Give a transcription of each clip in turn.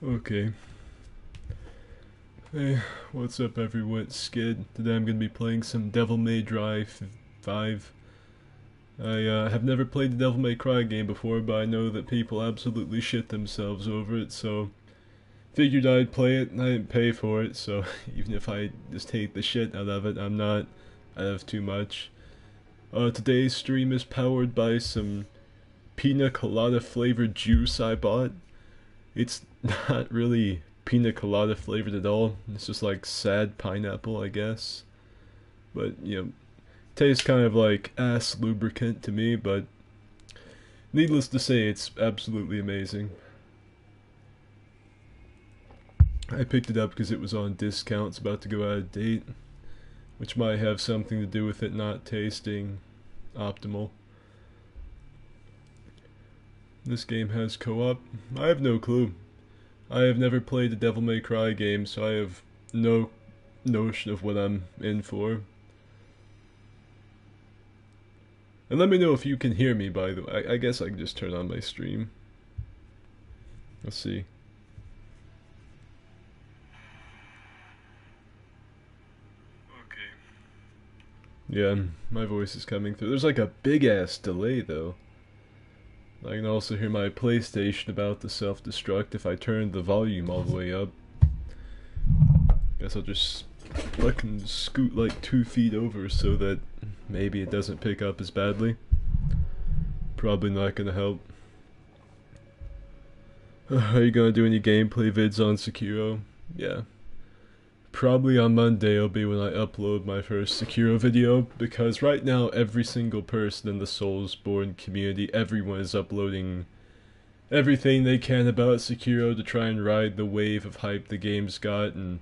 Okay. Hey, what's up everyone? It's Skid. Today I'm going to be playing some Devil May Cry 5. I have never played the Devil May Cry game before, but I know that people absolutely shit themselves over it, so figured I'd play it, and I didn't pay for it, so even if I just hate the shit out of it, I'm not out of too much. Today's stream is powered by some pina colada flavored juice I bought. It's not really pina colada flavored at all. It's just like sad pineapple, I guess. But, tastes kind of like ass lubricant to me, but needless to say, it's absolutely amazing. I picked it up because it was on discount. It's about to go out of date, which might have something to do with it not tasting optimal. This game has co-op. I have no clue. I have never played a Devil May Cry game, so I have no notion of what I'm in for. And let me know if you can hear me, by the way. I guess I can just turn on my stream. Let's see. Okay. Yeah, my voice is coming through. There's like a big-ass delay, though. I can also hear my PlayStation about to self-destruct if I turn the volume all the way up. Guess I'll just fucking scoot like 2 feet over so that maybe it doesn't pick up as badly. Probably not gonna help. Are you gonna do any gameplay vids on Sekiro? Yeah. Probably on Monday will be when I upload my first Sekiro video, because right now every single person in the Soulsborne community, everyone is uploading everything they can about Sekiro to try and ride the wave of hype the game's got, and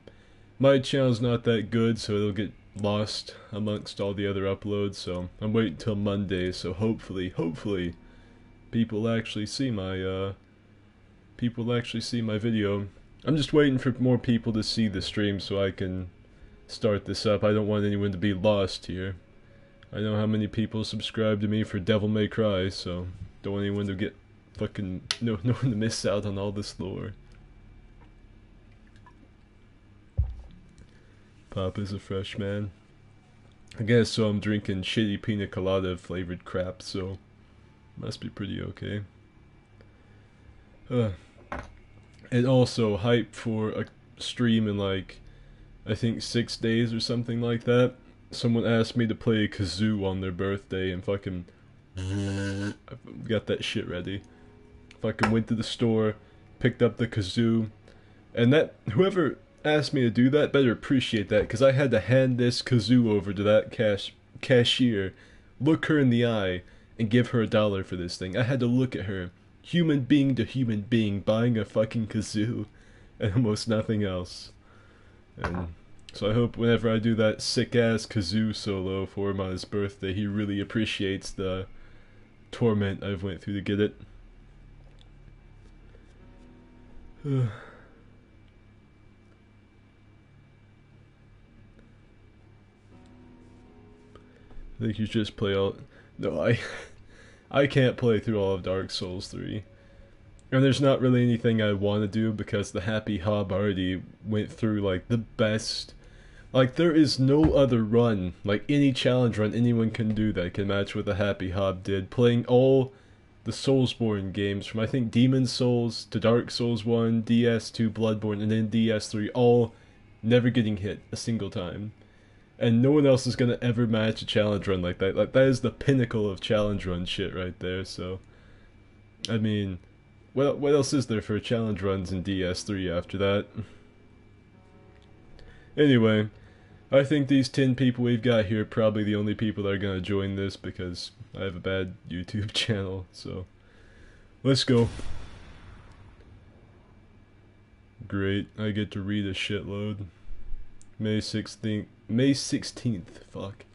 my channel's not that good, so it'll get lost amongst all the other uploads, so I'm waiting till Monday, so hopefully people actually see my video. I'm just waiting for more people to see the stream so I can start this up. I don't want anyone to be lost here. I know how many people subscribe to me for Devil May Cry, so don't want anyone to get fucking no one to miss out on all this lore. Papa's a fresh man. I guess so. I'm drinking shitty pina colada flavored crap, so must be pretty okay. And also hype for a stream in like I think 6 days or something like that. Someone asked me to play a kazoo on their birthday and fucking got that shit ready. Fucking went to the store, picked up the kazoo, and that whoever asked me to do that better appreciate that, because I had to hand this kazoo over to that cashier, look her in the eye, and give her $1 for this thing. I had to look at her, human being to human being, buying a fucking kazoo and almost nothing else. And so I hope whenever I do that sick ass kazoo solo for him on his birthday, he really appreciates the torment I've went through to get it. I think you just play all. No, I can't play through all of Dark Souls 3. And there's not really anything I want to do because the Happy Hob already went through like the best. Like there is no other run, like any challenge run anyone can do that can match what the Happy Hob did. Playing all the Soulsborne games from I think Demon Souls to Dark Souls 1, DS2, Bloodborne, and then DS3, all never getting hit a single time. And no one else is gonna ever match a challenge run like that. Like that is the pinnacle of challenge run shit right there. So, I mean, what else is there for challenge runs in DS3 after that? Anyway, I think these 10 people we've got here are probably the only people that are gonna join this because I have a bad YouTube channel. So, let's go. Great, I get to read a shitload. May 16th, fuck.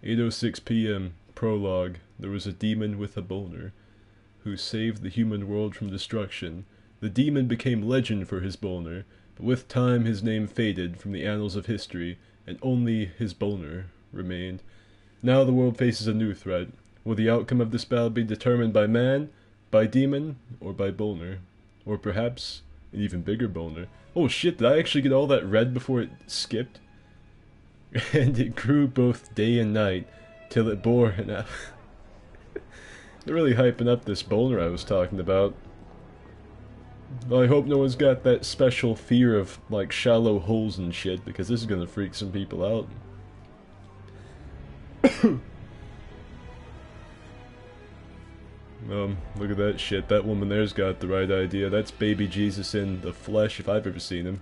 8:06 p.m. Prologue. There was a demon with a boner who saved the human world from destruction. The demon became legend for his boner, but with time his name faded from the annals of history, and only his boner remained. Now the world faces a new threat. Will the outcome of this battle be determined by man, by demon, or by boner? Or perhaps An even bigger boner. Oh shit, did I actually get all that red before it skipped? And it grew both day and night, till it bore and They're really hyping up this boner I was talking about. Well, I hope no one's got that special fear of, like, shallow holes and shit, because this is gonna freak some people out. Look at that shit. That woman there's got the right idea. That's baby Jesus in the flesh if I've ever seen him.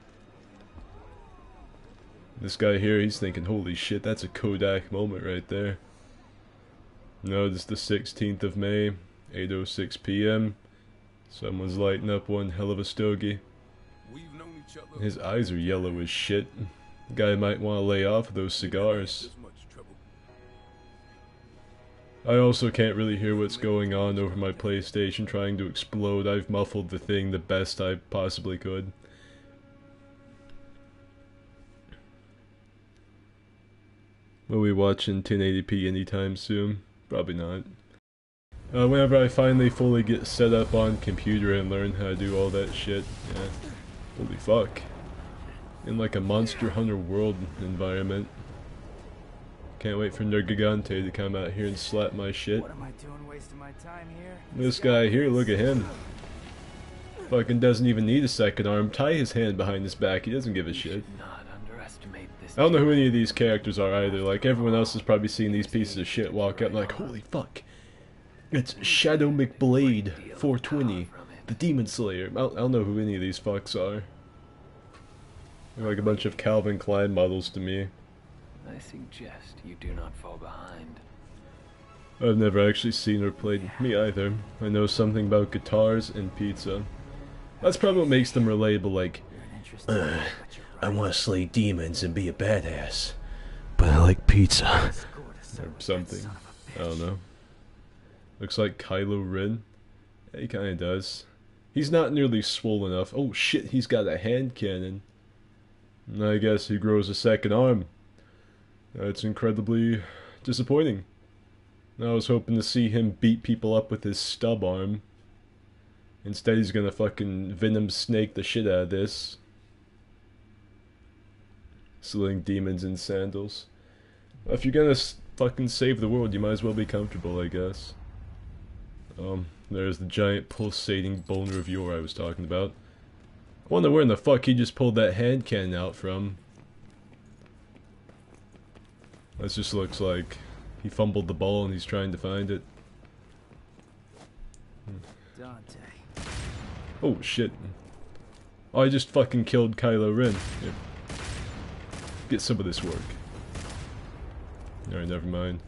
This guy here, he's thinking, holy shit, that's a Kodak moment right there. No, this is the 16th of May, 8:06 p.m. Someone's lighting up one hell of a stogie. His eyes are yellow as shit. The guy might want to lay off of those cigars. I also can't really hear what's going on over my PlayStation trying to explode. I've muffled the thing the best I possibly could. Will we watching 1080p anytime soon? Probably not. Whenever I finally fully get set up on computer and learn how to do all that shit, yeah. Holy fuck. In like a Monster Hunter World environment. Can't wait for Nergigante to come out here and slap my shit. What am I doing wasting my time here? This guy here, look at him. Fucking doesn't even need a second arm. Tie his hand behind his back, he doesn't give a shit. I don't know who any of these characters are either. Like, everyone else has probably seen these pieces of shit walk up and like, holy fuck. It's Shadow McBlade 420, the Demon Slayer. I don't know who any of these fucks are. They're like a bunch of Calvin Klein models to me. I suggest you do not fall behind. I've never actually seen or played me either. I know something about guitars and pizza. That's probably what makes them relatable, like, I want to slay demons and be a badass, but I like pizza. Or something. I don't know. Looks like Kylo Ren. Yeah, he kinda does. He's not nearly swole enough. Oh shit, he's got a hand cannon. And I guess he grows a second arm. That's incredibly disappointing. I was hoping to see him beat people up with his stub arm. Instead he's gonna fucking venom snake the shit out of this. Slaying demons in sandals. If you're gonna fucking save the world, you might as well be comfortable, I guess. There's the giant pulsating boner of yore I was talking about. I wonder where in the fuck he just pulled that hand cannon out from. This just looks like he fumbled the ball and he's trying to find it. Dante. Oh shit. Oh, I just fucking killed Kylo Ren. Here. Get some of this work. Alright, never mind.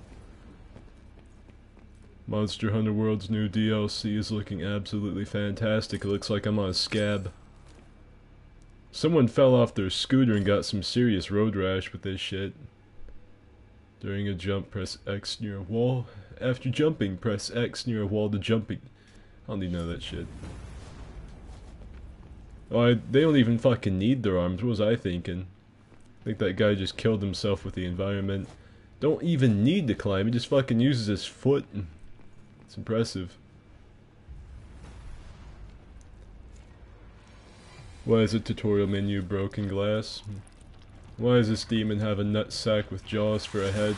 Monster Hunter World's new DLC is looking absolutely fantastic. It looks like I'm on a scab. Someone fell off their scooter and got some serious road rash with this shit. During a jump, press X near a wall. After jumping, press X near a wall to jumping. I don't even know that shit. Oh, they don't even fucking need their arms. What was I thinking? I think that guy just killed himself with the environment. Don't even need to climb, he just fucking uses his foot. It's impressive. Why is it tutorial menu broken glass? Why does this demon have a nutsack with jaws for a head?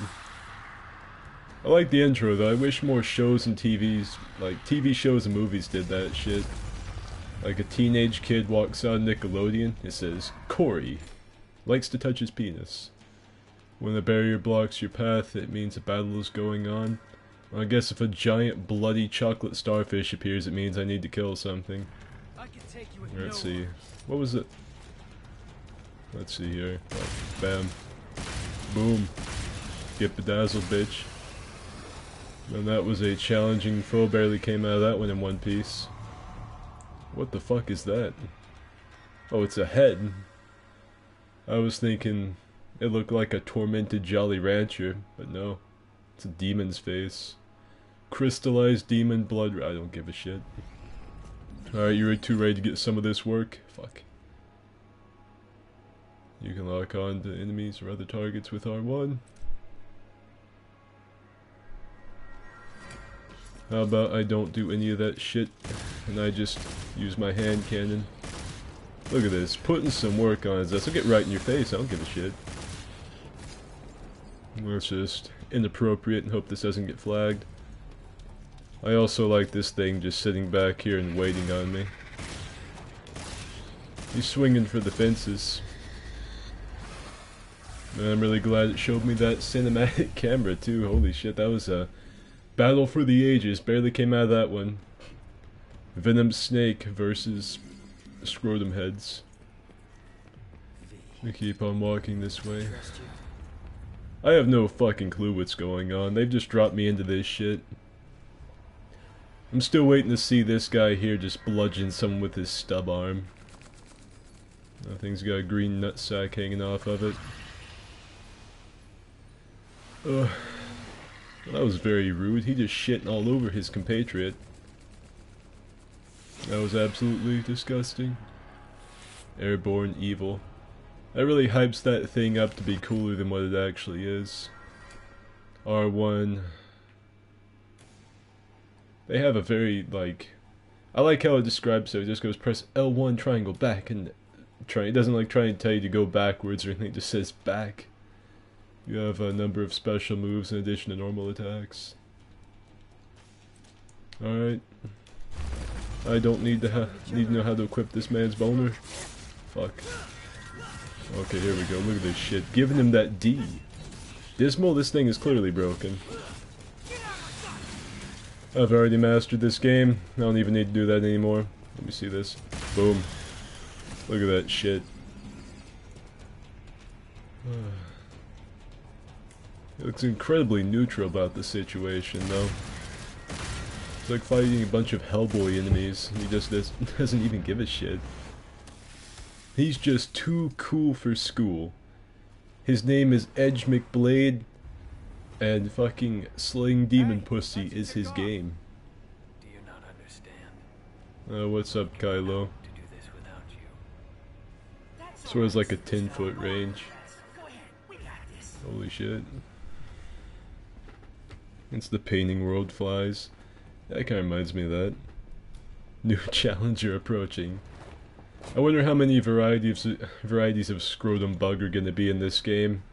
I like the intro though. I wish more shows and TVs, like TV shows and movies did that shit. Like a teenage kid walks out of Nickelodeon, it says, Corey likes to touch his penis. When a barrier blocks your path, it means a battle is going on. I guess if a giant bloody chocolate starfish appears, it means I need to kill something. Let's see. What was it? Let's see here. Oh, bam. Boom. Get bedazzled, bitch. And that was a challenging throw. Barely came out of that one in one piece. What the fuck is that? Oh, it's a head. I was thinking it looked like a tormented Jolly Rancher, but no. It's a demon's face. Crystallized demon blood. I don't give a shit. Alright, you two ready to get some of this work? Fuck. You can lock on to enemies or other targets with R1. How about I don't do any of that shit and I just use my hand cannon? Look at this, putting some work on his ass. I'll get right in your face, I don't give a shit. That's just inappropriate and hope this doesn't get flagged. I also like this thing just sitting back here and waiting on me. He's swinging for the fences. And I'm really glad it showed me that cinematic camera too. Holy shit, that was a battle for the ages. Barely came out of that one. Venom Snake versus Scrotum Heads. We keep on walking this way. I have no fucking clue what's going on. They've just dropped me into this shit. I'm still waiting to see this guy here just bludgeon someone with his stub arm. That thing's got a green nutsack hanging off of it. Ugh. That was very rude. He just shitting all over his compatriot. That was absolutely disgusting. Airborne evil. That really hypes that thing up to be cooler than what it actually is. R1. They have a very, like... I like how it describes it. It just goes press L1 triangle back and... It doesn't like try and tell you to go backwards or anything. It just says back. You have a number of special moves in addition to normal attacks. Alright. I don't need to know how to equip this man's boner. Fuck. Okay, here we go. Look at this shit. Giving him that D. Dismal, this thing is clearly broken. I've already mastered this game. I don't even need to do that anymore. Let me see this. Boom. Look at that shit. It looks incredibly neutral about the situation, though. It's like fighting a bunch of Hellboy enemies. He just doesn't even give a shit. He's just too cool for school. His name is Edge McBlade, and fucking slaying demon pussy is his game. Do you not understand? What's up, Kylo? To do this without you. Sort of like a 10-foot range. Holy shit. It's the painting world flies. That kinda reminds me of that. New challenger approaching. I wonder how many varieties of scrotum bug are gonna be in this game.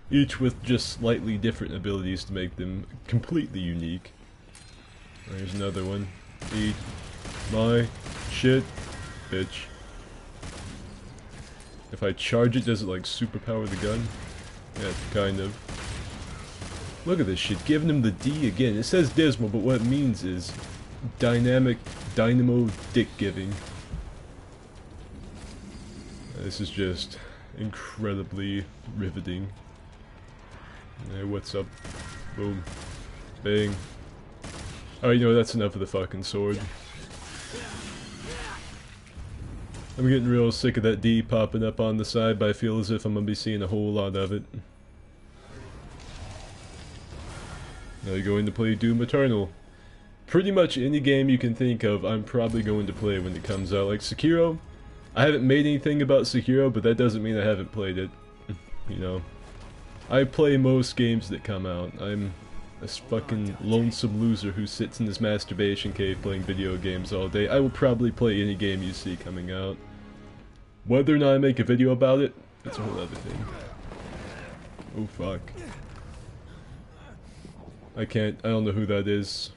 Each with just slightly different abilities to make them completely unique. There's another one. Eat my shit, bitch. If I charge it, does it like superpower the gun? Yeah, kind of. Look at this shit, giving him the D again. It says dismal, but what it means is dynamic dynamo dick giving. This is just incredibly riveting. Hey, what's up? Boom. Bang. Alright, you know, that's enough of the fucking sword. I'm getting real sick of that D popping up on the side, but I feel as if I'm gonna be seeing a whole lot of it. Now you're going to play Doom Eternal. Pretty much any game you can think of, I'm probably going to play when it comes out. Like Sekiro, I haven't made anything about Sekiro, but that doesn't mean I haven't played it. You know, I play most games that come out. I'm a fucking lonesome loser who sits in his masturbation cave playing video games all day. I will probably play any game you see coming out. Whether or not I make a video about it, that's a whole other thing. Oh fuck. I don't know who that is.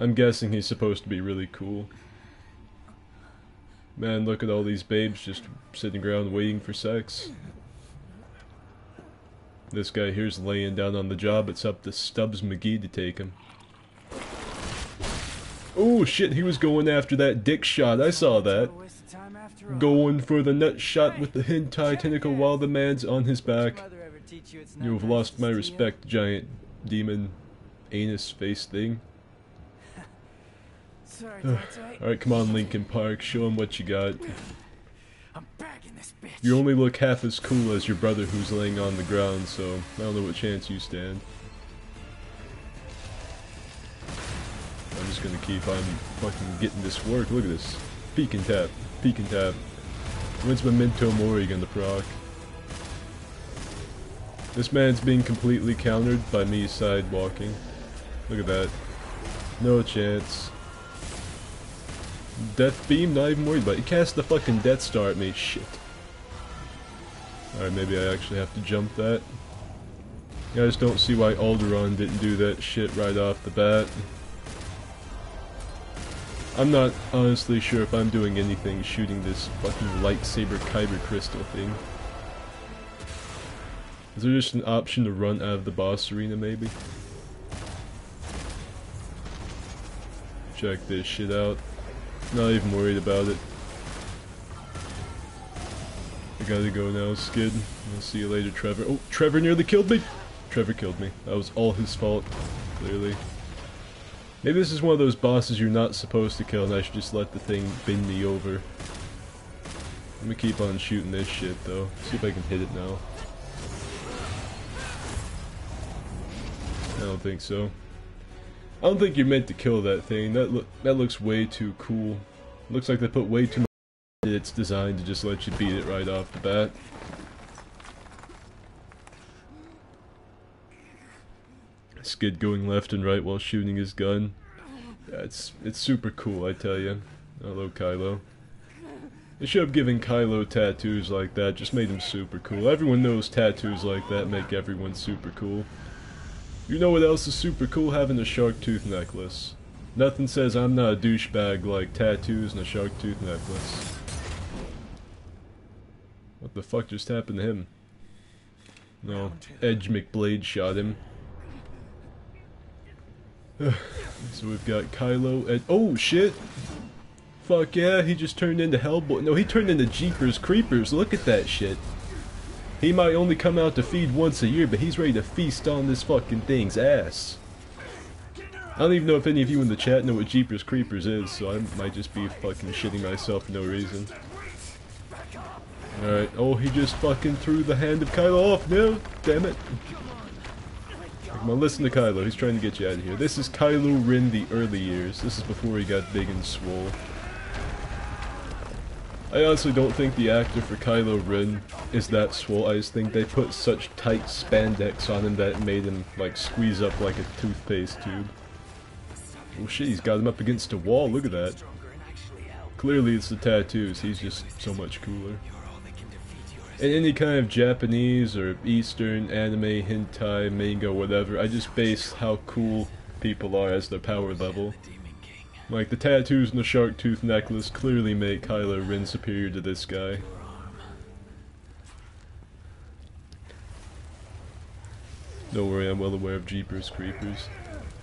I'm guessing he's supposed to be really cool. Man, look at all these babes just sitting around waiting for sex. This guy here's laying down on the job. It's up to Stubbs McGee to take him. Oh shit, he was going after that dick shot. I saw that. Going for the nut shot with the hentai tentacle while the man's on his back. You have lost my respect, giant demon anus face thing. Alright, come on, Linkin Park. Show him what you got. I'm bagging this bitch. You only look half as cool as your brother who's laying on the ground, so I don't know what chance you stand. I'm just gonna keep on fucking getting this work. Look at this. Peek and tap. Peek and tap. When's Memento Mori gonna proc? This man's being completely countered by me sidewalking. Look at that. No chance. Death Beam, not even worried about it. He cast the fucking Death Star at me, shit. Alright, maybe I actually have to jump that. I just don't see why Alderaan didn't do that shit right off the bat. I'm not honestly sure if I'm doing anything shooting this fucking lightsaber kyber crystal thing. Is there just an option to run out of the boss arena maybe? Check this shit out. Not even worried about it. I gotta go now, Skid. I'll see you later, Trevor. Oh, Trevor nearly killed me! Trevor killed me. That was all his fault, clearly. Maybe this is one of those bosses you're not supposed to kill and I should just let the thing bend me over. I'm gonna keep on shooting this shit though. See if I can hit it now. I don't think so. I don't think you're meant to kill that thing. That looks way too cool. Looks like they put way too much in its design to just let you beat it right off the bat. Skid going left and right while shooting his gun. Yeah, it's super cool, I tell you. Hello, Kylo. They should have given Kylo tattoos like that, just made him super cool. Everyone knows tattoos like that make everyone super cool. You know what else is super cool? Having a shark tooth necklace. Nothing says I'm not a douchebag like tattoos and a shark tooth necklace. What the fuck just happened to him? No, Edge McBlade shot him. So we've got Kylo and oh shit! Fuck yeah, he just turned into Hellboy. No, he turned into Jeepers Creepers. Look at that shit. He might only come out to feed once a year, but he's ready to feast on this fucking thing's ass. I don't even know if any of you in the chat know what Jeepers Creepers is, so I might just be fucking shitting myself for no reason. Alright, oh, he just fucking threw the hand of Kylo off. No, damn it. Come on, listen to Kylo, he's trying to get you out of here. This is Kylo Ren the early years. This is before he got big and swole. I honestly don't think the actor for Kylo Ren is that swole. I just think they put such tight spandex on him that it made him, like, squeeze up like a toothpaste tube. Oh shit, he's got him up against a wall, look at that. Clearly it's the tattoos, he's just so much cooler. In any kind of Japanese or Eastern anime, hentai, manga, whatever, I just base how cool people are as their power level. Like, the tattoos and the shark tooth necklace clearly make Kylo Ren superior to this guy. Don't worry, I'm well aware of Jeepers Creepers.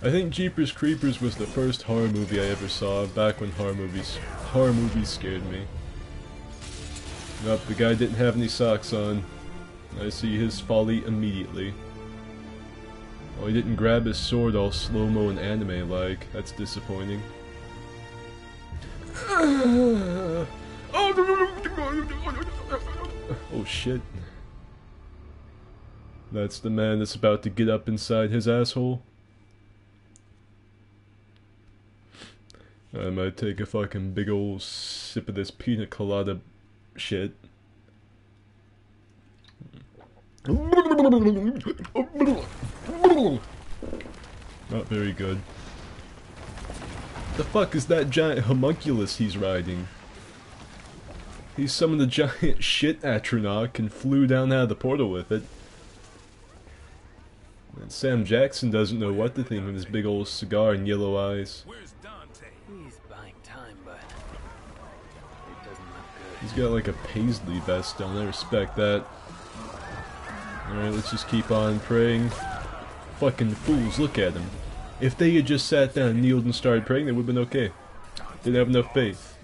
I think Jeepers Creepers was the first horror movie I ever saw, back when horror movies scared me. Nope, the guy didn't have any socks on. I see his folly immediately. Oh, he didn't grab his sword all slow-mo and anime-like. That's disappointing. Oh shit. That's the man that's about to get up inside his asshole. I might take a fucking big ol' sip of this pina colada shit. Not very good. The fuck is that giant homunculus he's riding? He summoned a giant shit Atronach and flew down out of the portal with it. And Sam Jackson doesn't know what to think with his big old cigar and yellow eyes. He's buying time, but it doesn't look good. He's got like a paisley vest on, I respect that. Alright, let's just keep on praying. Fucking fools, look at them. If they had just sat down, kneeled, and started praying, they would have been okay. Didn't have enough faith.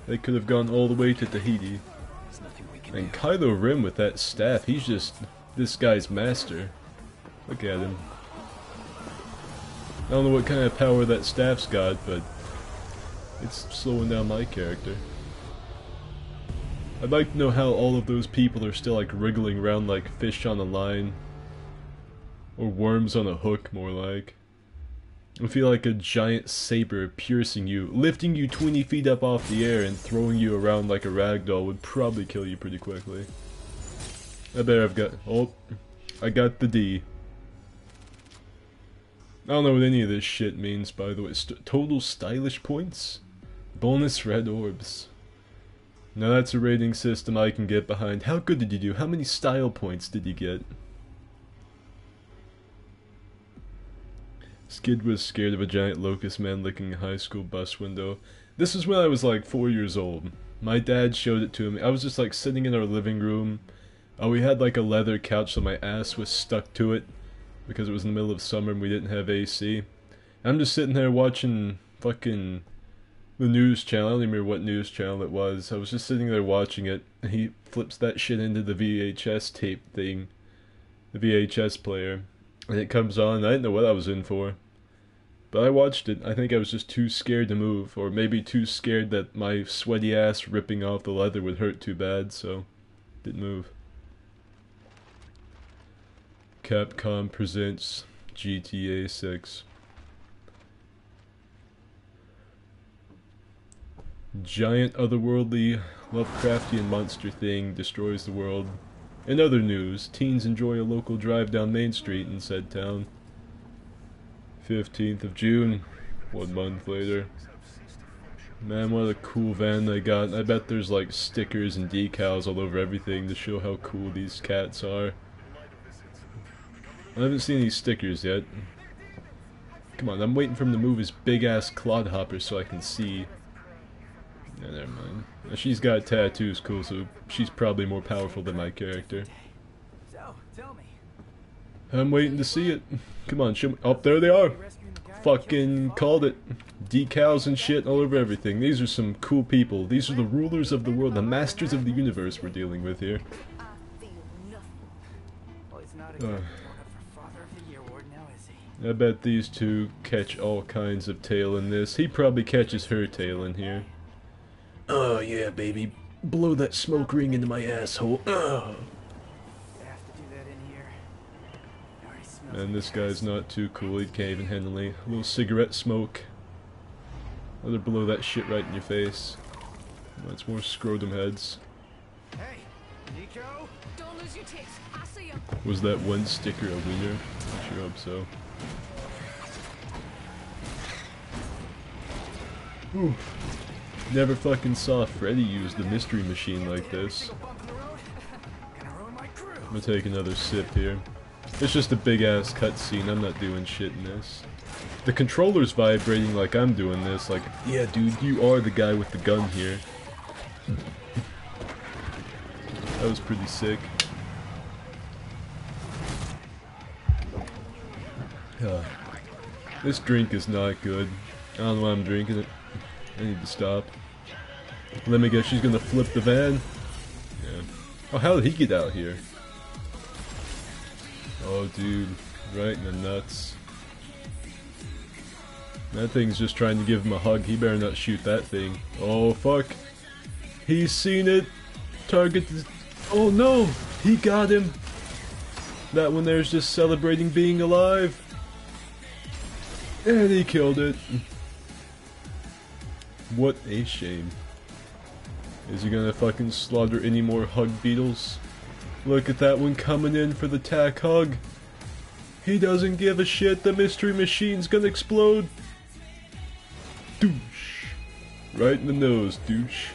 They could have gone all the way to Tahiti. And Kylo Ren with that staff, he's just this guy's master. Look at him. I don't know what kind of power that staff's got, but it's slowing down my character. I'd like to know how all of those people are still like wriggling around like fish on a line. Or worms on a hook, more like. I feel like a giant saber piercing you, lifting you 20 feet up off the air and throwing you around like a ragdoll would probably kill you pretty quickly. I bet I've got... oh, I got the D. I don't know what any of this shit means, by the way. Total stylish points? Bonus red orbs. Now that's a rating system I can get behind. How good did you do? How many style points did you get? Skid was scared of a giant locust man licking a high school bus window. This was when I was like 4 years old. My dad showed it to me. I was just like sitting in our living room. We had like a leather couch so my ass was stuck to it because it was in the middle of summer and we didn't have AC. I'm just sitting there watching fucking the news channel. I don't even remember what news channel it was. I was just sitting there watching it, and he flips that shit into the VHS tape thing, the VHS player, and it comes on. I didn't know what I was in for, but I watched it. I think I was just too scared to move, or maybe too scared that my sweaty ass ripping off the leather would hurt too bad, so didn't move. Capcom presents GTA 6. Giant otherworldly Lovecraftian monster thing destroys the world. In other news, teens enjoy a local drive down Main Street in said town. 15th of June, 1 month later. Man, what a cool van they got. I bet there's like stickers and decals all over everything to show how cool these cats are. I haven't seen any stickers yet. Come on, I'm waiting for him to move his big ass clodhopper so I can see. Yeah, never mind. She's got tattoos, cool, so she's probably more powerful than my character. So, tell me. I'm waiting to see it. Come on, show me. Oh, there they are. Fucking called it. Decals and shit all over everything. These are some cool people. These are the rulers of the world, the masters of the universe we're dealing with here. Well, he's not exactly going up for Father of the Year award now, is he? I bet these two catch all kinds of tail in this. He probably catches her tail in here. Oh yeah, baby. Blow that smoke ring into my asshole. I have to do that in here. It already smells And this like guy's not too cool. He can't even handle me. A little cigarette smoke. Let her blow that shit right in your face. That's more scrotum heads. Hey, Nico! Don't lose your tits. I see him. Was that one sticker a wiener? I sure hope so. Ooh. Never fucking saw Freddy use the mystery machine like this. I'm gonna take another sip here. It's just a big ass cutscene. I'm not doing shit in this. The controller's vibrating like I'm doing this. Like, yeah, dude, you are the guy with the gun here. That was pretty sick. This drink is not good. I don't know why I'm drinking it. I need to stop. Let me guess, she's gonna flip the van? Yeah. Oh, how did he get out here? Oh, dude. Right in the nuts. That thing's just trying to give him a hug. He better not shoot that thing. Oh, fuck. He's seen it. Target. Oh, no. He got him. That one there's just celebrating being alive. And he killed it. What a shame. Is he gonna fucking slaughter any more hug beetles? Look at that one coming in for the tack hug. He doesn't give a shit. The mystery machine's gonna explode. Douche. Right in the nose, douche.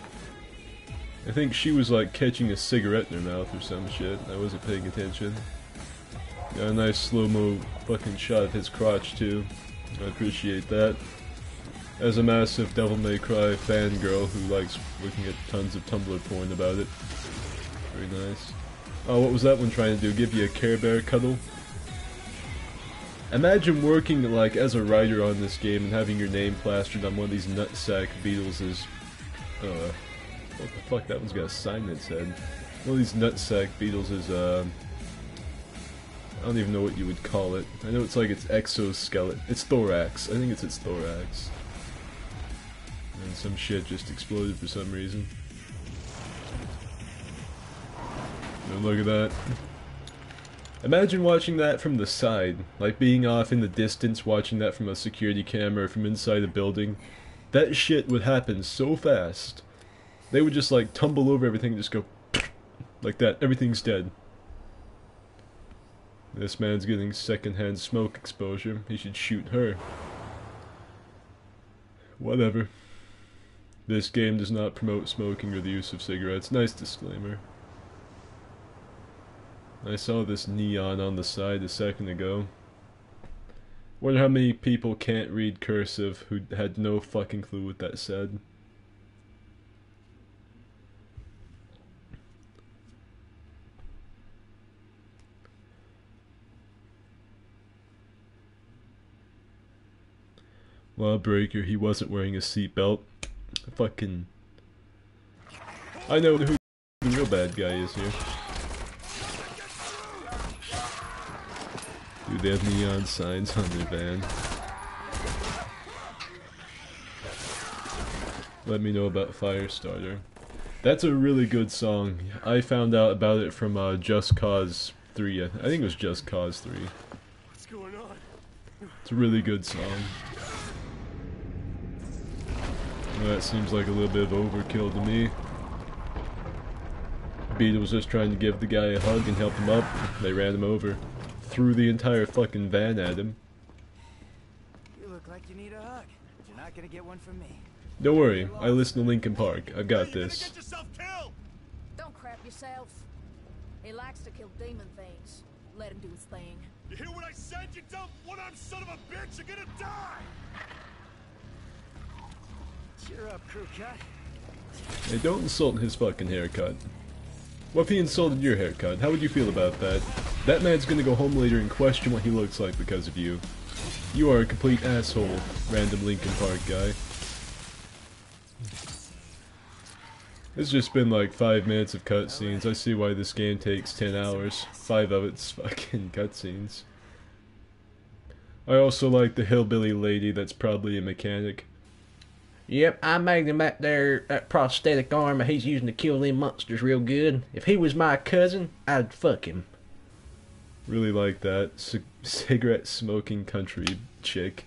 I think she was like catching a cigarette in her mouth or some shit. I wasn't paying attention. Got a nice slow-mo fucking shot of his crotch too. I appreciate that. As a massive Devil May Cry fangirl who likes looking at tons of Tumblr porn about it. Very nice. Oh, what was that one trying to do? Give you a Care Bear cuddle? Imagine working like as a writer on this game and having your name plastered on one of these nutsack beetles as... what the fuck, that one's got a sign that said. One of these nutsack beetles is, I don't even know what you would call it. I know it's like its exoskeleton. It's thorax. I think it's its thorax. And some shit just exploded for some reason. And look at that. Imagine watching that from the side. Like being off in the distance, watching that from a security camera or from inside a building. That shit would happen so fast. They would just like tumble over everything and just go like that. Everything's dead. This man's getting secondhand smoke exposure. He should shoot her. Whatever. This game does not promote smoking or the use of cigarettes. Nice disclaimer. I saw this neon on the side a second ago. Wonder how many people can't read cursive who had no fucking clue what that said. Lawbreaker, he wasn't wearing a seatbelt. Fucking... I know who the real bad guy is here. Dude, they have neon signs on their van. Let me know about Firestarter. That's a really good song. I found out about it from Just Cause 3. I think it was Just Cause 3. What's going on? It's a really good song. Well, that seems like a little bit of overkill to me. Beetle was just trying to give the guy a hug and help him up. They ran him over. Threw the entire fucking van at him. You look like you need a hug. You're not gonna get one from me. Don't worry, I listen to Linkin Park. I've got this. Get yourself killed. Don't crap yourself. He likes to kill demon things. Let him do his thing. You hear what I said, you dumb one-armed son of a bitch? You're gonna die. Cheer up, crew cut. Hey, don't insult his fucking haircut. What if he insulted your haircut? How would you feel about that? That man's gonna go home later and question what he looks like because of you. You are a complete asshole, random Linkin Park guy. It's just been like 5 minutes of cutscenes. I see why this game takes 10 hours. 5 of it's fucking cutscenes. I also like the hillbilly lady that's probably a mechanic. Yep, I made him back there, that prosthetic arm he's using to kill them monsters real good. If he was my cousin, I'd fuck him. Really like that cigarette smoking country chick.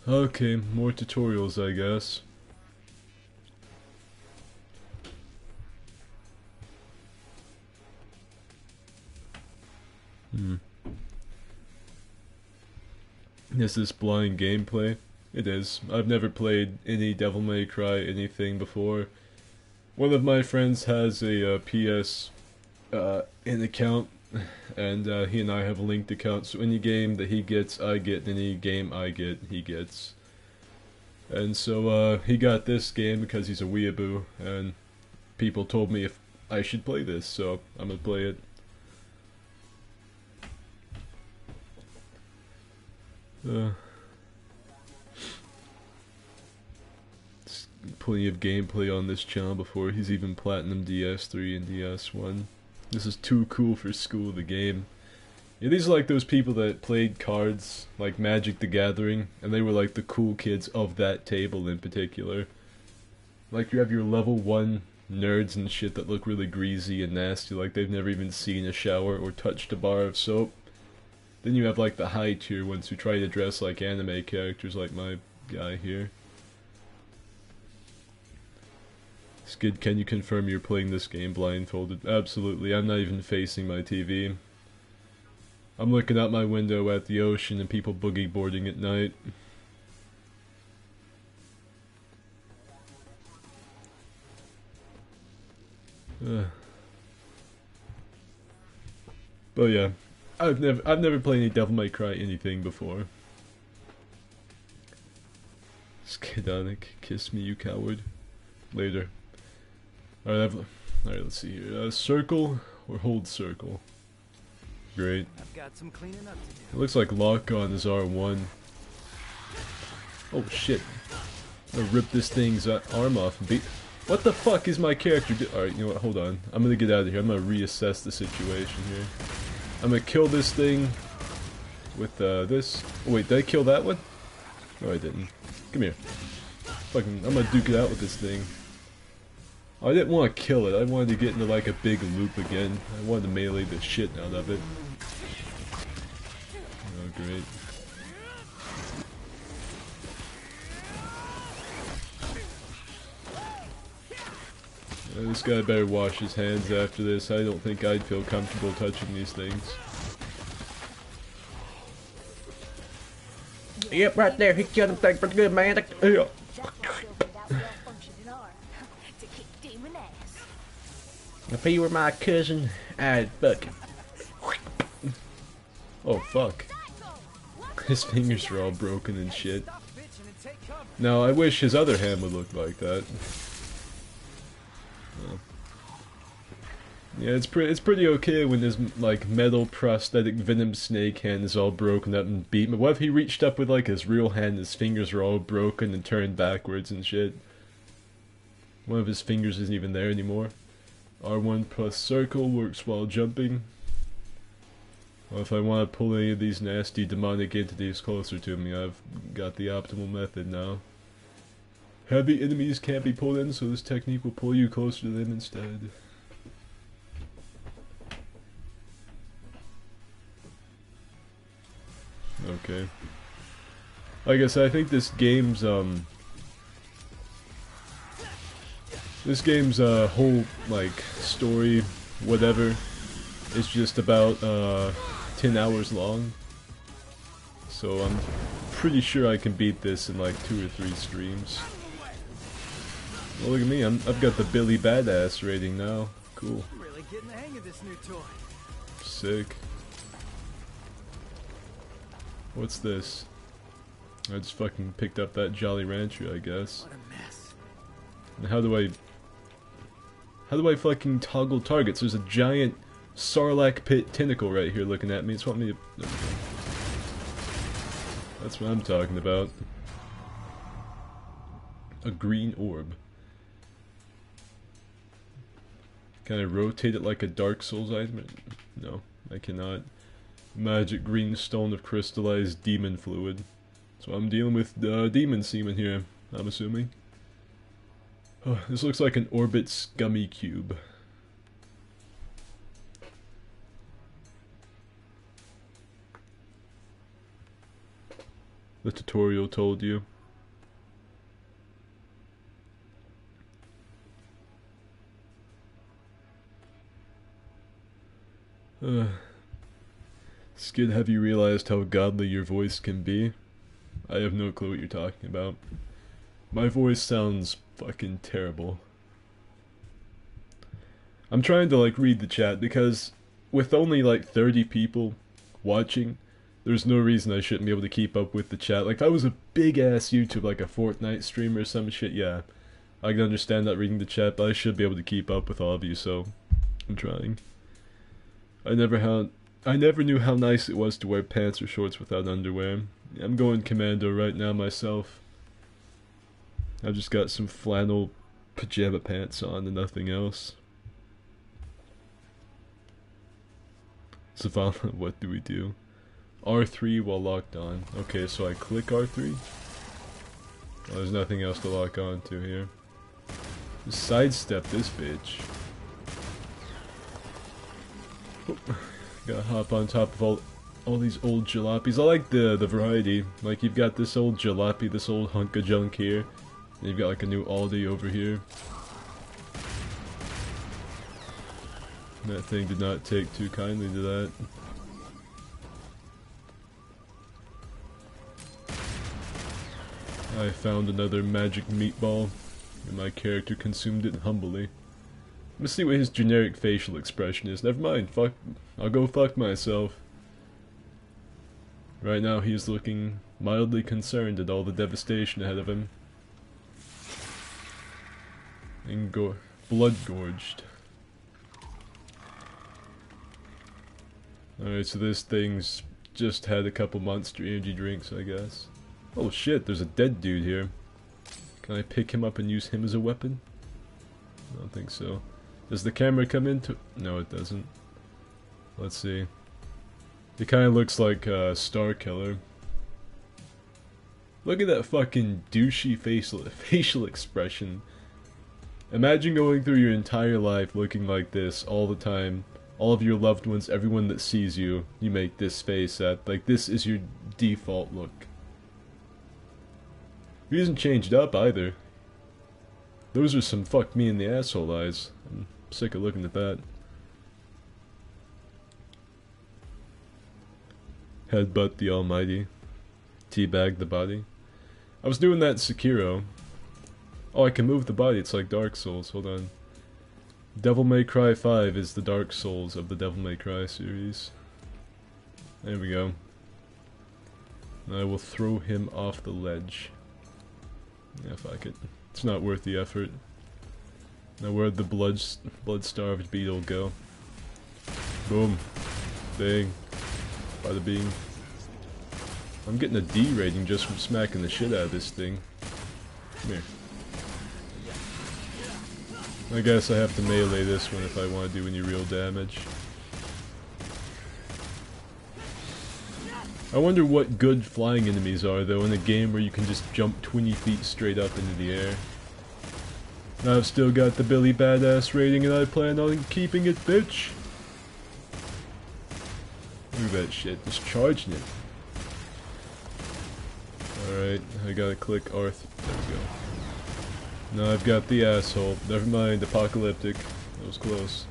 Okay, more tutorials, I guess. Is this blind gameplay? It is. I've never played any Devil May Cry anything before. One of my friends has a PS in account, and he and I have a linked account, so any game that he gets, I get, and any game I get, he gets. And so he got this game because he's a weeaboo, and people told me if I should play this, so I'm gonna play it. Plenty of gameplay on this channel before he's even platinum DS3 and DS1. This is too cool for school, the game. Yeah, these are like those people that played cards, like Magic the Gathering, and they were like the cool kids of that table in particular. Like you have your level 1 nerds and shit that look really greasy and nasty, like they've never even seen a shower or touched a bar of soap. Then you have like the high tier ones who try to dress like anime characters like my guy here. Skid, can you confirm you're playing this game blindfolded? Absolutely, I'm not even facing my TV. I'm looking out my window at the ocean and people boogie boarding at night. But yeah, I've never played any Devil May Cry anything before. Skidonic, kiss me, you coward. Later. Alright, let's see here. Circle or hold circle? Great. I've got some cleaning up to do. It looks like lock on is R1. Oh shit. I'm gonna rip this thing's arm off and beat. What the fuck is my character do? Alright, you know what? Hold on. I'm gonna get out of here. I'm gonna reassess the situation here. I'm gonna kill this thing with this. Oh, wait, did I kill that one? No, I didn't. Come here. Fucking, I'm gonna duke it out with this thing. I didn't want to kill it. I wanted to get into like a big loop again. I wanted to melee the shit out of it. Oh, great. This guy better wash his hands after this. I don't think I'd feel comfortable touching these things. Yep, right there. He killed him. Thank pretty good, man. Yeah. If he were my cousin, I'd fuck him. Oh fuck. His fingers are all broken and shit. Now I wish his other hand would look like that. Oh. Yeah, it's pretty okay when his like metal prosthetic venom snake hand is all broken up and beat. But what if he reached up with like his real hand and his fingers are all broken and turned backwards and shit? One of his fingers isn't even there anymore. R1 plus circle works while jumping. Well, if I want to pull any of these nasty demonic entities closer to me, I've got the optimal method now. Heavy enemies can't be pulled in, so this technique will pull you closer to them instead. Okay. Like I said, I think this game's whole like story, whatever, is just about 10 hours long. So I'm pretty sure I can beat this in like 2 or 3 streams. Well, look at me, I've got the Billy Badass rating now. Cool. I'm really getting the hang of this new toy. Sick. What's this? I just fucking picked up that Jolly Rancher, I guess. What a mess. And how do I fucking toggle targets? There's a giant Sarlacc pit tentacle right here looking at me. It's wanting me to... That's what I'm talking about. A green orb. Can I rotate it like a Dark Souls item? No, I cannot. Magic green stone of crystallized demon fluid. So I'm dealing with demon semen here, I'm assuming. Oh, this looks like an orbit scummy cube. The tutorial told you. Skid, have you realized how godly your voice can be? I have no clue what you're talking about. My voice sounds fucking terrible. I'm trying to like read the chat because with only like 30 people watching, there's no reason I shouldn't be able to keep up with the chat. Like if I was a big ass YouTube, like a Fortnite streamer or some shit, yeah, I can understand not reading the chat, but I should be able to keep up with all of you, so I'm trying. I never knew how nice it was to wear pants or shorts without underwear. I'm going commando right now myself. I've just got some flannel pajama pants on and nothing else. Savannah, what do we do? R3 while locked on. Okay, so I click R3. Oh, there's nothing else to lock on to here. Just sidestep this bitch. Oh, gotta hop on top of all these old jalopies. I like the variety. Like you've got this old jalopy, this old hunk of junk here. And you've got like a new Aldi over here. That thing did not take too kindly to that. I found another magic meatball, and my character consumed it humbly. Let's see what his generic facial expression is. Never mind, fuck. I'll go fuck myself. Right now he is looking mildly concerned at all the devastation ahead of him. And blood gorged. Alright, so this thing's just had a couple Monster Energy drinks, I guess. Oh shit, there's a dead dude here. Can I pick him up and use him as a weapon? I don't think so. Does the camera come into... No, it doesn't. Let's see. It kinda looks like Star Killer. Look at that fucking douchey facial expression. Imagine going through your entire life looking like this all the time. All of your loved ones, everyone that sees you, you make this face at. Like, this is your default look. He hasn't changed up either. Those are some fuck me in the asshole eyes. I'm sick of looking at that. Headbutt the almighty. teabag the body. I was doing that in Sekiro. Oh, I can move the body. It's like Dark Souls. Hold on. Devil May Cry 5 is the Dark Souls of the Devil May Cry series. There we go. I will throw him off the ledge. Yeah, fuck it. It's not worth the effort. Now where'd the blood-starved beetle go? Boom. Bang. Bada bing. I'm getting a D rating just from smacking the shit out of this thing. Come here. I guess I have to melee this one if I want to do any real damage. I wonder what good flying enemies are though in a game where you can just jump 20 feet straight up into the air. I've still got the Billy Badass rating and I plan on keeping it, bitch! Look at that shit, just charging it. Alright, I gotta click Arth. There we go. Now I've got the asshole. Never mind, apocalyptic. That was close.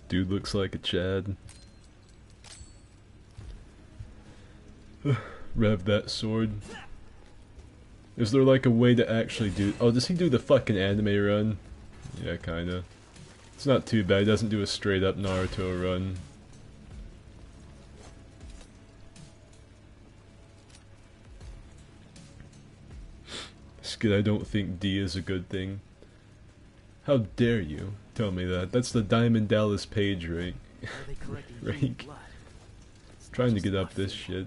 Dude looks like a Chad. Rev that sword. Is there like a way to actually do... Oh, does he do the fucking anime run? Yeah, kinda. It's not too bad, he doesn't do a straight up Naruto run. Skid, I don't think D is a good thing. How dare you tell me that? That's the Diamond Dallas Page rank. rank. Trying to get up this shit.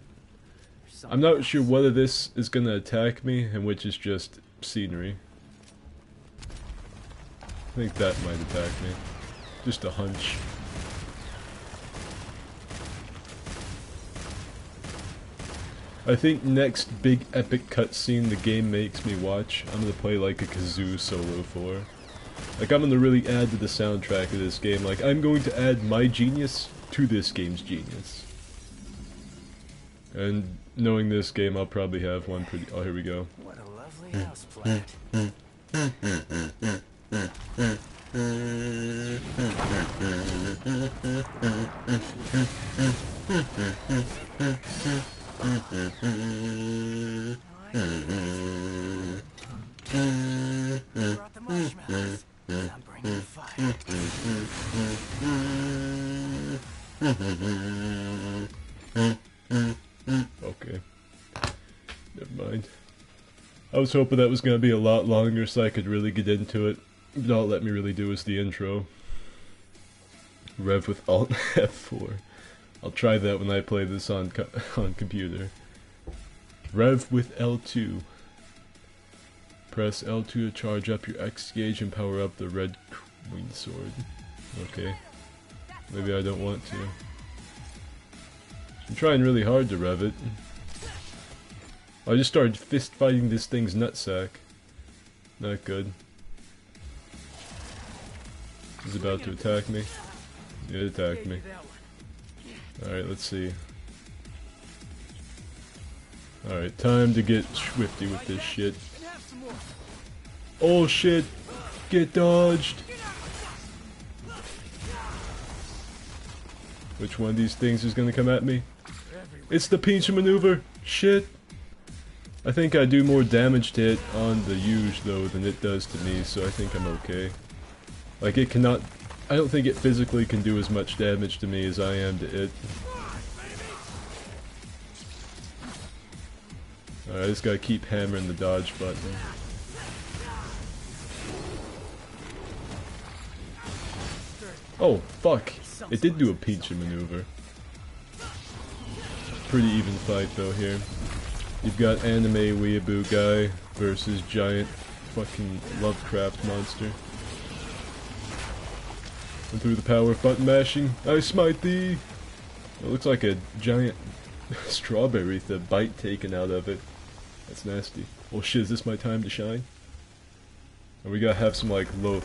I'm not sure whether this is gonna attack me and which is just scenery. I think that might attack me. Just a hunch. I think next big epic cutscene the game makes me watch, I'm gonna play like a kazoo solo for. Like I'm gonna really add to the soundtrack of this game, like I'm going to add my genius to this game's genius. And knowing this game, I'll probably have one pretty... Oh, here we go. What a lovely house plant. Brought the marshmallows. I'm bringing fire. Okay. Never mind. I was hoping that was going to be a lot longer so I could really get into it. But all it let me really do is the intro. Rev with Alt F4. I'll try that when I play this on computer. Rev with L2. Press L2 to charge up your X gauge and power up the red queen sword. Okay. Maybe I don't want to. I'm trying really hard to rev it. I just started fist fighting this thing's nutsack. Not good. He's about to attack me. It attacked me. Alright, let's see. Alright, time to get swifty with this shit. Oh shit! Get dodged! Which one of these things is gonna come at me? It's the pinch maneuver! Shit! I think I do more damage to it on the Yuge though than it does to me, so I think I'm okay. Like it cannot... I don't think it physically can do as much damage to me as I am to it. Alright, I just gotta keep hammering the dodge button. Oh, fuck! It did do a pinch maneuver. Pretty even fight though here. You've got anime weeaboo guy versus giant fucking Lovecraft monster. And through the power of button mashing, I smite thee! It looks like a giant strawberry with a bite taken out of it. That's nasty. Oh shit, is this my time to shine? And we gotta have some like low...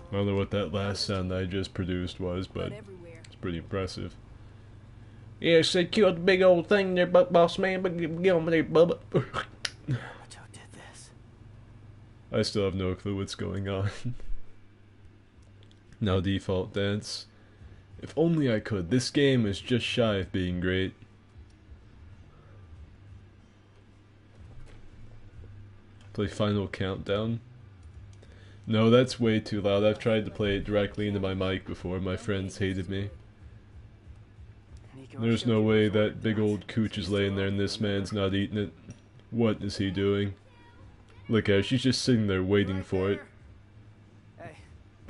I don't know what that last sound I just produced was, but it's pretty impressive. Yeah, said kill the big old thing there, boss man, but get on there, Bubba. Joe did this. I still have no clue what's going on. Now default dance. If only I could. This game is just shy of being great. Play Final Countdown. No, that's way too loud. I've tried to play it directly into my mic before. My friends hated me. There's no way that big old cooch is laying there and this man's not eating it. What is he doing? Look at her, she's just sitting there waiting for it. Hey,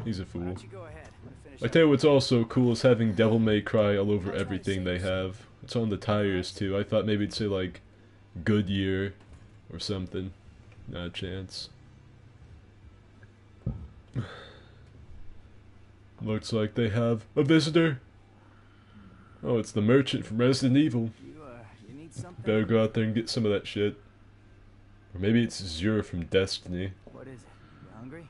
He's a why fool. don't you go ahead? I'm gonna finish I tell you what's also cool is having Devil May Cry all over everything they have. It's on the tires too. I thought maybe it'd say like Goodyear or something. Not a chance. Looks like they have a visitor. Oh, it's the merchant from Resident Evil. You need something? Better go out there and get some of that shit. Or maybe it's Zero from Destiny. What is it? You hungry?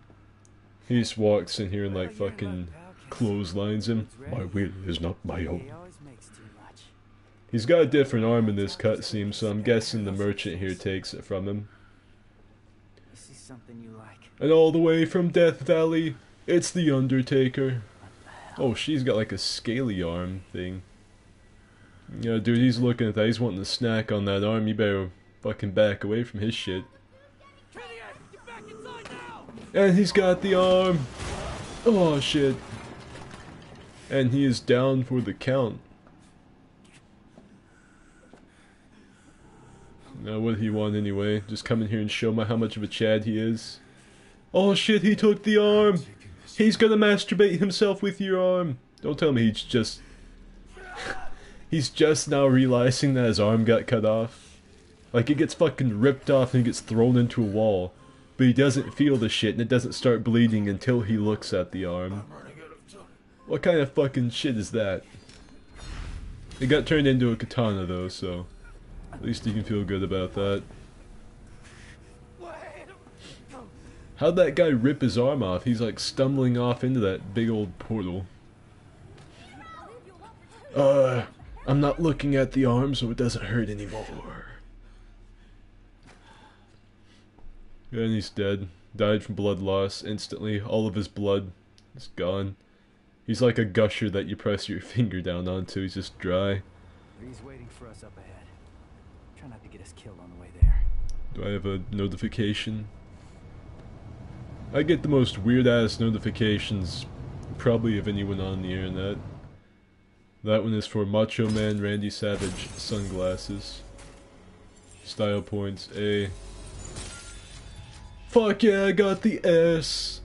He just walks in here and like fucking clotheslines him. My will is not my He own. always makes too much. He's got a different arm in this cutscene, so I'm guessing the merchant here takes it from him. You see something you like? And all the way from Death Valley, it's the Undertaker. Oh, she's got like a scaly arm thing. Yeah, dude, he's looking at that. He's wanting to snack on that arm. You better fucking back away from his shit. Get back inside now! And he's got the arm. Oh, shit. And he is down for the count. Now, what did he want anyway? Just come in here and show me how much of a Chad he is. Oh, shit, he took the arm. He's gonna masturbate himself with your arm. Don't tell me he's just... He's just now realizing that his arm got cut off. Like, it gets fucking ripped off and he gets thrown into a wall. But he doesn't feel the shit and it doesn't start bleeding until he looks at the arm. What kind of fucking shit is that? It got turned into a katana though, so... At least you can feel good about that. How'd that guy rip his arm off? He's like stumbling off into that big old portal. I'm not looking at the arm so it doesn't hurt anymore. And he's dead. Died from blood loss instantly. All of his blood is gone. He's like a gusher that you press your finger down onto. He's just dry. He's waiting for us up ahead. Try not to get us killed on the way there. Do I have a notification? I get the most weird ass notifications probably of anyone on the internet. That one is for Macho Man Randy Savage sunglasses. Style points A. Fuck yeah, I got the S!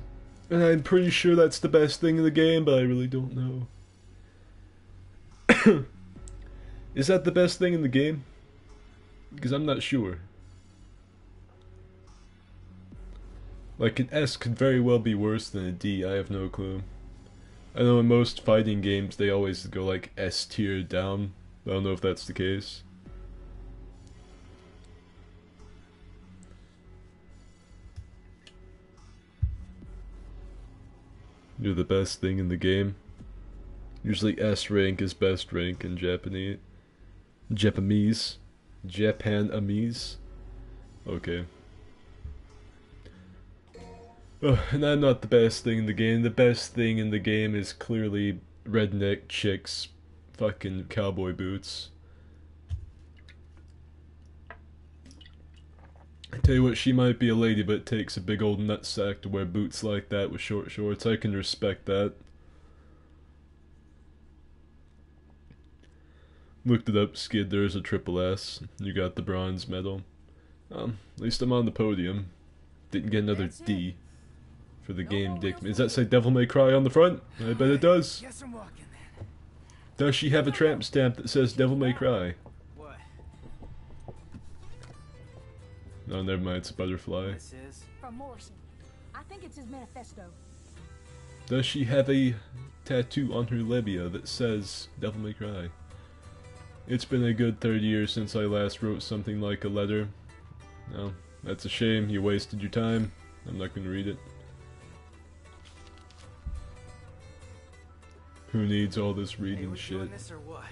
And I'm pretty sure that's the best thing in the game, but I really don't know. Is that the best thing in the game? Because I'm not sure. Like, an S could very well be worse than a D, I have no clue. I know in most fighting games they always go like S tier down. I don't know if that's the case. You're the best thing in the game. Usually S rank is best rank in Japanese. Japanese. Okay. Oh, and I'm not the best thing in the game. The best thing in the game is clearly redneck chicks, fucking cowboy boots. I tell you what, she might be a lady, but it takes a big old nutsack to wear boots like that with short shorts. I can respect that. Looked it up, Skid, there's a triple S. You got the bronze medal. At least I'm on the podium. Didn't get another D. For the game, Dick. Does that say Devil May Cry on the front? I bet it does. Guess I'm walking then. Does she have a tramp stamp that says Devil May Cry? What? No, never mind, it's a butterfly. This is? From Morrison. I think it's his manifesto. Does she have a tattoo on her labia that says Devil May Cry? It's been a good 30 years since I last wrote something like a letter. No, that's a shame. You wasted your time. I'm not going to read it. Who needs all this Hey, reading we're shit? doing this or what?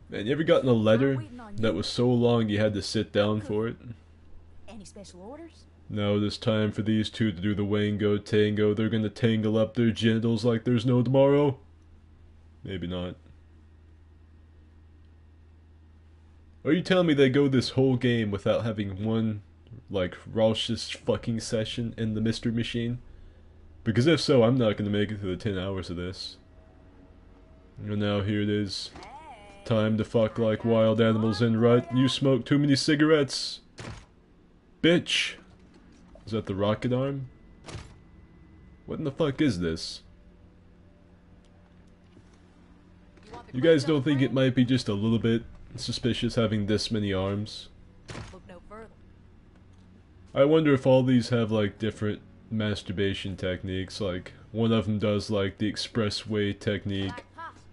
Man, you ever gotten a letter that was so long you had to sit down for it? Any special orders? Now it is time for these two to do the Wango Tango. They're gonna tangle up their genitals like there's no tomorrow. Maybe not. Are you telling me they go this whole game without having one, like, raucous fucking session in the mystery machine? Because if so, I'm not gonna make it through the 10 hours of this. And now here it is. Time to fuck like wild animals in rut. You smoke too many cigarettes. Bitch. Is that the rocket arm? What in the fuck is this? You guys don't think it might be just a little bit suspicious having this many arms? Look no further. I wonder if all these have like different masturbation techniques. Like one of them does like the expressway technique.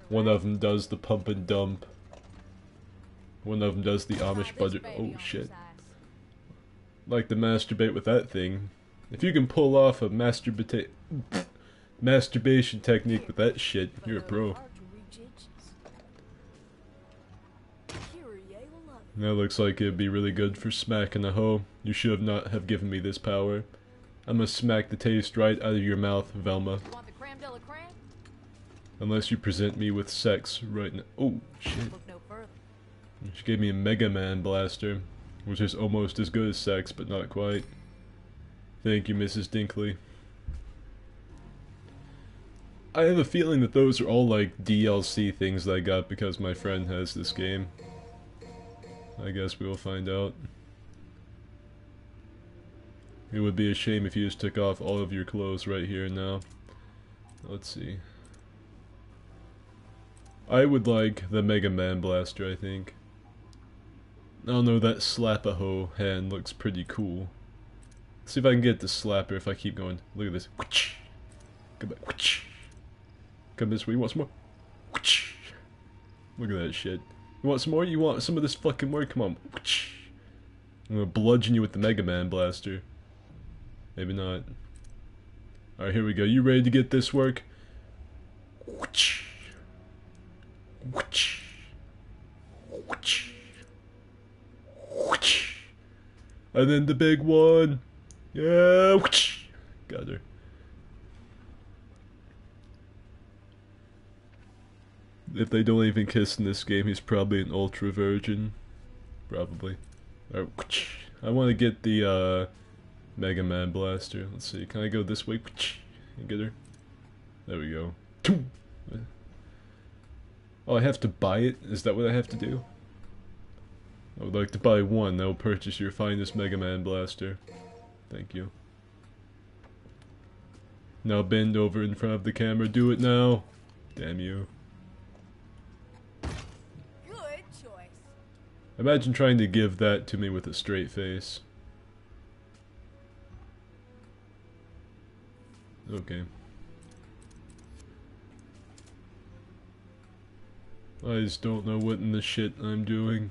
One of them does the pump and dump. One of them does the Amish butter. Oh shit. Like to masturbate with that thing. If you can pull off a masturbation technique with that shit, you're a pro. That looks like it'd be really good for smacking a hoe. You should not have given me this power. I'm gonna smack the taste right out of your mouth, Velma. Unless you present me with sex right now. Oh, shit. She gave me a Mega Man blaster, which is almost as good as sex, but not quite. Thank you, Mrs. Dinkley. I have a feeling that those are all like DLC things that I got because my friend has this game. I guess we will find out. It would be a shame if you just took off all of your clothes right here and now. Let's see. I would like the Mega Man blaster, I think. I don't know, that slap-a-hoe hand looks pretty cool. Let's see if I can get the slapper if I keep going. Look at this. Come back. Come this way. You want some more? Look at that shit. You want some more? You want some of this fucking more? Come on. I'm gonna bludgeon you with the Mega Man blaster. Maybe not. Alright, here we go. You ready to get this work? And then the big one. Yeah. Got her. If they don't even kiss in this game, he's probably an ultra virgin. Probably. Alright. I want to get the Mega Man blaster. Let's see. Can I go this way? And get her. There we go. Oh, I have to buy it? Is that what I have to do? I would like to buy one that will purchase your finest Mega Man blaster. Thank you. Now bend over in front of the camera. Do it now. Damn you. Good choice. Imagine trying to give that to me with a straight face. Okay. I just don't know what in the shit I'm doing.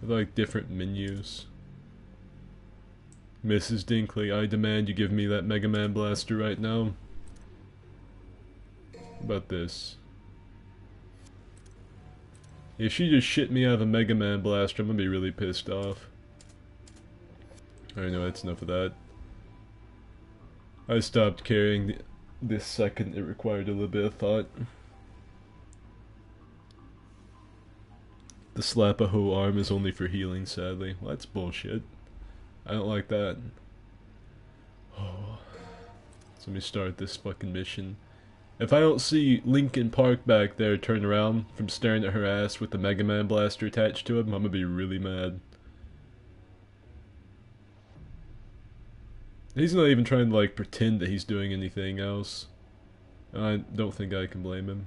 I like different menus. Mrs. Dinkley, I demand you give me that Mega Man blaster right now. How about this? If she just shit me out of a Mega Man blaster, I'm gonna be really pissed off. Alright, no, that's enough of that. I stopped caring this second it required a little bit of thought. The slap-a-hoe arm is only for healing, sadly. Well, that's bullshit. I don't like that. Oh. So let me start this fucking mission. If I don't see Linkin Park back there turn around from staring at her ass with the Mega Man blaster attached to him, I'm gonna be really mad. He's not even trying to like pretend that he's doing anything else. I don't think I can blame him.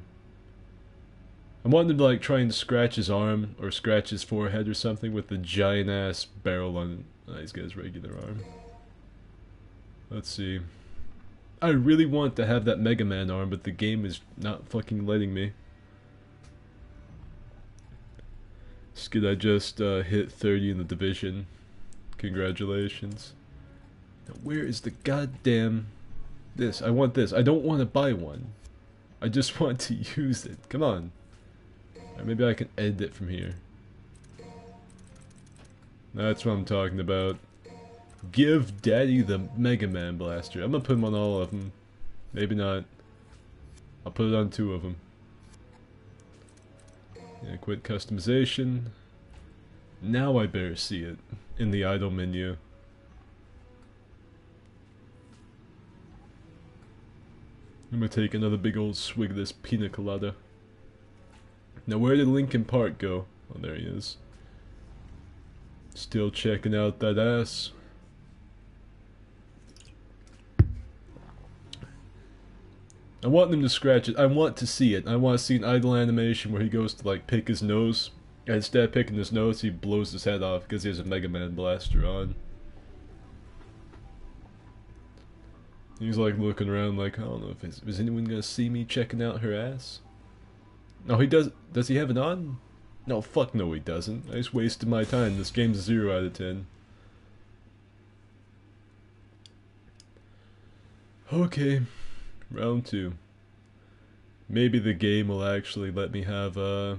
I wanted him to like try and scratch his arm or scratch his forehead or something with the giant ass barrel on it. Oh, he's got his regular arm. Let's see. I really want to have that Mega Man arm, but the game is not fucking letting me. Skid, I just hit 30 in the division. Congratulations. Now where is the goddamn... This, I want this. I don't want to buy one. I just want to use it. Come on. Or maybe I can edit it from here. That's what I'm talking about. Give Daddy the Mega Man Blaster. I'm gonna put him on all of them. Maybe not. I'll put it on 2 of them. Yeah, quit customization. Now I better see it in the idle menu. I'm gonna take another big old swig of this pina colada. Now where did Linkin Park go? Oh, there he is. Still checking out that ass. I want them to scratch it. I want to see it. I want to see an idle animation where he goes to like pick his nose. And instead of picking his nose, he blows his head off because he has a Mega Man blaster on. He's like looking around like, I don't know if is anyone gonna see me checking out her ass? No, he does. Does he have it on? No, fuck no, he doesn't. I just wasted my time. This game's a 0 out of 10. Okay, round 2. Maybe the game will actually let me have the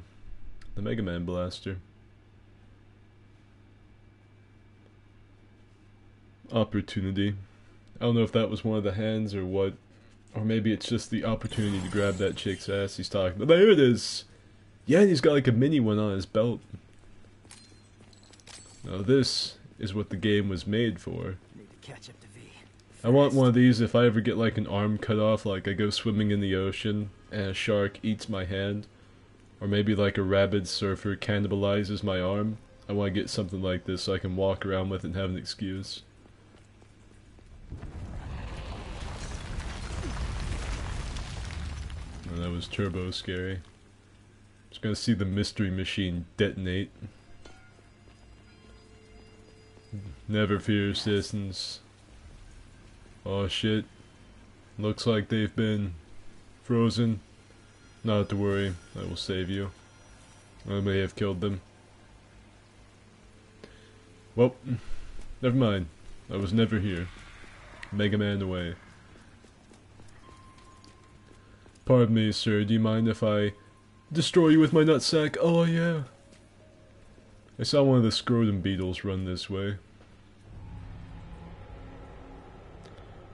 Mega Man blaster. Opportunity. I don't know if that was one of the hands or what. Or maybe it's just the opportunity to grab that chick's ass he's talking about. There it is! Yeah, and he's got like a mini one on his belt. Now this is what the game was made for. Need to catch up to V. I want one of these if I ever get like an arm cut off, like I go swimming in the ocean and a shark eats my hand. Or maybe like a rabid surfer cannibalizes my arm. I want to get something like this so I can walk around with it and have an excuse. Oh, that was turbo scary. Just gonna see the mystery machine detonate. Never fear, citizens. Oh shit. Looks like they've been frozen. Not to worry, I will save you. I may have killed them. Well, never mind. I was never here. Mega Man away. Pardon me, sir, do you mind if I destroy you with my nutsack? Oh yeah. I saw one of the scrotum beetles run this way.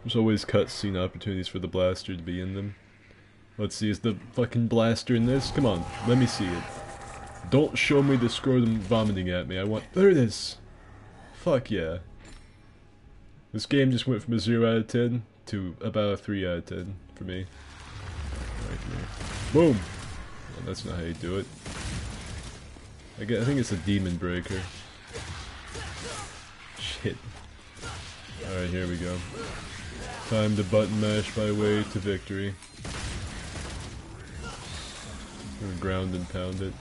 There's always cutscene opportunities for the blaster to be in them. Let's see, is the fucking blaster in this? Come on, let me see it. Don't show me the scrotum vomiting at me. I want— there it is! Fuck yeah. This game just went from a 0 out of 10 to about a 3 out of 10 for me. Right here. Boom! Well, that's not how you do it. I think it's a demon breaker. Shit. Alright, here we go. Time to button mash my way to victory. I'm gonna ground and pound it.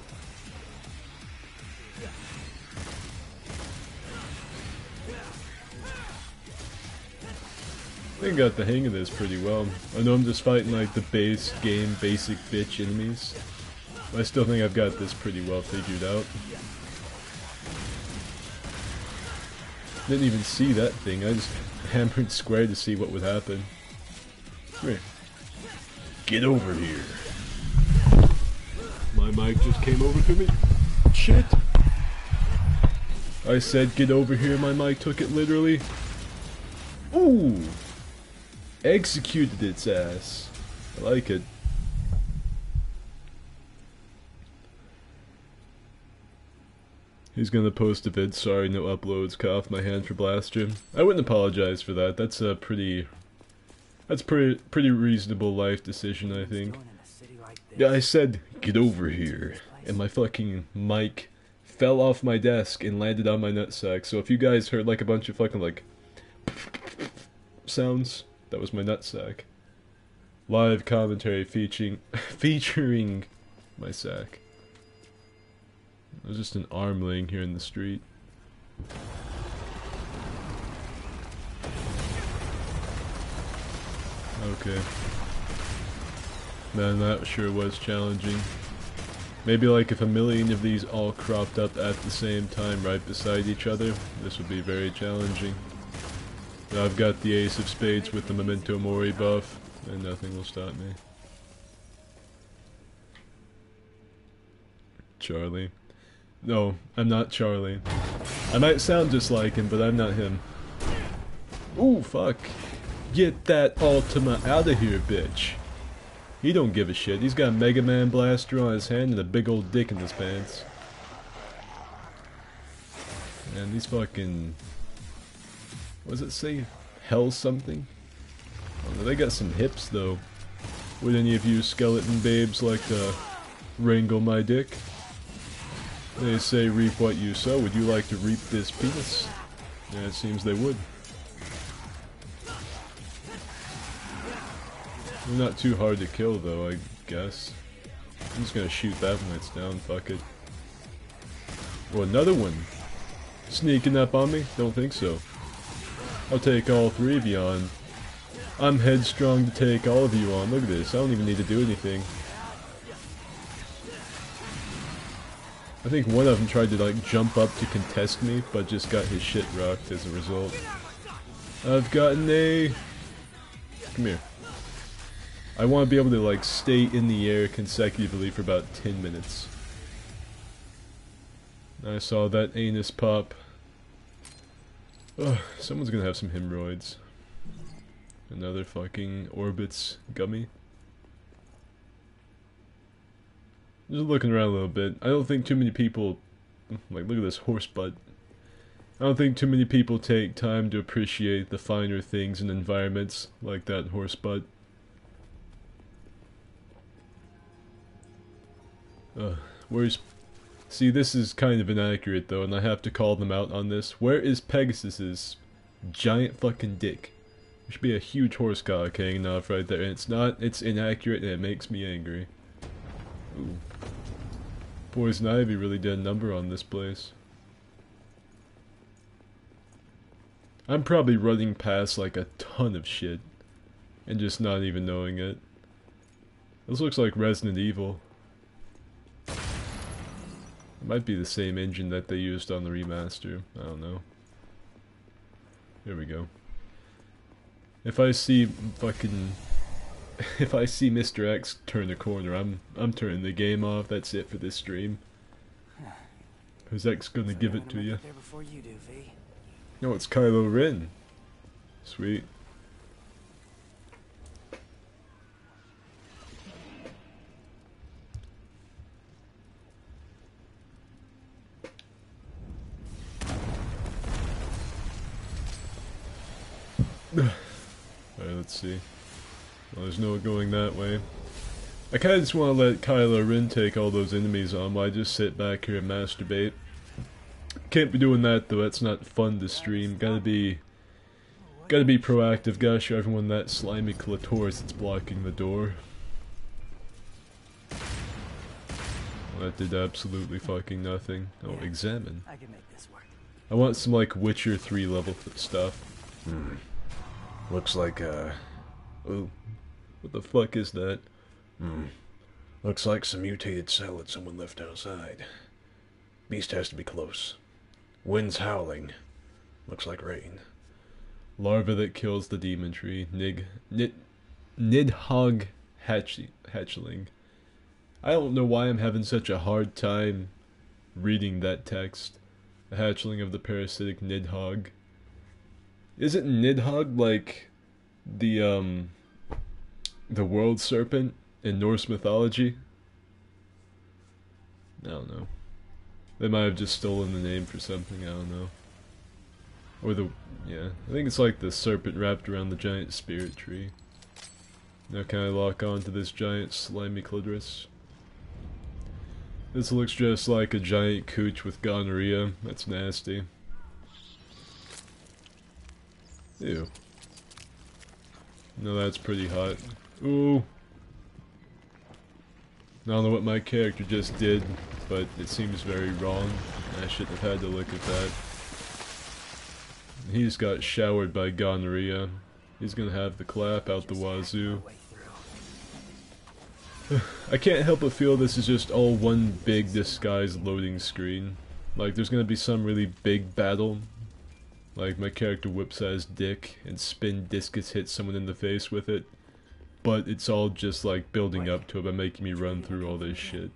I think I got the hang of this pretty well. I know I'm just fighting like the base game basic bitch enemies. But I still think I've got this pretty well figured out. Didn't even see that thing, I just hammered square to see what would happen. Come here. Get over here. My mic just came over to me. Shit! I said get over here, my mic took it literally. Ooh! Executed its ass. I like it. He's gonna post a vid, sorry no uploads, cut off my hand for blaster. I wouldn't apologize for that, that's a pretty reasonable life decision, I think. Yeah, I said, get over here, and my fucking mic fell off my desk and landed on my nutsack, so if you guys heard like a bunch of fucking like sounds, that was my nutsack. Live commentary featuring my sack. There's just an arm laying here in the street. Okay. Man, that sure was challenging. Maybe like if a million of these all cropped up at the same time right beside each other, this would be very challenging. But I've got the Ace of Spades with the Memento Mori buff, and nothing will stop me. Charlie. No, I'm not Charlie. I might sound just like him, but I'm not him. Ooh, fuck. Get that Ultima out of here, bitch. He don't give a shit. He's got a Mega Man blaster on his hand and a big old dick in his pants. And these fucking... what does it say? Hell something? Oh, no, they got some hips, though. Would any of you skeleton babes like to wrangle my dick? They say reap what you sow. Would you like to reap this penis? Yeah, it seems they would. They're not too hard to kill, though, I guess. I'm just gonna shoot that when it's down, fuck it. Oh, another one! Sneaking up on me? Don't think so. I'll take all three of you on. I'm headstrong to take all of you on. Look at this, I don't even need to do anything. I think one of them tried to like jump up to contest me, but just got his shit rocked as a result. I've gotten a... come here. I want to be able to like stay in the air consecutively for about 10 minutes. I saw that anus pop. Ugh, someone's gonna have some hemorrhoids. Another fucking Orbits gummy. Just looking around a little bit. I don't think too many people... like, look at this horse butt. I don't think too many people take time to appreciate the finer things in environments like that horse butt. Where's... see, this is kind of inaccurate though, and I have to call them out on this. Where is Pegasus's giant fucking dick? There should be a huge horse cock hanging off right there, and it's not. It's inaccurate, and it makes me angry. Ooh. Poison Ivy really did a number on this place. I'm probably running past like a ton of shit, and just not even knowing it. This looks like Resident Evil. It might be the same engine that they used on the remaster. I don't know. Here we go. If I see fucking... if I see Mr. X turn the corner, I'm turning the game off. That's it for this stream. Who's X gonna give it to you? No, it's Kylo Ren. Sweet. Alright, let's see. Well, there's no going that way. I kinda just wanna let Kylo Ren take all those enemies on while I just sit back here and masturbate. Can't be doing that though, that's not fun to stream. Gotta be proactive, gotta show everyone that slimy clitoris that's blocking the door. Well, that did absolutely fucking nothing. Oh, examine. I can make this work. I want some like Witcher 3 level stuff. Looks like, Oh, what the fuck is that? looks like some mutated cell that someone left outside. Beast has to be close. Wind's howling. Looks like rain. Larva that kills the demon tree. Nidhogg hatchling. I don't know why I'm having such a hard time reading that text. The hatchling of the parasitic Nidhogg. Isn't Nidhogg like the world serpent in Norse mythology? I don't know. They might have just stolen the name for something, I don't know. Or yeah, I think it's like the serpent wrapped around the giant spirit tree. Now can I lock on to this giant slimy clitoris? This looks just like a giant cooch with gonorrhea. That's nasty. Ew. No, that's pretty hot. Ooh. I don't know what my character just did, but it seems very wrong. I shouldn't have had to look at that. He just got showered by gonorrhea. He's gonna have the clap out the wazoo. I can't help but feel this is just all one big disguised loading screen. Like there's gonna be some really big battle. Like my character whips out his dick and spin discus hits someone in the face with it. But it's all just like building up to it by making me run through all this shit.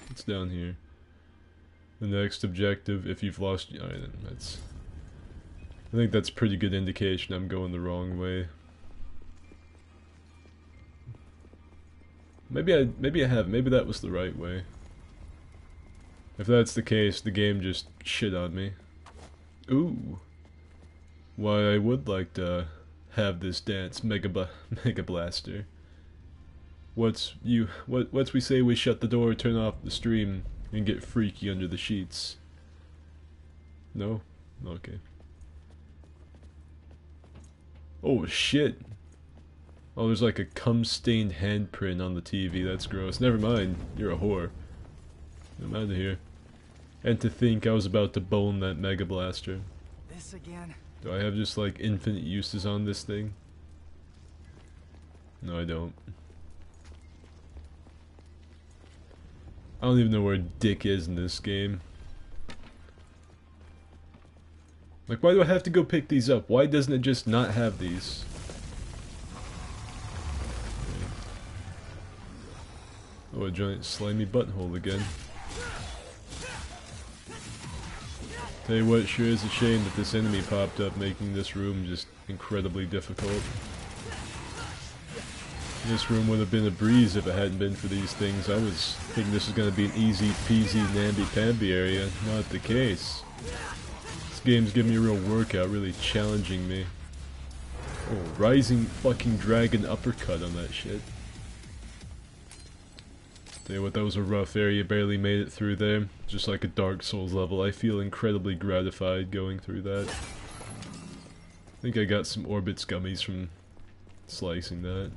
It's down here. The next objective, if you've lost... Alright, that's... I think that's pretty good indication I'm going the wrong way. Maybe I have. Maybe that was the right way. If that's the case, the game just shit on me. Ooh. Why, I would like to have this dance, Mega Blaster. What's we say we shut the door, turn off the stream, and get freaky under the sheets? No? Okay. Oh shit. Oh, there's like a cum-stained handprint on the TV. That's gross. Never mind. You're a whore. I'm out of here. And to think I was about to bone that Mega Blaster. This again? Do I have just like infinite uses on this thing? No, I don't. I don't even know where Dick is in this game. Like, why do I have to go pick these up? Why doesn't it just not have these? Oh, a giant slimy butthole again. Tell you what, it sure is a shame that this enemy popped up, making this room just incredibly difficult. This room would have been a breeze if it hadn't been for these things. I was thinking this was going to be an easy peasy namby-pamby area. Not the case. This game's giving me a real workout, really challenging me. Oh, rising fucking dragon uppercut on that shit. Tell you what, that was a rough area, barely made it through there. Just like a Dark Souls level. I feel incredibly gratified going through that. I think I got some Orbits gummies from slicing that.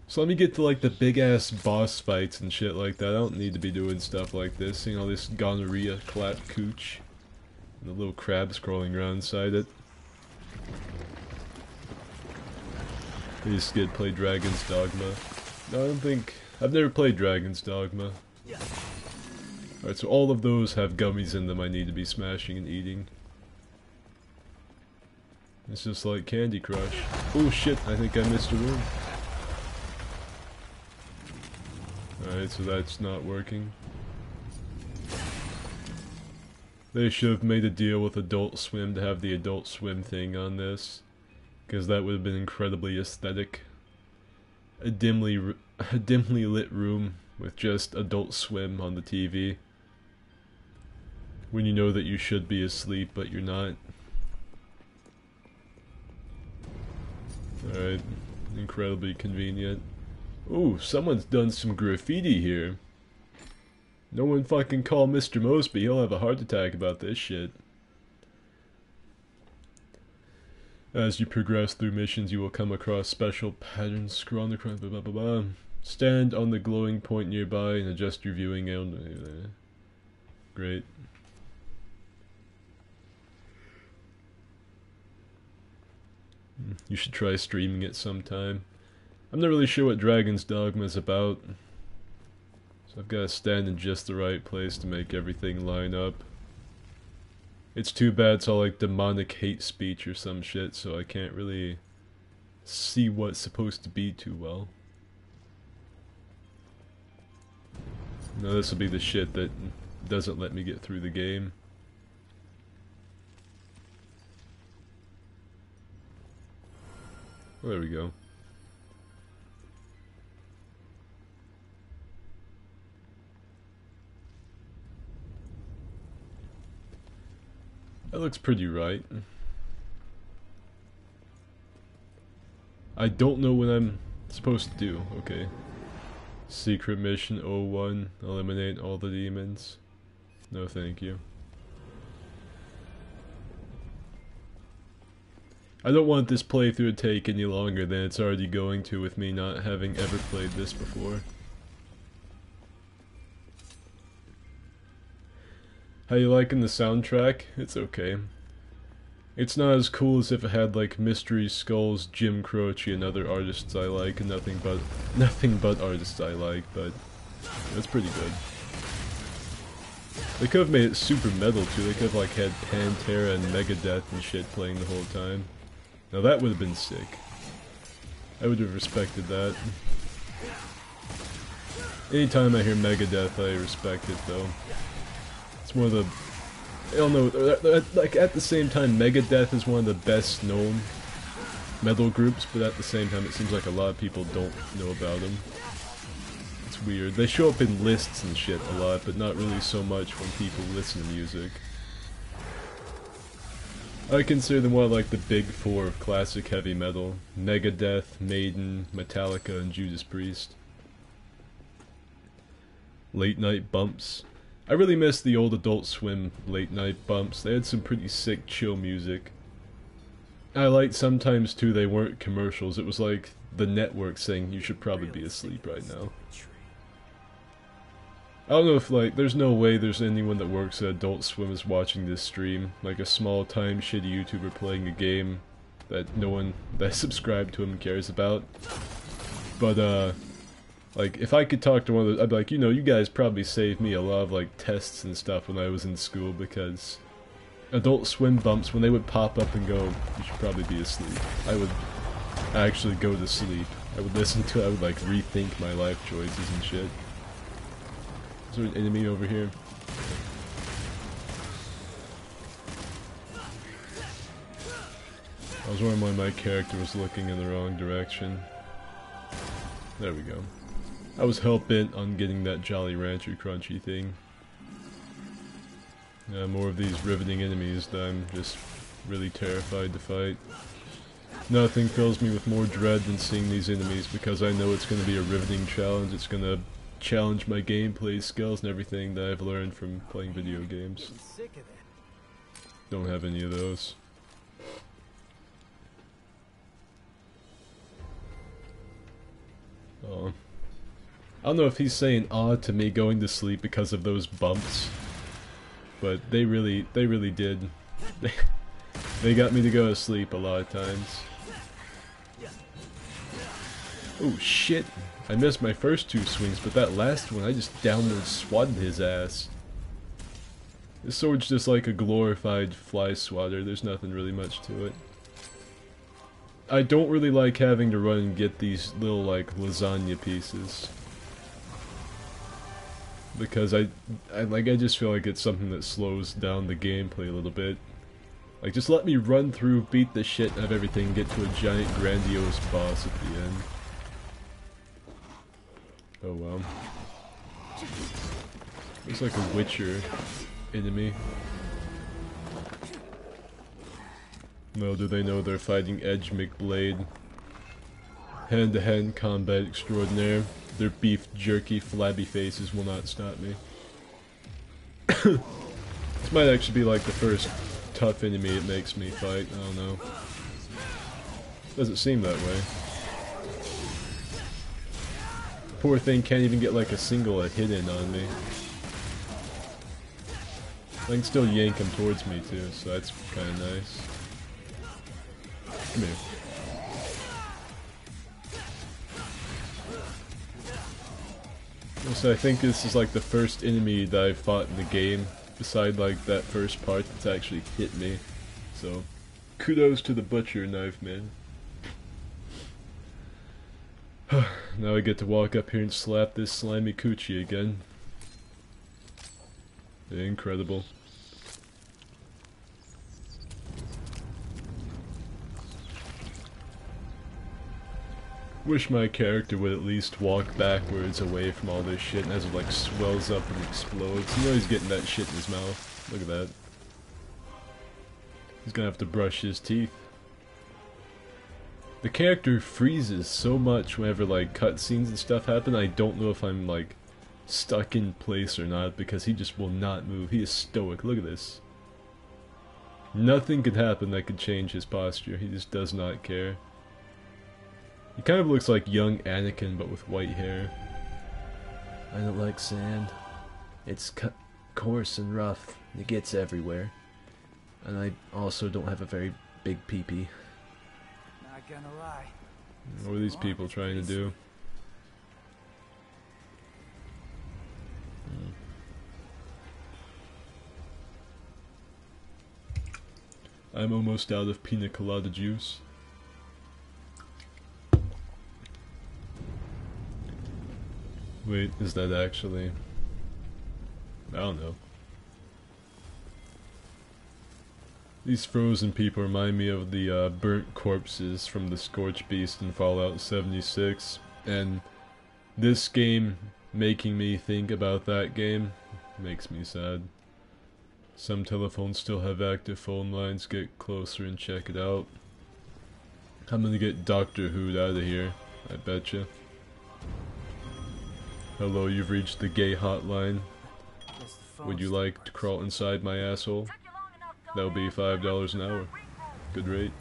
So let me get to like the big ass boss fights and shit like that. I don't need to be doing stuff like this. You know, this gonorrhea clap cooch. And the little crabs crawling around inside it. Hey Skid, play Dragon's Dogma. No, I don't think... I've never played Dragon's Dogma. Alright, so all of those have gummies in them I need to be smashing and eating. It's just like Candy Crush. Oh shit, I think I missed a room. Alright, so that's not working. They should have made a deal with Adult Swim to have the Adult Swim thing on this. Because that would have been incredibly aesthetic. A dimly lit room with just Adult Swim on the TV. When you know that you should be asleep, but you're not. Alright, incredibly convenient. Ooh, someone's done some graffiti here. No one fucking call Mr. Mosby, he'll have a heart attack about this shit. As you progress through missions, you will come across special patterns. Scroll on the blah blah blah blah. Stand on the glowing point nearby and adjust your viewing angle. Great. You should try streaming it sometime. I'm not really sure what Dragon's Dogma is about. So I've got to stand in just the right place to make everything line up. It's too bad it's all like demonic hate speech or some shit, so I can't really see what's supposed to be too well. No, this will be the shit that doesn't let me get through the game. Well, there we go. That looks pretty right. I don't know what I'm supposed to do. Okay. Secret mission 01. Eliminate all the demons. No thank you. I don't want this playthrough to take any longer than it's already going to with me not having ever played this before. How you liking the soundtrack? It's okay. It's not as cool as if it had like Mystery Skulls, Jim Croce, and other artists I like, and nothing but artists I like, but that's pretty good. They could have made it super metal too. They could have like had Pantera and Megadeth and shit playing the whole time. Now that would have been sick. I would have respected that. Anytime I hear Megadeth, I respect it though. It's one of the... I don't know, like at the same time, Megadeth is one of the best known metal groups, but at the same time it seems like a lot of people don't know about them. It's weird. They show up in lists and shit a lot, but not really so much when people listen to music. I consider them one of like the big four of classic heavy metal. Megadeth, Maiden, Metallica, and Judas Priest. Late night bumps. I really miss the old Adult Swim late night bumps. They had some pretty sick chill music. I liked sometimes too they weren't commercials. It was like the network saying you should probably be asleep right now. I don't know if like there's no way there's anyone that works at Adult Swim is watching this stream. Like a small time shitty YouTuber playing a game that no one that subscribed to him cares about. But like, if I could talk to one of those, I'd be like, you know, you guys probably saved me a lot of, like, tests and stuff when I was in school, because Adult Swim bumps, when they would pop up and go, you should probably be asleep, I would actually go to sleep. I would listen to it, I would, like, rethink my life choices and shit. Is there an enemy over here? I was wondering why my character was looking in the wrong direction. There we go. I was hell-bent on getting that Jolly Rancher crunchy thing. More of these riveting enemies that I'm just really terrified to fight. Nothing fills me with more dread than seeing these enemies, because I know it's going to be a riveting challenge. It's going to challenge my gameplay skills and everything that I've learned from playing video games. Don't have any of those. Oh. I don't know if he's saying to me going to sleep because of those bumps, but they really did. They got me to go to sleep a lot of times. Oh shit! I missed my first two swings, but that last one I just downward swatted his ass. This sword's just like a glorified fly swatter, there's nothing really much to it. I don't really like having to run and get these little like lasagna pieces. Because I just feel like it's something that slows down the gameplay a little bit. Like, just let me run through, beat the shit out of everything, get to a giant grandiose boss at the end. Oh well. Looks like a Witcher enemy. No, do they know they're fighting Edge McBlade? Hand-to-hand combat extraordinaire. Their beef jerky flabby faces will not stop me. This might actually be like the first tough enemy it makes me fight, I don't know. Doesn't seem that way. Poor thing can't even get like a single hit in on me. I can still yank him towards me too, so that's kinda nice. Come here. So I think this is like the first enemy that I've fought in the game, beside like that first part that's actually hit me. So, kudos to the butcher knife, man. Now I get to walk up here and slap this slimy coochie again. Incredible. Wish my character would at least walk backwards away from all this shit, and as it like swells up and explodes. You know he's getting that shit in his mouth. Look at that. He's gonna have to brush his teeth. The character freezes so much whenever like cutscenes and stuff happen. I don't know if I'm like stuck in place or not, because he just will not move. He is stoic. Look at this. Nothing could happen that could change his posture. He just does not care. He kind of looks like young Anakin, but with white hair. I don't like sand. It's coarse and rough. It gets everywhere. And I also don't have a very big pee-pee. Not gonna lie. What are these people trying to do? I'm almost out of pina colada juice. Wait, is that actually... I don't know. These frozen people remind me of the burnt corpses from the Scorched Beast in Fallout 76, and this game making me think about that game makes me sad. Some telephones still have active phone lines. Get closer and check it out. I'm gonna get Doctor Who'd out of here, I betcha. Hello, you've reached the gay hotline. Would you like to crawl inside my asshole? That'll be $5 an hour. Good rate.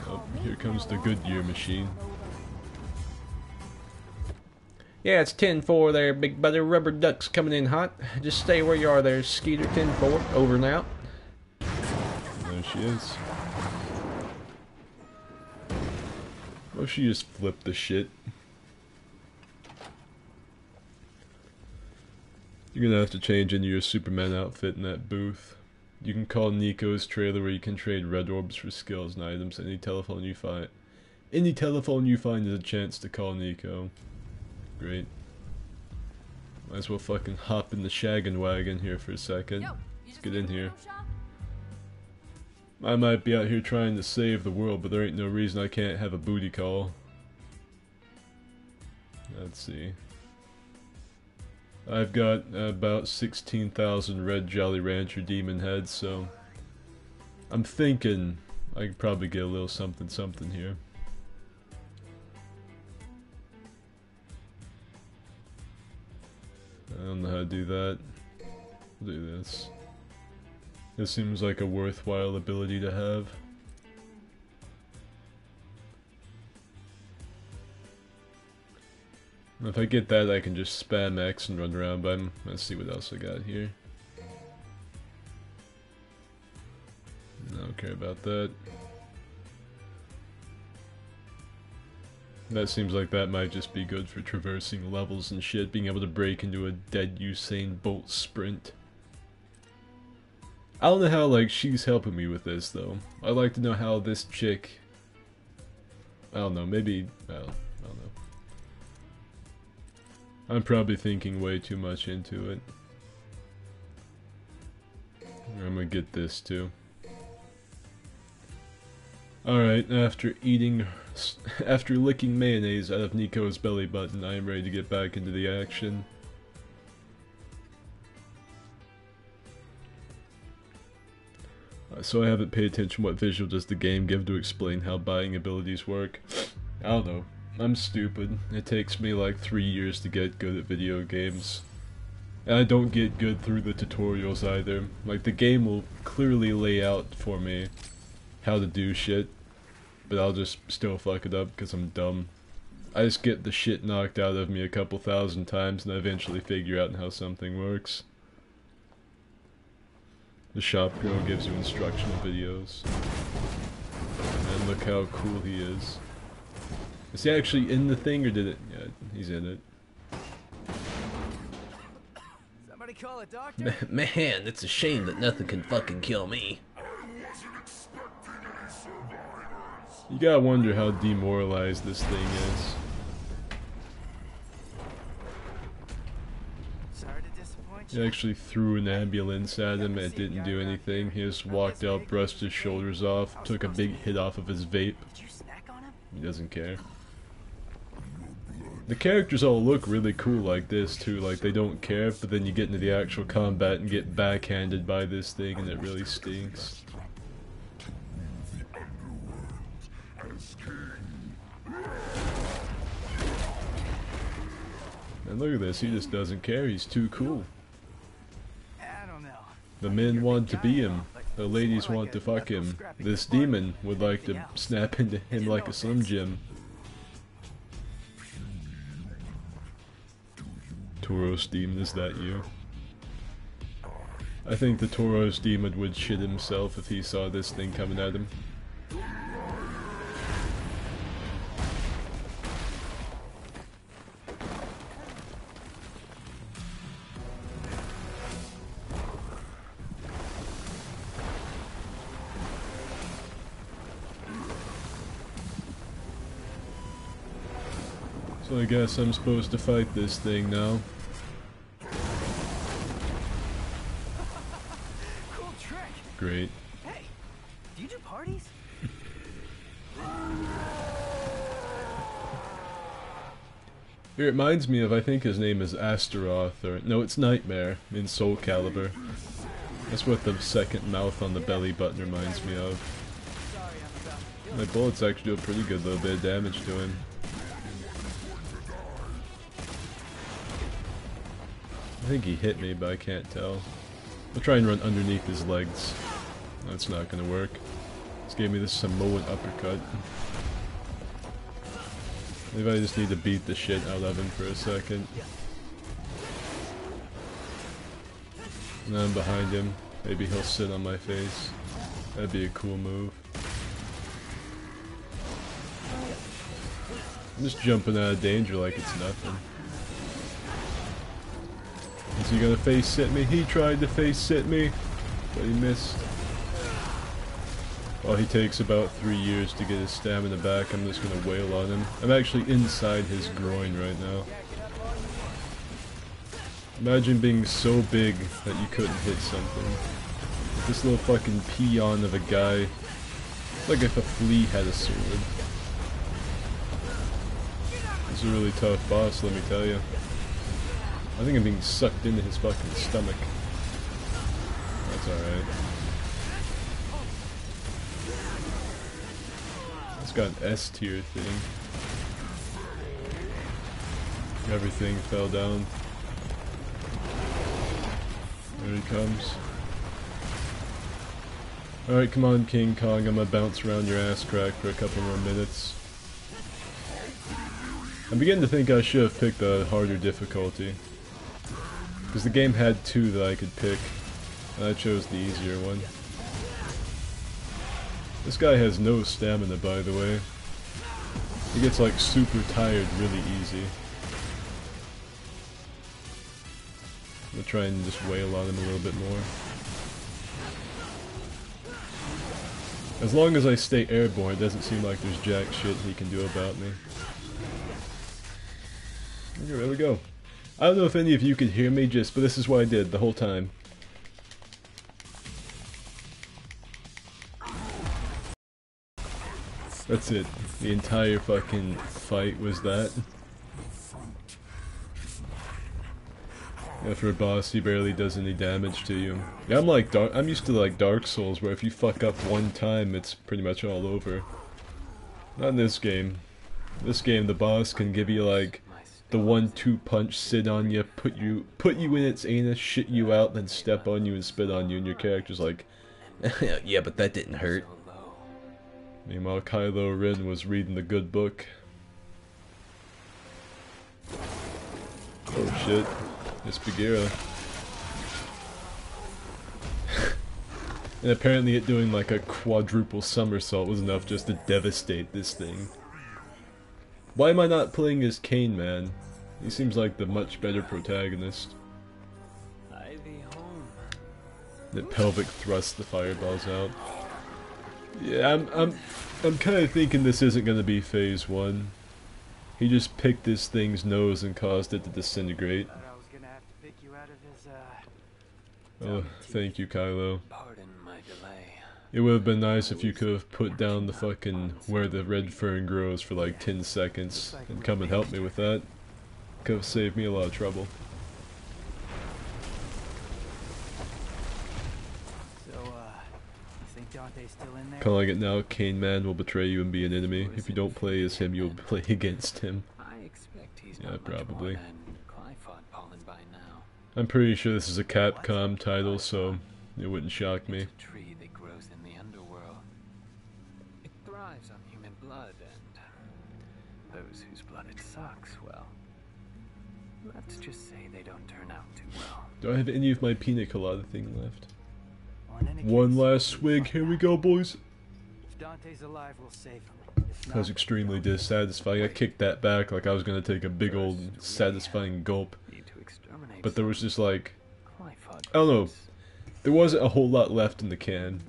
Oh, here comes the Goodyear machine. Yeah, it's 10-4 there, big brother. Rubber ducks coming in hot. Just stay where you are there, Skeeter. 10-4. Over and out. There she is. Oh, she just flipped the shit. You're gonna have to change into your Superman outfit in that booth. You can call Nico's trailer where you can trade red orbs for skills and items. Any telephone you find is a chance to call Nico. Great. Might as well fucking hop in the shaggin' wagon here for a second. Let's get in here. I might be out here trying to save the world, but there ain't no reason I can't have a booty call. Let's see. I've got about 16,000 red Jolly Rancher demon heads, so I'm thinking I could probably get a little something something here. I don't know how to do that. I'll do this. This seems like a worthwhile ability to have. If I get that, I can just spam X and run around, but let's see what else I got here. I don't care about that. That seems like that might just be good for traversing levels and shit, being able to break into a dead Usain Bolt sprint. I don't know how, like, she's helping me with this, though. I'd like to know how this chick... I don't know, maybe... well, I don't know. I'm probably thinking way too much into it. I'm gonna get this, too. Alright, after licking mayonnaise out of Nico's belly button, I am ready to get back into the action. So I haven't paid attention what visual does the game give to explain how buying abilities work. I don't know. I'm stupid. It takes me like 3 years to get good at video games. And I don't get good through the tutorials either. Like, the game will clearly lay out for me how to do shit, but I'll just still fuck it up because I'm dumb. I just get the shit knocked out of me a couple thousand times and I eventually figure out how something works. The shop girl gives you instructional videos. And look how cool he is. Is he actually in the thing or did it? Yeah, he's in it. Somebody call a doctor? Man, it's a shame that nothing can fucking kill me. You gotta wonder how demoralized this thing is. Sorry to disappoint He you. actually threw an ambulance at him and it didn't do anything. He just walked out, brushed his shoulders off, took a big hit off of his vape. Did you snack on him? He doesn't care. The characters all look really cool like this too, like they don't care, but then you get into the actual combat and get backhanded by this thing and it really stinks. And look at this, he just doesn't care, he's too cool. I don't know. The men want to be him, the ladies want to fuck him. This demon would like to snap into him like a Slim Jim. Tauros demon, is that you? I think the Tauros demon would shit himself if he saw this thing coming at him. So I guess I'm supposed to fight this thing now. Cool trick. Great. Hey, do you do parties? It reminds me of, I think his name is Astaroth, or no, it's Nightmare in Soul Calibur. That's what the second mouth on the belly button reminds me of. My bullets actually do a pretty good little bit of damage to him. I think he hit me, but I can't tell. I'll try and run underneath his legs. That's not gonna work. Just gave me this Samoan uppercut. Maybe I just need to beat the shit out of him for a second. And I'm behind him. Maybe he'll sit on my face. That'd be a cool move. I'm just jumping out of danger like it's nothing. Is he gonna face sit me? He tried to face sit me, but he missed. While he takes about 3 years to get his stamina back, I'm just gonna wail on him. I'm actually inside his groin right now. Imagine being so big that you couldn't hit something. This little fucking peon of a guy. It's like if a flea had a sword. He's a really tough boss, let me tell you. I think I'm being sucked into his fucking stomach. That's alright. It's got an S tier thing. Everything fell down. There he comes. Alright, come on King Kong, I'm gonna bounce around your ass crack for a couple more minutes. I'm beginning to think I should have picked a harder difficulty. Because the game had 2 that I could pick, and I chose the easier one. This guy has no stamina, by the way. He gets like super tired really easy. I'm gonna try and just wail on him a little bit more. As long as I stay airborne, it doesn't seem like there's jack shit he can do about me. Okay, there we go. I don't know if any of you could hear me, but this is what I did the whole time. That's it. The entire fucking fight was that. Yeah, for a boss, he barely does any damage to you. Yeah, I'm used to like Dark Souls, where if you fuck up one time, it's pretty much all over. Not in this game. In this game, the boss can give you like the 1-2 punch, sit on you, put you in its anus, shit you out, then step on you and spit on you, and your character's like, yeah, but that didn't hurt. Meanwhile, Kylo Ren was reading the good book. Oh shit, it's Bagheera. And apparently it doing like a quadruple somersault was enough just to devastate this thing. Why am I not playing as Kane Man? He seems like the much better protagonist. That pelvic thrust the fireballs out. Yeah, I'm kind of thinking this isn't gonna be phase 1. He just picked this thing's nose and caused it to disintegrate. Thought I was gonna have to pick you out of his, Oh, thank you, Kylo. Pardon my delay. It would have been nice if you could have put down the fucking where the red fern grows for like 10 seconds and come and help me with that. Could have saved me a lot of trouble. So, you think Dante's still in there? Kinda like it now, Kane Man will betray you and be an enemy. If you don't play as him, you'll play against him. I expect he's Yeah, not much probably. more than Clifod pollen by now. I'm pretty sure this is a Capcom title, so it wouldn't shock me. It's a tree that grows in the underworld. It thrives on human blood, and those whose blood it sucks, well, let's just say they don't turn out too well. Do I have any of my pina colada thing left? Well, in any One case, last swig, here we go boys! if Dante's alive, we'll save him. If That was not, extremely dissatisfying. I kicked that back like I was gonna take a big old satisfying gulp. Need to exterminate But there was just like, Clifod I don't know, bugs. there wasn't a whole lot left in the can.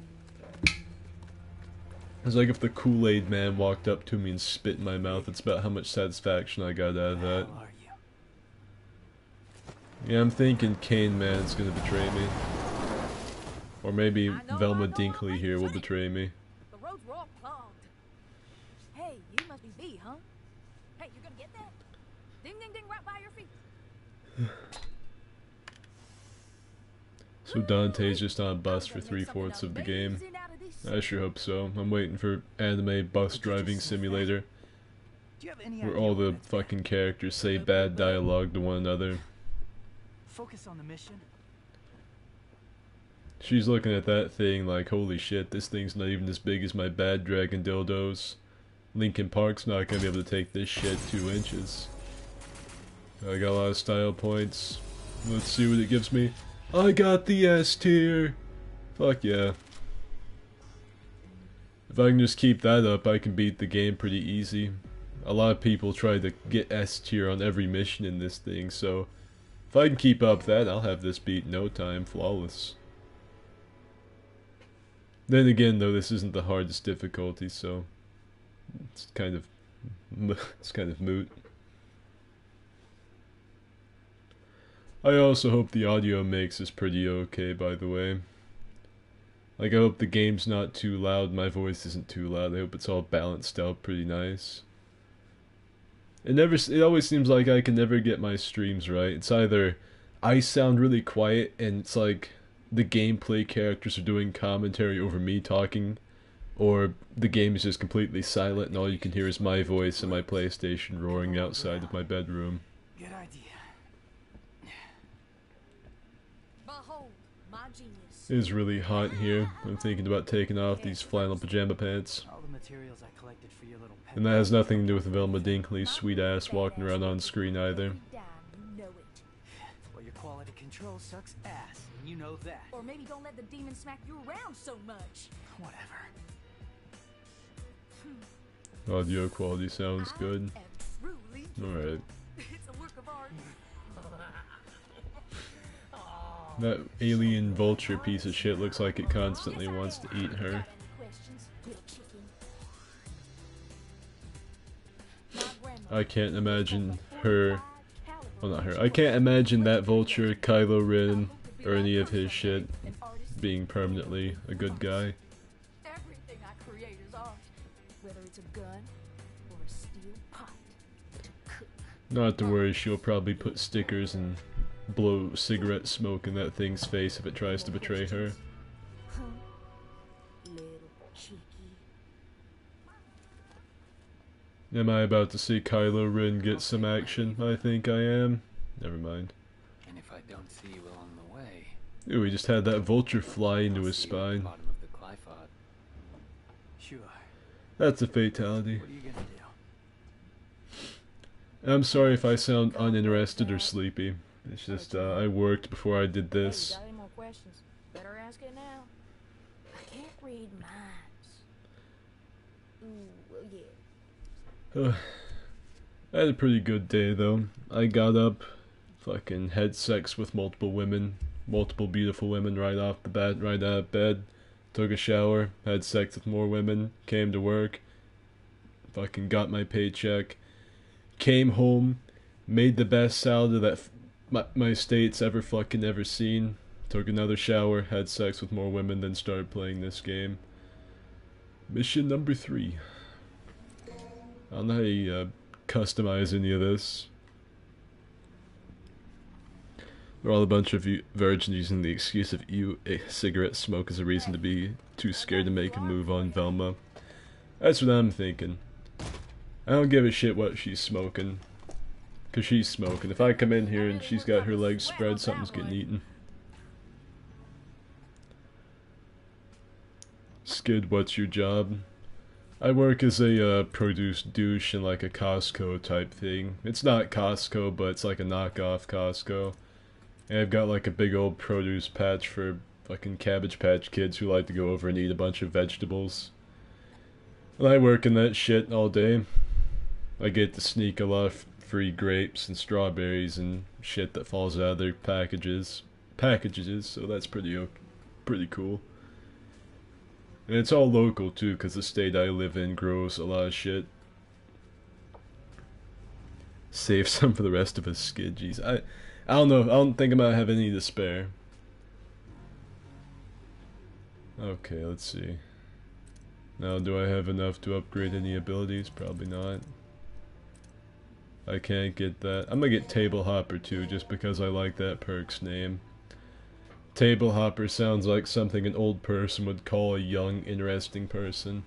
It's like if the Kool-Aid man walked up to me and spit in my mouth. It's about how much satisfaction I got out of that. How are you? Yeah, I'm thinking Kane Man's gonna betray me. Or maybe Velma Dinkley here will betray me. The roads were all clogged. Hey, you must be B, huh? Hey, you gonna get that? Ding, ding, ding, right by your feet. So Dante's just on a bus for 3/4 of the game. I sure hope so. I'm waiting for anime bus driving simulator, Do you have any where idea all what the that's fucking characters say bad dialogue to one another. Focus on the mission. She's looking at that thing like, holy shit, this thing's not even as big as my bad dragon dildos. Linkin Park's not gonna be able to take this shit 2 inches. I got a lot of style points. Let's see what it gives me. I got the S tier! Fuck yeah. If I can just keep that up, I can beat the game pretty easy. A lot of people try to get S tier on every mission in this thing, so if I can keep up that, I'll have this beat in no time, flawless. Then again, though, this isn't the hardest difficulty, so it's kind of moot. I also hope the audio mix is pretty okay, by the way. Like, I hope the game's not too loud, my voice isn't too loud. I hope it's all balanced out pretty nice. It always seems like I can never get my streams right. It's either I sound really quiet and it's like the gameplay characters are doing commentary over me talking, or the game is just completely silent and all you can hear is my voice and my PlayStation roaring outside of my bedroom. Good idea. Behold, my genius. It is really hot here. I'm thinking about taking off these flannel pajama pants. All the materials I collected for your little pet. And that has nothing to do with Velma Dinkley's sweet ass walking around on screen either. You know it. Well, your quality control sucks ass, and you know that. Or maybe don't let the demon smack you around so much. Whatever. Audio quality sounds good. I am truly Alright. It's a work of art. That alien vulture piece of shit looks like it constantly wants to eat her. Got any questions, little chicken? My grandma I can't imagine her. Well, not her. I can't imagine that vulture, Kylo Ren, or any of his shit being permanently a good guy. Everything I create is art. Whether it's a gun or a steel pot. Not to worry, she'll probably put stickers and blow cigarette smoke in that thing's face if it tries to betray her. Huh? Little cheeky. Am I about to see Kylo Ren get some action? I think I am. Never mind. And if I don't see you along the way, Ooh, he just had that vulture fly into I'll his see you at the spine. bottom of the Glyphod. Sure. That's a fatality. What are you gonna do? I'm sorry if I sound uninterested or sleepy. It's just, I worked before I did Hey, this. you got any more questions? Better ask it now. I can't read minds. Ooh, well, yeah. I had a pretty good day though. I got up, fucking had sex with multiple women, multiple beautiful women right off the bat, right out of bed. Took a shower, had sex with more women, came to work, fucking got my paycheck, came home, made the best salad that my state's ever seen. Took another shower, had sex with more women, then started playing this game. Mission number 3. I don't know how you customize any of this. We're all a bunch of virgins using the excuse of cigarette smoke as a reason to be too scared to make a move on Velma. That's what I'm thinking. I don't give a shit what she's smoking. Cause she's smoking. If I come in here and she's got her legs spread, something's getting eaten. Skid, what's your job? I work as a produce douche in like a Costco type thing. It's not Costco, but it's like a knockoff Costco. And I've got like a big old produce patch for fucking Cabbage Patch Kids who like to go over and eat a bunch of vegetables. And I work in that shit all day. I get to sneak a lot of free grapes and strawberries and shit that falls out of their packages, so that's pretty cool. And it's all local too, because the state I live in grows a lot of shit. Save some for the rest of us, Skid. Jeez, I don't know. I don't think I'm gonna have any to spare. Okay, let's see. Now, do I have enough to upgrade any abilities? Probably not. I can't get that. I'm gonna get Table Hopper too, just because I like that perk's name. Table Hopper sounds like something an old person would call a young, interesting person.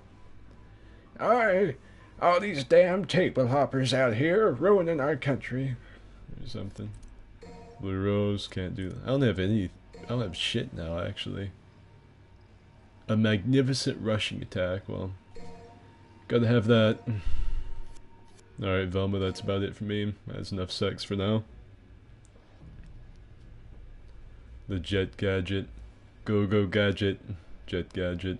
Aye, all these damn table hoppers out here are ruining our country. Or something. Blue Rose, can't do that. I don't have shit now, actually. A magnificent rushing attack, well. Gotta have that. Alright, Velma, that's about it for me. That's enough sex for now. The Jet Gadget. Go Gadget. Jet Gadget.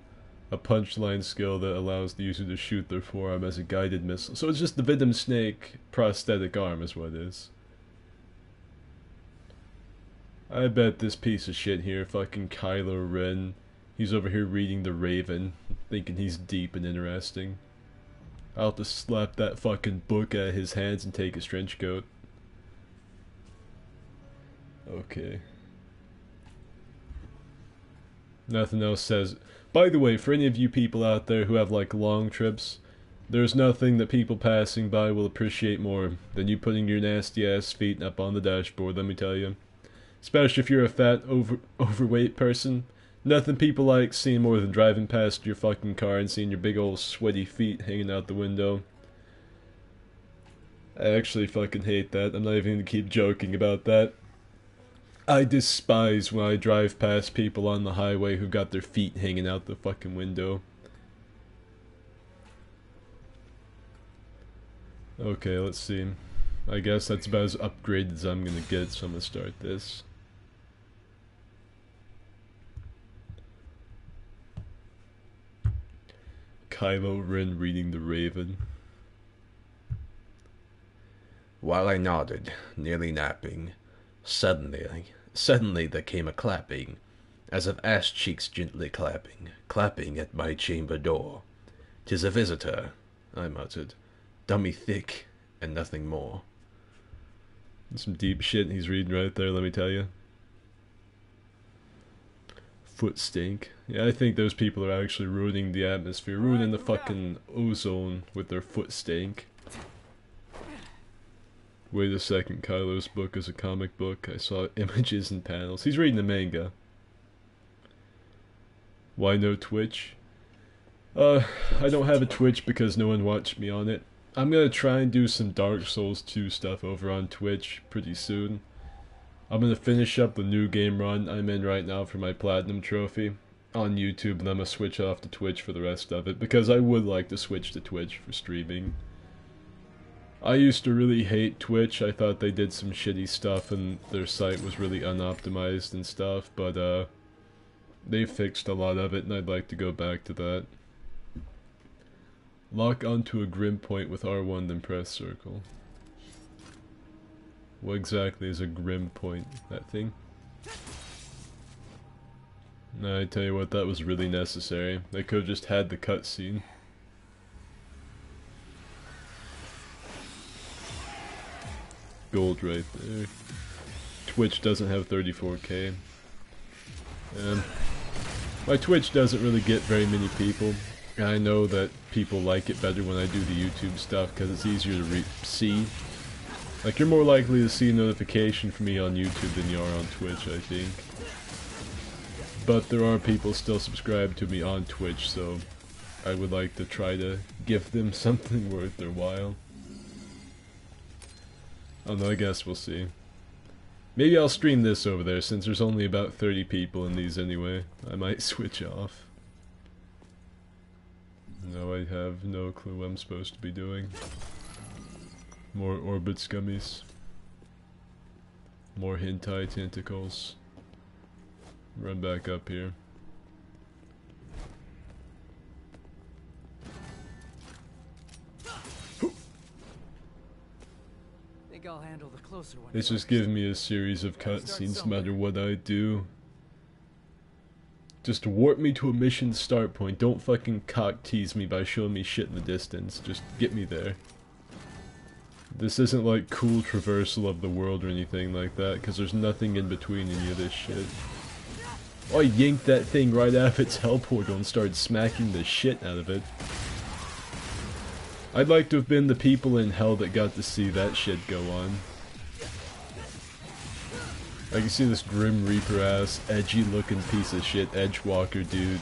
A punchline skill that allows the user to shoot their forearm as a guided missile. So it's just the Venom Snake prosthetic arm is what it is. I bet this piece of shit here, fucking Kylo Ren, he's over here reading The Raven, thinking he's deep and interesting. I'll have to slap that fucking book out of his hands and take his trench coat. Okay. Nothing else says... By the way, for any of you people out there who have like long trips, there's nothing that people passing by will appreciate more than you putting your nasty ass feet up on the dashboard, let me tell you. Especially if you're a fat, overweight person. Nothing people like seeing more than driving past your fucking car and seeing your big old sweaty feet hanging out the window. I actually fucking hate that. I'm not even gonna keep joking about that. I despise when I drive past people on the highway who got their feet hanging out the fucking window. Okay, let's see. I guess that's about as upgraded as I'm gonna get, so I'm gonna start this. Kylo Ren reading The Raven. While I nodded, nearly napping, suddenly there came a clapping, as of ass cheeks gently clapping at my chamber door. "'Tis a visitor," I muttered, "dummy thick, and nothing more." Some deep shit he's reading right there, let me tell you. Foot stink. Yeah, I think those people are actually ruining the atmosphere, ruining the fucking ozone with their foot stink. Wait a second, Kylo's book is a comic book. I saw images and panels. He's reading the manga. Why no Twitch? I don't have a Twitch because no one watched me on it. I'm gonna try and do some Dark Souls 2 stuff over on Twitch pretty soon. I'm gonna finish up the new game run I'm in right now for my Platinum Trophy on YouTube, and I'm gonna switch off to Twitch for the rest of it, because I would like to switch to Twitch for streaming. I used to really hate Twitch. I thought they did some shitty stuff and their site was really unoptimized and stuff, but they fixed a lot of it and I'd like to go back to that. Lock onto a grim point with R1, then press circle. What exactly is a grim point? That thing? Nah, I tell you what, that was really necessary. They could have just had the cutscene. Gold right there. Twitch doesn't have 34K. My Twitch doesn't really get very many people. I know that people like it better when I do the YouTube stuff because it's easier to see. Like, you're more likely to see a notification from me on YouTube than you are on Twitch, I think. But there are people still subscribed to me on Twitch, so I would like to try to give them something worth their while. I don't know, I guess we'll see. Maybe I'll stream this over there since there's only about 30 people in these anyway. I might switch off. No, I have no clue what I'm supposed to be doing. More orbit scummies. More hentai tentacles. Run back up here. Think I'll handle the closer one. It's just giving me a series of cutscenes no matter what I do. Just warp me to a mission start point. Don't fucking cock tease me by showing me shit in the distance. Just get me there. This isn't like cool traversal of the world or anything like that, because there's nothing in between any of this shit. Oh, I yanked that thing right out of its hell portal and started smacking the shit out of it. I'd like to have been the people in hell that got to see that shit go on. I can see this Grim Reaper ass, edgy looking piece of shit Edgewalker dude.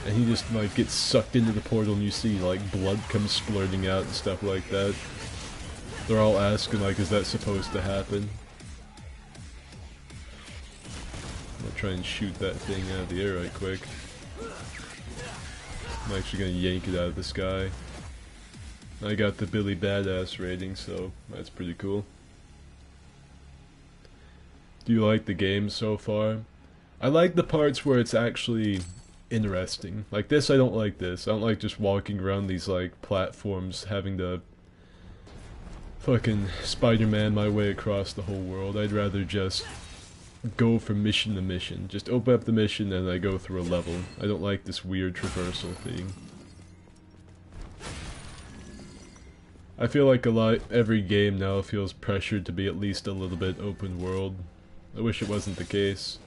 And he just like gets sucked into the portal and you see like blood come splurting out and stuff like that. They're all asking like, is that supposed to happen? I'm gonna try and shoot that thing out of the air right quick. I'm actually gonna yank it out of the sky. I got the Billy Badass rating, so that's pretty cool. Do you like the game so far? I like the parts where it's actually interesting. Like this, I don't like this. I don't like just walking around these like platforms having to fucking Spider-Man my way across the whole world. I'd rather just go from mission to mission. Just open up the mission and I go through a level. I don't like this weird traversal thing. I feel like every game now feels pressured to be at least a little bit open world. I wish it wasn't the case.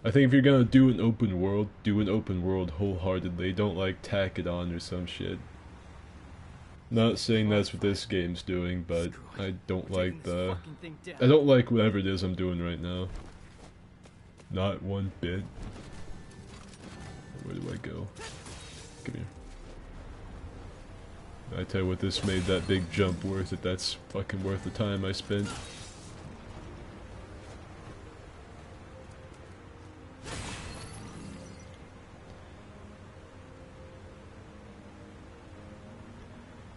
I think if you're gonna do an open world wholeheartedly. Don't like tack it on or some shit. Not saying that's what this game's doing, but I don't like I don't like whatever it is I'm doing right now. Not one bit. Where do I go? Come here. I tell you what, this made that big jump worth it. That's fucking worth the time I spent.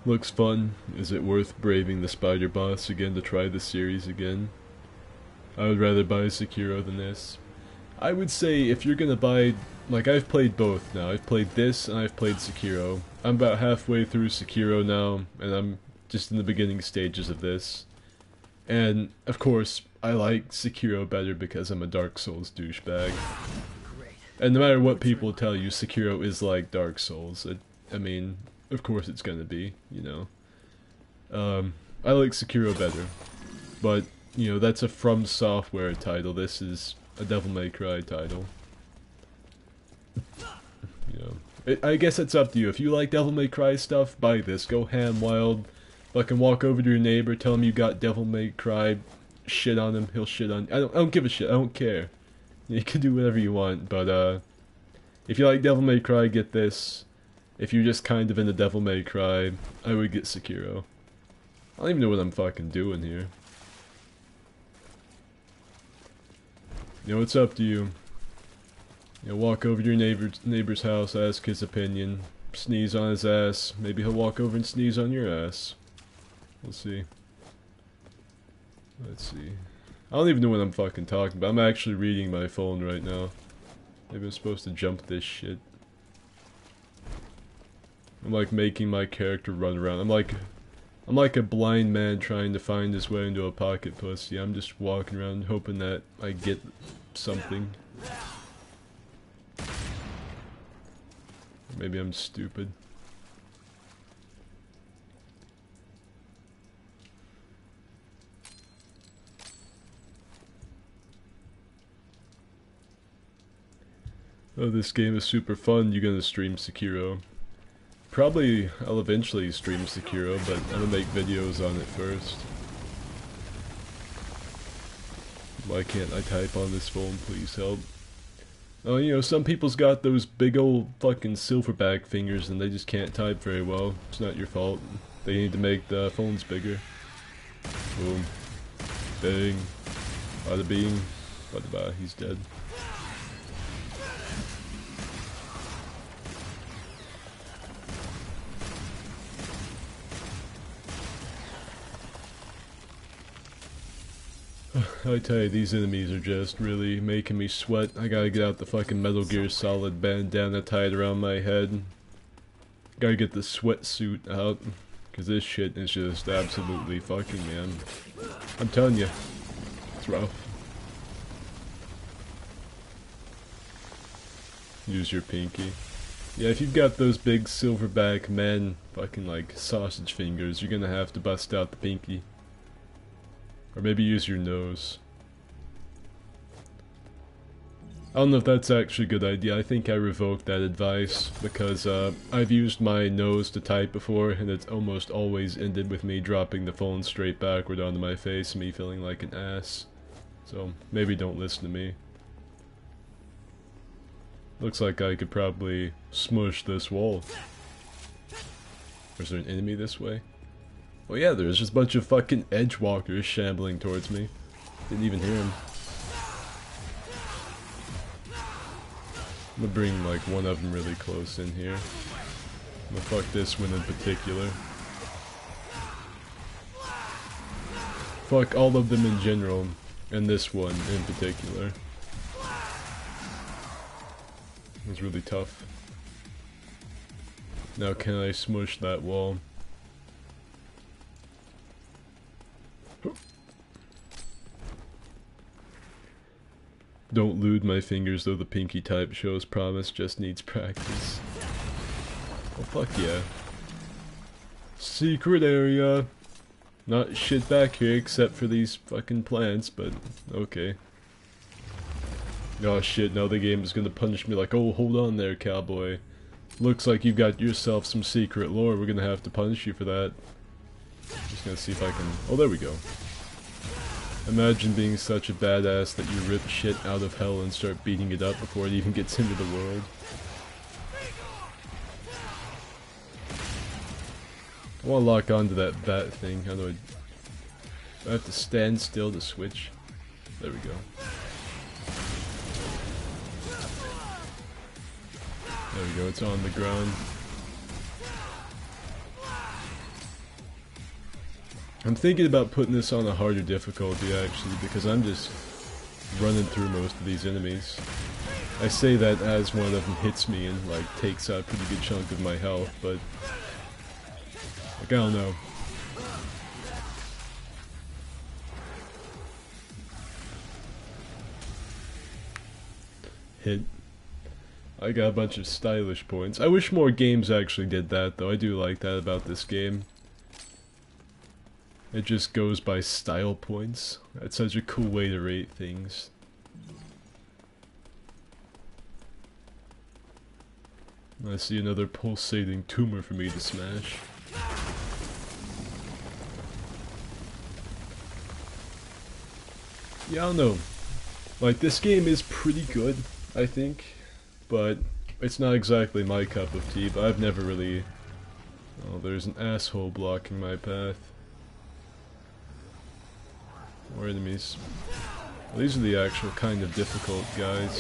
Looks fun. Is it worth braving the spider boss again to try the series again? I would rather buy Sekiro than this. I would say if you're gonna buy... Like, I've played both now. I've played this and I've played Sekiro. I'm about halfway through Sekiro now, and I'm just in the beginning stages of this. And, of course, I like Sekiro better because I'm a Dark Souls douchebag. And no matter what people tell you, Sekiro is like Dark Souls. I mean... Of course it's gonna be, you know. I like Sekiro better. But, you know, that's a From Software title. This is a Devil May Cry title. You know. I guess it's up to you. If you like Devil May Cry stuff, buy this. Go ham wild. Fucking walk over to your neighbor, tell him you got Devil May Cry, shit on him, he'll shit on you. I don't give a shit, I don't care. You can do whatever you want, but if you like Devil May Cry, get this. If you're just kind of into Devil May Cry, I would get Sekiro. I don't even know what I'm fucking doing here. You know, it's up to you. You know, walk over to your neighbor's house, ask his opinion, sneeze on his ass, maybe he'll walk over and sneeze on your ass. We'll see. Let's see. I don't even know what I'm fucking talking about. I'm actually reading my phone right now. Maybe I'm supposed to jump this shit. I'm like making my character run around. I'm like a blind man trying to find his way into a pocket pussy. I'm just walking around hoping that I get something. Maybe I'm stupid. Oh, this game is super fun. You gonna stream Sekiro? Probably I'll eventually stream Sekiro, but I'm gonna make videos on it first. Why can't I type on this phone? Please help. Oh, you know, some people's got those big old fucking silverback fingers and they just can't type very well. It's not your fault. They need to make the phones bigger. Boom. Bang. Bada bing. Bada ba. He's dead. I tell you, these enemies are just really making me sweat. I gotta get out the fucking Metal Gear Solid bandana tied around my head. Gotta get the sweatsuit out. Cause this shit is just absolutely fucking, man. I'm telling you, it's rough. use your pinky. Yeah, if you've got those big silverback man fucking like sausage fingers, you're gonna have to bust out the pinky. Or maybe use your nose. I don't know if that's actually a good idea. I think I revoked that advice because I've used my nose to type before and it's almost always ended with me dropping the phone straight backward onto my face and me feeling like an ass. So maybe don't listen to me. Looks like I could probably smush this wall. Or is there an enemy this way? Oh yeah, there's just a bunch of fucking edgewalkers shambling towards me. Didn't even hear him. I'm gonna bring like one of them really close in here. I'm gonna fuck this one in particular. Fuck all of them in general, and this one in particular. It was really tough. Now can I smush that wall? Don't lewd my fingers though the pinky type shows promise, just needs practice. Oh fuck yeah. Secret area! Not shit back here except for these fucking plants, but okay. Oh shit, now the game is gonna punish me like, oh hold on there cowboy. Looks like you've got yourself some secret lore, we're gonna have to punish you for that. Just gonna see if I can... oh there we go. Imagine being such a badass that you rip shit out of hell and start beating it up before it even gets into the world. I want to lock onto that bat thing. How do I have to stand still to switch? There we go. There we go, it's on the ground. I'm thinking about putting this on a harder difficulty actually, because I'm just running through most of these enemies. I say that as one of them hits me and like takes out a pretty good chunk of my health, but like I don't know. Hit. I got a bunch of stylish points. I wish more games actually did that though. I do like that about this game. It just goes by style points. That's such a cool way to rate things. I see another pulsating tumor for me to smash. Yeah, I don't know. Like, this game is pretty good, I think. But it's not exactly my cup of tea, but I've never really... oh, there's an asshole blocking my path. More enemies. Well, these are the actual kind of difficult guys.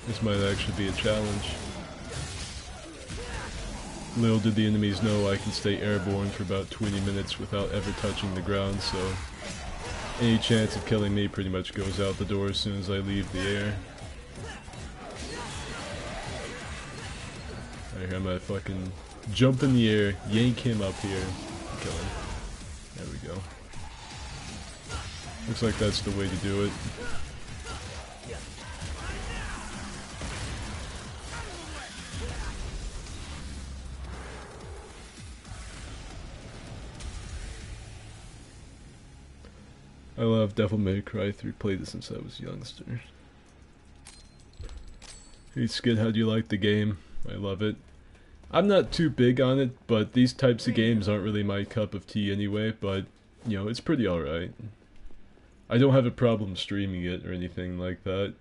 This might actually be a challenge. Little did the enemies know I can stay airborne for about 20 minutes without ever touching the ground, so any chance of killing me pretty much goes out the door as soon as I leave the air. Right here, I'm gonna fucking jump in the air, yank him up here, and kill him. There we go. Looks like that's the way to do it. I love Devil May Cry 3, played it since I was a youngster. Hey Skid, how do you like the game? I love it. I'm not too big on it, but these types of games aren't really my cup of tea anyway, but, you know, it's pretty alright. I don't have a problem streaming it or anything like that.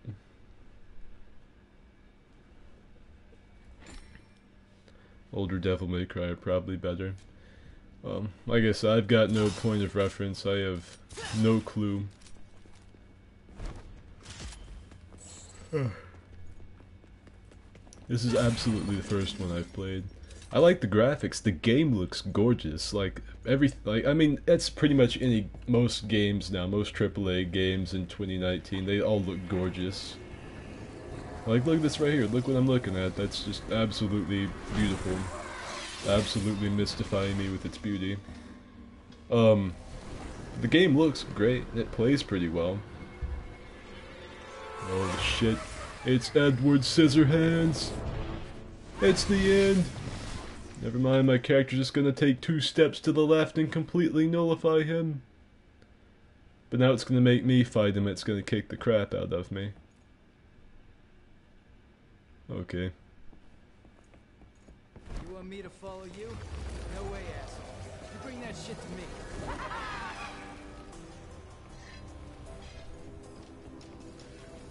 Older Devil May Cry are probably better. Like I said, I've got no point of reference, I have no clue. This is absolutely the first one I've played. I like the graphics. The game looks gorgeous. Like I mean, it's pretty much most games now, most AAA games in 2019. They all look gorgeous. Like, look at this right here. Look what I'm looking at. That's just absolutely beautiful. Absolutely mystifying me with its beauty. The game looks great. It plays pretty well. Oh shit. It's Edward Scissorhands! It's the end! Never mind, my character's just gonna take 2 steps to the left and completely nullify him. But now it's gonna make me fight him, it's gonna kick the crap out of me. Okay. You want me to follow you? No way, asshole. You bring that shit to me.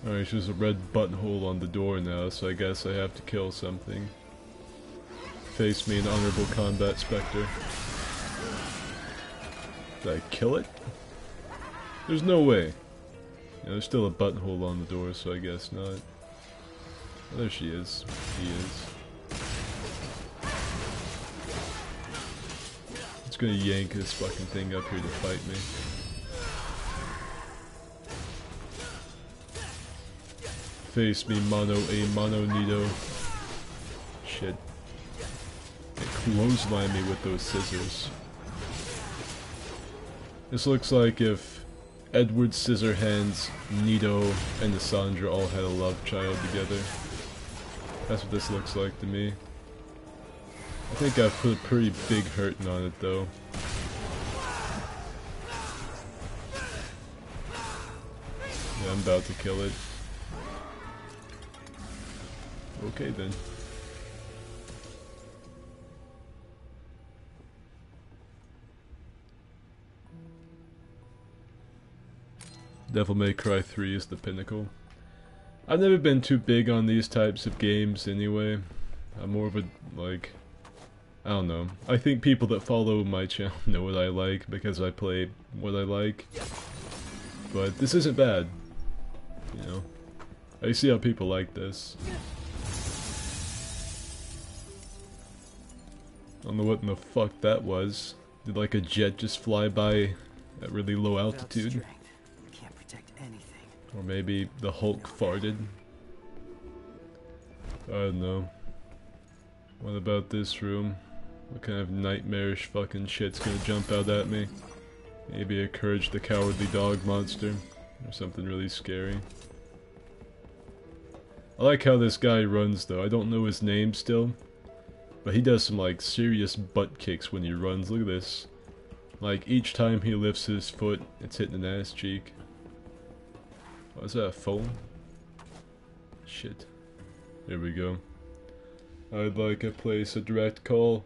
Alright, there's just a red buttonhole on the door now, so I guess I have to kill something. Face me, an honorable combat specter. Did I kill it? There's no way. Yeah, there's still a buttonhole on the door, so I guess not. Oh, there she is. He is. It's gonna yank this fucking thing up here to fight me. Face me, mono a mono nido. Shit. It clotheslined me with those scissors. This looks like if Edward Scissorhands, Nido, and Cassandra all had a love child together. That's what this looks like to me. I think I've put a pretty big hurting on it though. Yeah, I'm about to kill it. Okay then. Devil May Cry 3 is the pinnacle. I've never been too big on these types of games anyway. I'm more of a, like, I don't know. I think people that follow my channel know what I like because I play what I like. But this isn't bad. You know? I see how people like this. I don't know what in the fuck that was. Did like a jet just fly by at really low altitude? Or maybe the Hulk farted. I don't know. What about this room? What kind of nightmarish fucking shit's gonna jump out at me? Maybe a Courage the Cowardly Dog monster? Or something really scary. I like how this guy runs though. I don't know his name still. But he does some like serious butt kicks when he runs. Look at this. Like each time he lifts his foot, it's hitting an ass cheek. Oh, is that a phone? Shit. There we go. I'd like to place a direct call.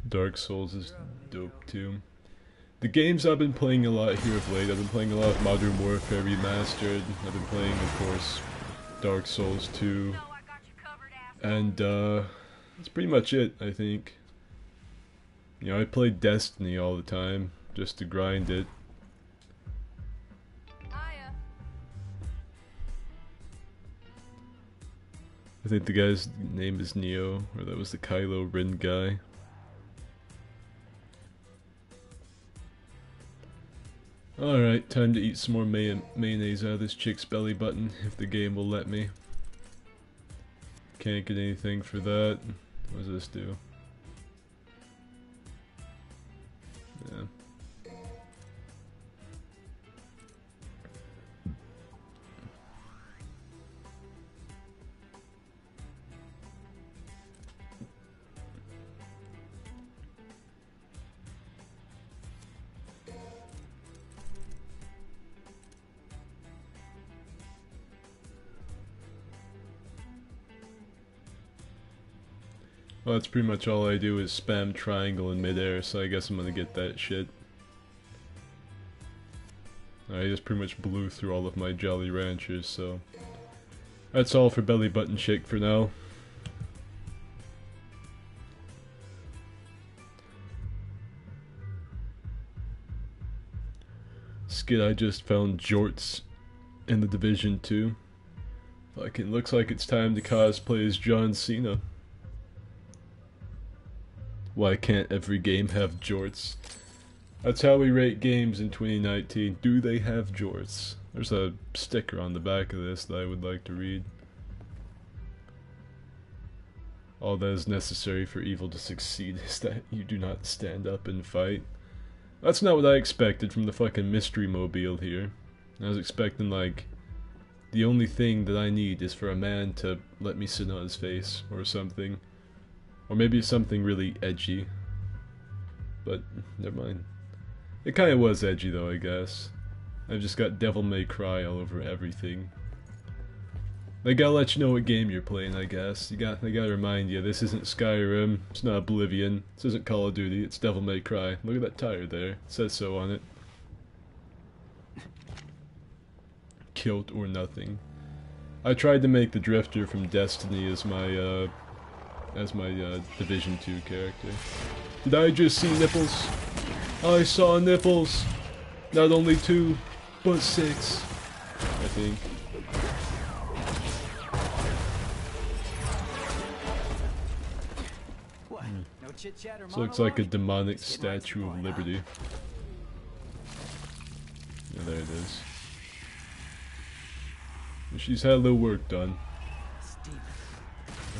Dark Souls is dope too. The games I've been playing a lot here of late, I've been playing a lot of Modern Warfare Remastered. I've been playing, of course, Dark Souls 2. And that's pretty much it, I think. You know, I play Destiny all the time, just to grind it. I think the guy's name is Neo, or that was the Kylo Ren guy. Alright, time to eat some more mayonnaise out of this chick's belly button, if the game will let me. Can't get anything for that. What does this do? Yeah. Well, that's pretty much all I do is spam triangle in midair, so I guess I'm gonna get that shit. I just pretty much blew through all of my Jolly Ranchers, so... That's all for Belly Button Shake for now. Skid, I just found Jorts in the Division 2. Fucking looks like it's time to cosplay as John Cena. Why can't every game have jorts? That's how we rate games in 2019. Do they have jorts? There's a sticker on the back of this that I would like to read. All that is necessary for evil to succeed is that you do not stand up and fight. That's not what I expected from the fucking mystery mobile here. I was expecting, like, the only thing that I need is for a man to let me sit on his face, or something. Or maybe something really edgy. But, never mind. It kinda was edgy though, I guess. I've just got Devil May Cry all over everything. They gotta let you know what game you're playing, I guess. They gotta remind you, this isn't Skyrim, it's not Oblivion, this isn't Call of Duty, it's Devil May Cry. Look at that tire there, it says so on it. Kilt or nothing. I tried to make the Drifter from Destiny as my Division 2 character. Did I just see nipples? I saw nipples! Not only 2, but 6, I think. No chit chat or So it's like a monologue? demonic Statue of Liberty. Yeah, there it is. She's had a little work done.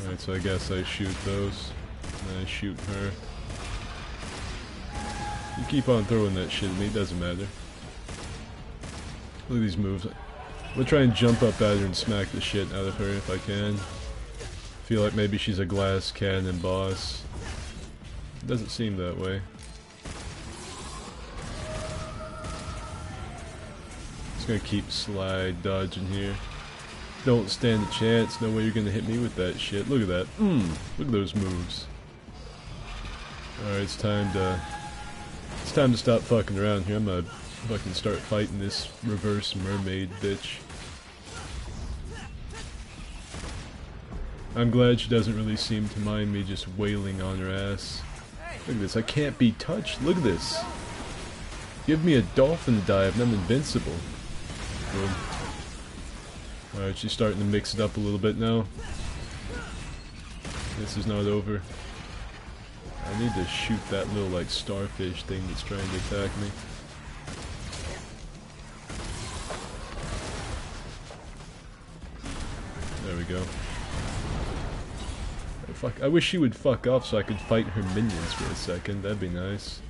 Alright, so I guess I shoot those. And I shoot her. You keep on throwing that shit at me, it doesn't matter. Look at these moves. I'm gonna try and jump up at her and smack the shit out of her if I can. Feel like maybe she's a glass cannon boss. Doesn't seem that way. Just gonna keep slide dodging here. Don't stand a chance. No way you're gonna hit me with that shit. Look at that. Look at those moves. Alright, it's time to stop fucking around here. I'm gonna fucking start fighting this reverse mermaid bitch. I'm glad she doesn't really seem to mind me just wailing on her ass. Look at this, I can't be touched. Look at this. Give me a dolphin dive and I'm invincible. Boom. Alright, she's starting to mix it up a little bit now. This is not over. I need to shoot that little, like, starfish thing that's trying to attack me. There we go. Oh, fuck. I wish she would fuck off so I could fight her minions for a second. That'd be nice.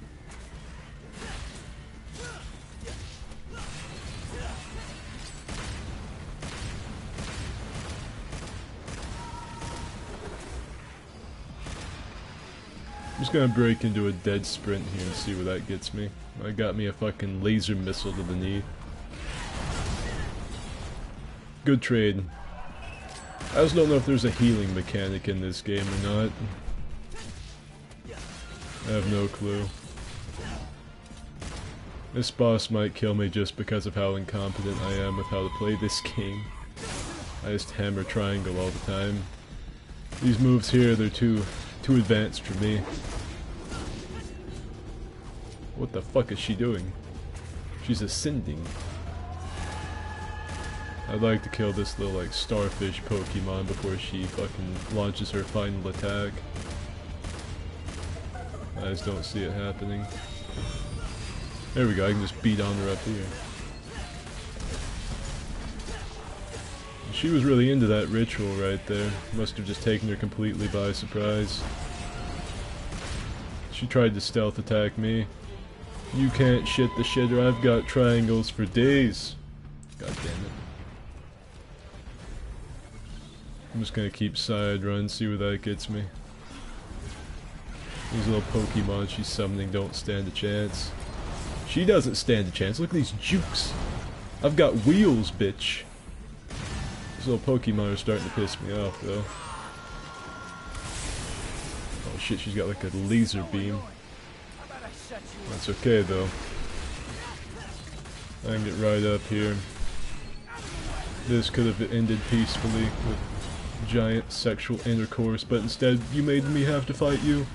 I'm just gonna break into a dead sprint here and see where that gets me. I got me a fucking laser missile to the knee. Good trade. I also don't know if there's a healing mechanic in this game or not. I have no clue. This boss might kill me just because of how incompetent I am with how to play this game. I just hammer triangle all the time. These moves here, they're too advanced for me. What the fuck is she doing? She's ascending. I'd like to kill this little, like, starfish Pokemon before she fucking launches her final attack. I just don't see it happening. There we go, I can just beat on her up here. She was really into that ritual right there. Must have just taken her completely by surprise. She tried to stealth attack me. You can't shit the shitter, I've got triangles for days. God damn it. I'm just gonna keep side run, see where that gets me. These little Pokemon she's summoning don't stand a chance. She doesn't stand a chance, look at these jukes! I've got wheels, bitch! These little Pokemon are starting to piss me off, though. Oh shit, she's got like a laser beam. That's okay, though. I can get right up here. This could have ended peacefully with giant sexual intercourse, but instead you made me have to fight you.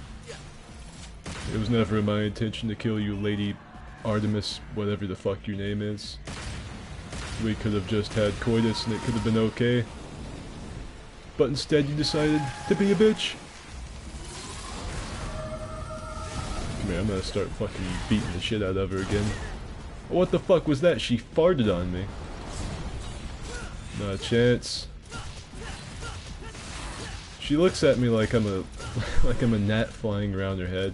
It was never my intention to kill you, Lady Artemis, whatever the fuck your name is. We could have just had coitus and it could have been okay. But instead you decided to be a bitch. Come here, I'm gonna start fucking beating the shit out of her again. What the fuck was that? She farted on me. Not a chance. She looks at me like I'm a gnat flying around her head.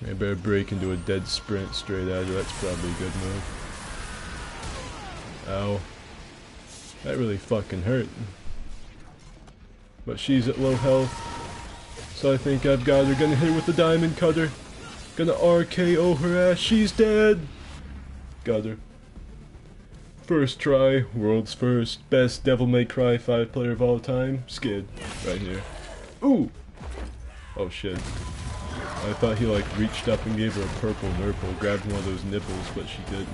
I better break into a dead sprint straight at her. That's probably a good move. Ow. That really fucking hurt. But she's at low health. So I think I've got her. Gonna hit her with the diamond cutter. Gonna RKO her ass. She's dead! Got her. First try. World's first. Best Devil May Cry 5 player of all time. Skid. Right here. Ooh! Oh shit. I thought he like reached up and gave her a purple nurple, grabbed one of those nipples, but she didn't.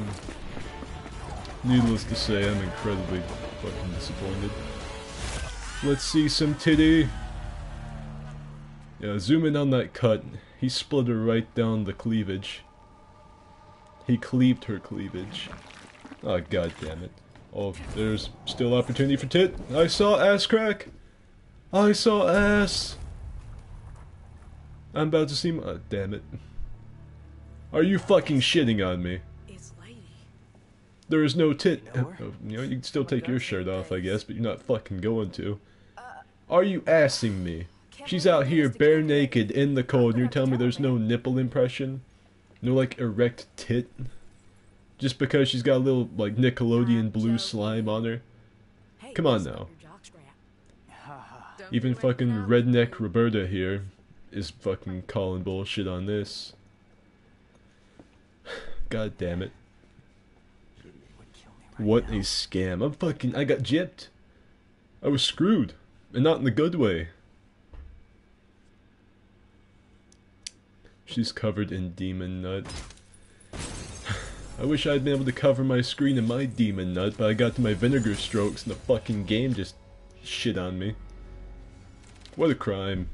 Needless to say, I'm incredibly fucking disappointed. Let's see some titty. Yeah, zoom in on that cut. He split her right down the cleavage. He cleaved her cleavage. Oh, god damn it. Oh, there's still opportunity for tit. I saw ass crack. I saw ass. I'm about to see my... oh, damn it. Are you fucking shitting on me? It's lady. There is no tit... You know her? you know, you can still take your shirt off, I guess, but you're not fucking going to. Are you assing me? She's out here bare naked in the cold and you're telling me there's no nipple impression? No, like, erect tit? Just because she's got a little, like, Nickelodeon blue slime on her? Hey, Come on listen now. up your jockstrap. Don't Even do anything fucking else. redneck Roberta here is fucking calling bullshit on this. God damn it. What a scam. I got gypped. I was screwed. And not in the good way. She's covered in demon nut. I wish I'd been able to cover my screen in my demon nut, but I got to my vinegar strokes and the fucking game just shit on me. What a crime.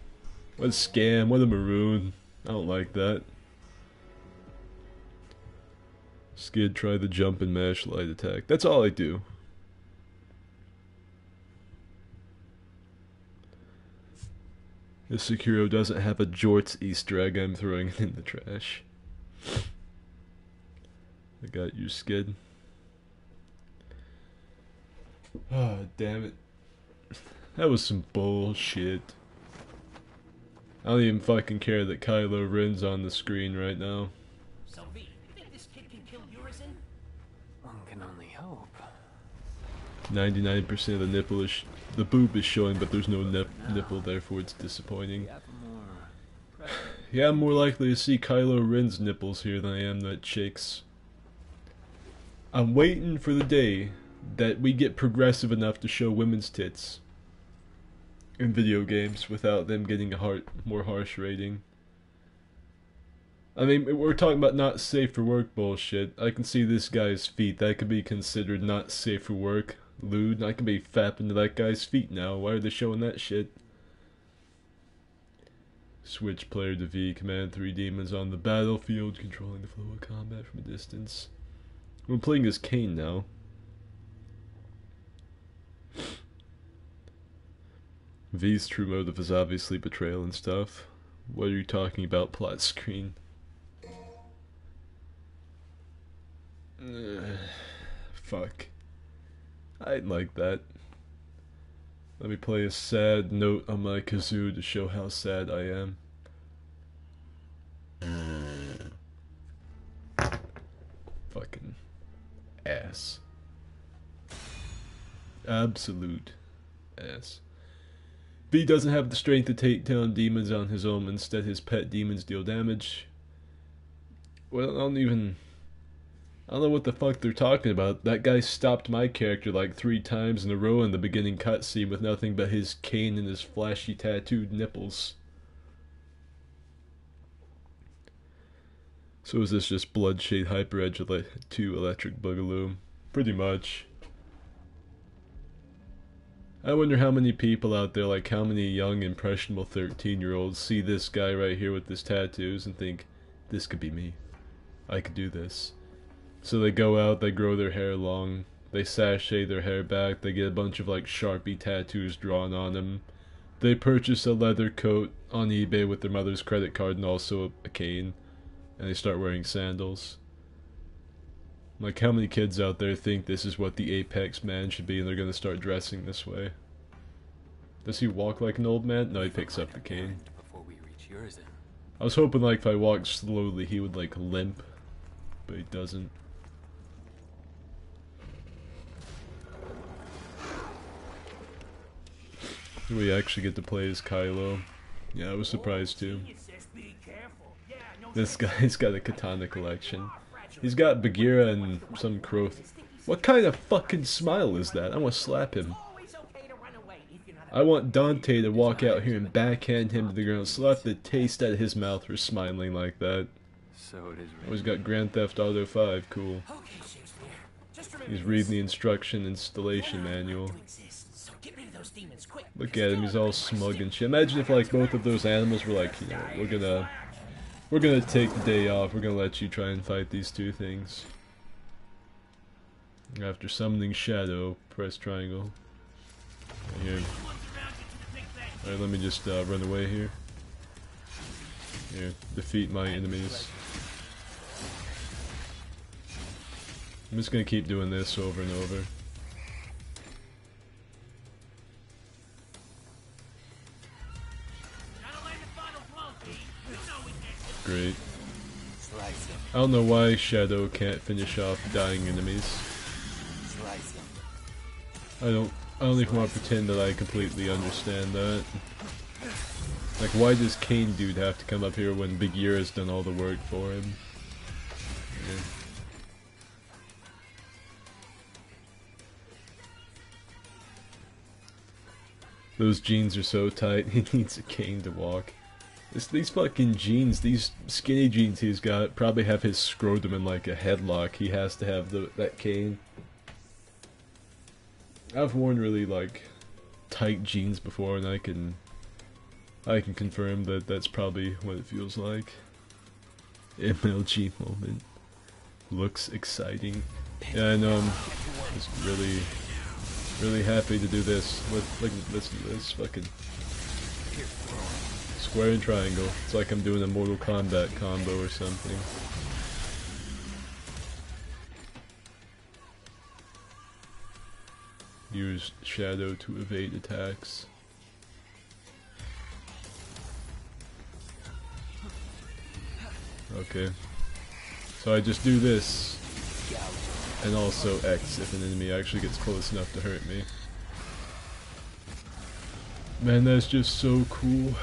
What a scam. What a maroon. I don't like that. Skid, try the jump and mash light attack. That's all I do. If Sekiro doesn't have a Jorts Easter egg, I'm throwing it in the trash. I got you, Skid. Oh, damn it. That was some bullshit. I don't even fucking care that Kylo Ren's on the screen right now. So V, you think this kid can kill Urizen? One can only hope. 99% of the nipple is the boob is showing, but there's no nipple, therefore it's disappointing. We have more Yeah, I'm more likely to see Kylo Ren's nipples here than I am that chick's. I'm waiting for the day that we get progressive enough to show women's tits in video games without them getting a more harsh rating. I mean, we're talking about not safe for work bullshit. I can see this guy's feet. That could be considered not safe for work. Lewd. I can be fapping to that guy's feet now. Why are they showing that shit? Switch player to V. Command 3 demons on the battlefield, controlling the flow of combat from a distance. I'm playing as Kane now. V's true motive is obviously betrayal and stuff. What are you talking about, plot screen? Fuck. I ain't like that. Let me play a sad note on my kazoo to show how sad I am. Fucking ass. Absolute ass. V doesn't have the strength to take down demons on his own. Instead, his pet demons deal damage. Well, I don't know what the fuck they're talking about. That guy stopped my character like 3 times in a row in the beginning cutscene with nothing but his cane and his flashy tattooed nipples. So is this just Bloodshade Hyper Edge 2 Electric Boogaloo? Pretty much. I wonder how many people out there, like how many young impressionable 13-year-olds see this guy right here with his tattoos and think, this could be me. I could do this. So they go out, they grow their hair long, they sashay their hair back, they get a bunch of like Sharpie tattoos drawn on them. They purchase a leather coat on eBay with their mother's credit card and also a cane. And they start wearing sandals. Like, how many kids out there think this is what the apex man should be and they're gonna start dressing this way? Does he walk like an old man? No, he picks up the cane. Before we reach Urizen. I was hoping like if I walked slowly he would like limp, but he doesn't. We actually get to play as Kylo. Yeah, I was surprised too. This guy's got a katana collection. He's got Bagheera and some crow. What kind of fucking smile is that? I want to slap him. I want Dante to walk out here and backhand him to the ground, slap the taste out of his mouth for smiling like that. So it is. Always got Grand Theft Auto 5, cool. He's reading the instruction installation manual. Look at him, he's all smug and shit. Imagine if like both of those animals were like, you know, we're gonna take the day off, we're gonna let you try and fight these two things. After summoning Shadow, press triangle. Right here. Alright, let me just run away here. Here, defeat my enemies. I'm just gonna keep doing this over and over. Great. I don't know why Shadow can't finish off dying enemies. I don't even want to pretend that I completely understand that. Like, why does Kane dude have to come up here when Bagheera's done all the work for him? Yeah. Those jeans are so tight, he needs a cane to walk. These fucking jeans, these skinny jeans he's got, probably have his scrotum in like a headlock. He has to have that cane. I've worn really like tight jeans before, and I can confirm that that's probably what it feels like. MLG moment. Looks exciting. Yeah, I know. I'm just really happy to do this. Listen to this fucking square and triangle. It's like I'm doing a Mortal Kombat combo or something. Use Shadow to evade attacks. Okay. So I just do this, and also X if an enemy actually gets close enough to hurt me. Man, that's just so cool.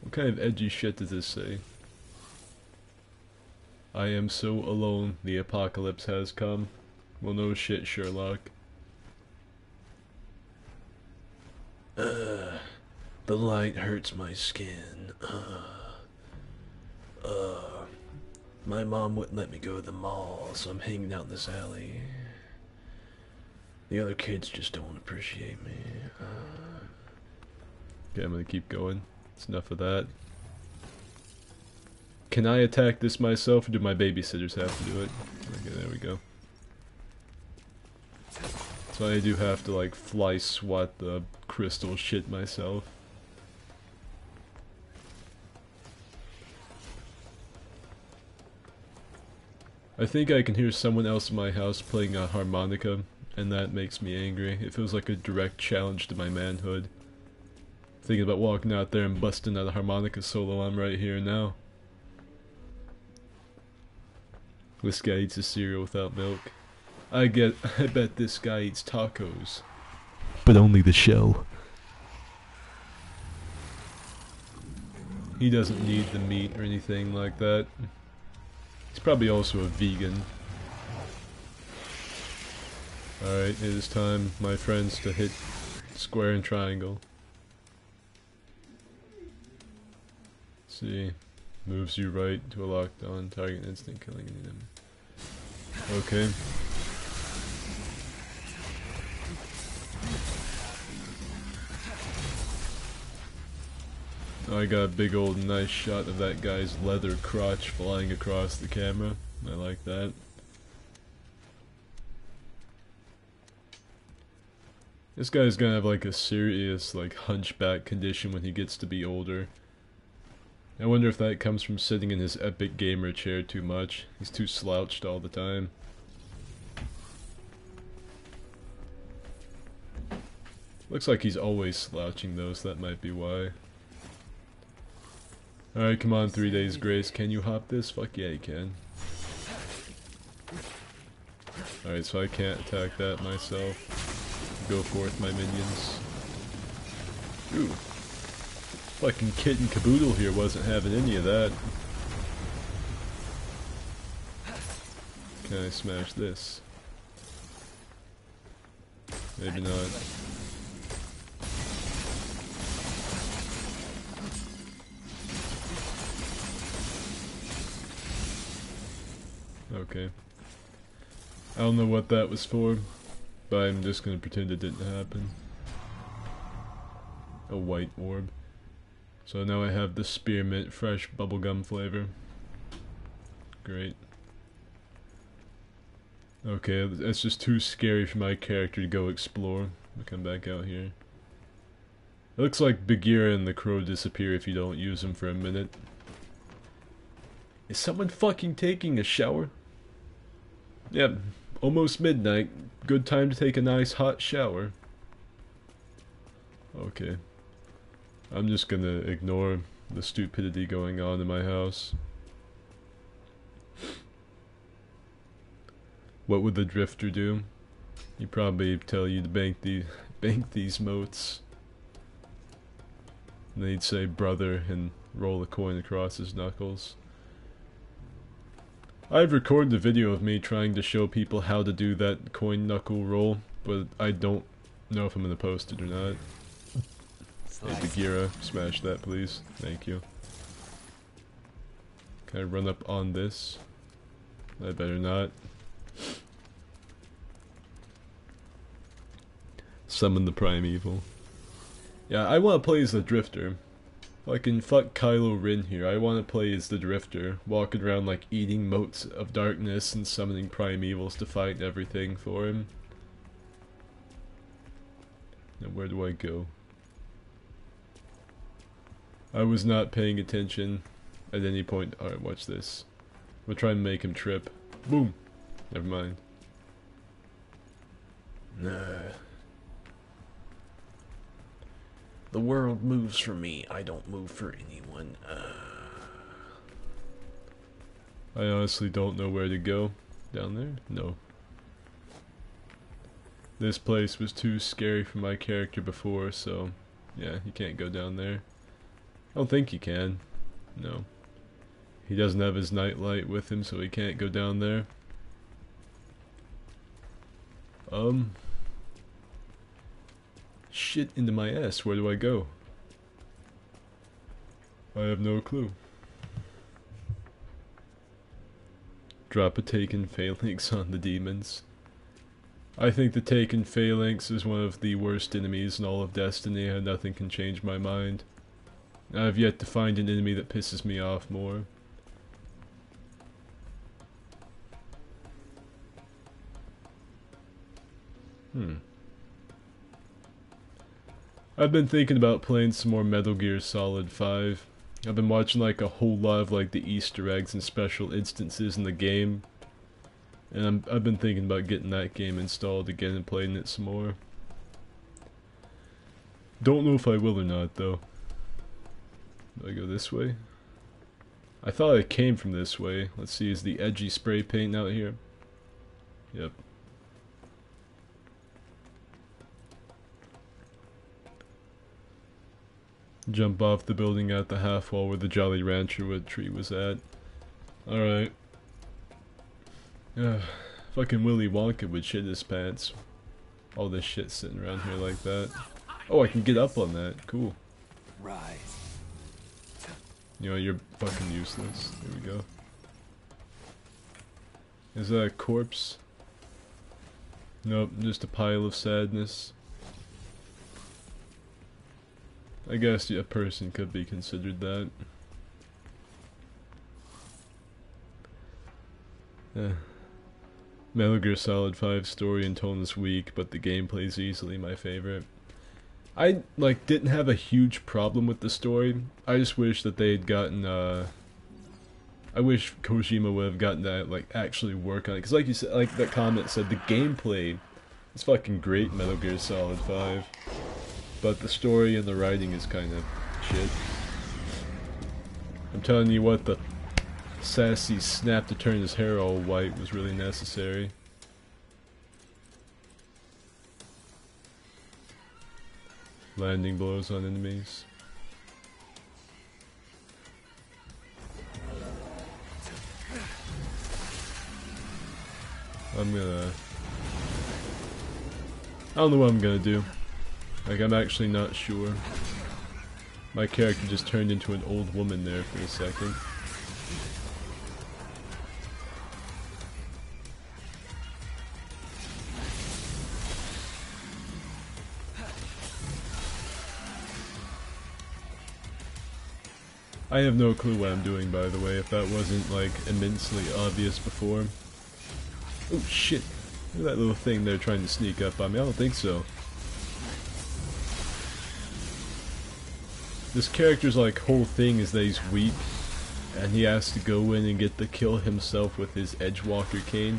What kind of edgy shit does this say? I am so alone, the apocalypse has come. Well, no shit, Sherlock. The light hurts my skin. My mom wouldn't let me go to the mall, so I'm hanging out in this alley. The other kids just don't appreciate me. Okay, I'm gonna keep going. It's enough of that. Can I attack this myself, or do my babysitters have to do it? Okay, there we go. So I do have to like fly swat the crystal shit myself. I think I can hear someone else in my house playing a harmonica, and that makes me angry. It feels like a direct challenge to my manhood. Thinking about walking out there and busting out a harmonica solo, I'm right here now. This guy eats a cereal without milk. I bet this guy eats tacos. But only the shell. He doesn't need the meat or anything like that. He's probably also a vegan. Alright, it is time, my friends, to hit square and triangle. Let's see. Moves you right to a locked-on target, instant killing an enemy. Okay. I got a big old nice shot of that guy's leather crotch flying across the camera. I like that. This guy's gonna have like a serious like hunchback condition when he gets to be older. I wonder if that comes from sitting in his epic gamer chair too much. He's too slouched all the time. Looks like he's always slouching though, so that might be why. Alright, come on, 3 days grace. Can you hop this? Fuck yeah, you can. Alright, so I can't attack that myself. Go forth, my minions. Ooh. Fucking Kit and Caboodle here wasn't having any of that. Can I smash this? Maybe not. Okay. I don't know what that was for, but I'm just gonna pretend it didn't happen. A white orb. So now I have the spearmint fresh bubblegum flavor. Great. Okay, that's just too scary for my character to go explore. I'll come back out here. It looks like Bagheera and the crow disappear if you don't use them for a minute. Is someone fucking taking a shower? Yep, almost midnight. Good time to take a nice hot shower. Okay. I'm just gonna ignore the stupidity going on in my house. What would the drifter do? He'd probably tell you to bank these motes. And then he'd say brother and roll a coin across his knuckles. I've recorded a video of me trying to show people how to do that coin knuckle roll, but I don't know if I'm gonna post it or not. Hey Bagheera, smash that please. Thank you. Can I run up on this? I better not. Summon the primeval. Yeah, I want to play as the drifter. Fucking fuck Kylo Ren here. I want to play as the drifter, walking around like eating motes of darkness and summoning primevals to fight everything for him. Now where do I go? I was not paying attention at any point. Alright, watch this. We'll try and make him trip. Boom! Never mind. Nah. The world moves for me. I don't move for anyone. I honestly don't know where to go. Down there? No. This place was too scary for my character before, so yeah, you can't go down there. I don't think you can. No. He doesn't have his nightlight with him, so he can't go down there. Shit into my ass, where do I go? I have no clue. Drop a Taken Phalanx on the demons. I think the Taken Phalanx is one of the worst enemies in all of Destiny, and nothing can change my mind. I have yet to find an enemy that pisses me off more. I've been thinking about playing some more Metal Gear Solid 5. I've been watching like a whole lot of like the Easter eggs and special instances in the game. And I've been thinking about getting that game installed again and playing it some more. Don't know if I will or not though. Do I go this way? I thought I came from this way. Let's see, is the edgy spray paint out here? Yep. Jump off the building at the half wall where the Jolly Rancher wood tree was at. Alright. Fucking Willy Wonka would shit his pants. All this shit sitting around here like that. Oh, I can get up on that. Cool. Rise. You know, you're fucking useless. There we go. Is that a corpse? Nope, just a pile of sadness. I guess a person could be considered that. Metal Gear Solid 5 story and tone is weak, but the gameplay is easily my favorite. I didn't have a huge problem with the story. I just wish that they had gotten I wish Kojima would have gotten that actually work on it, because like you said, like that comment said, the gameplay is fucking great in Metal Gear Solid 5. but the story and the writing is kind of shit. I'm telling you what, the sassy snap to turn his hair all white was really necessary. Landing blows on enemies. I don't know what I'm gonna do. Like, I'm actually not sure. My character just turned into an old woman there for a second. I have no clue what I'm doing, by the way, if that wasn't, like, immensely obvious before. Oh shit, look at that little thing there trying to sneak up on me. I don't think so. This character's like whole thing is that he's weak, and he has to go in and get the kill himself with his Edgewalker cane.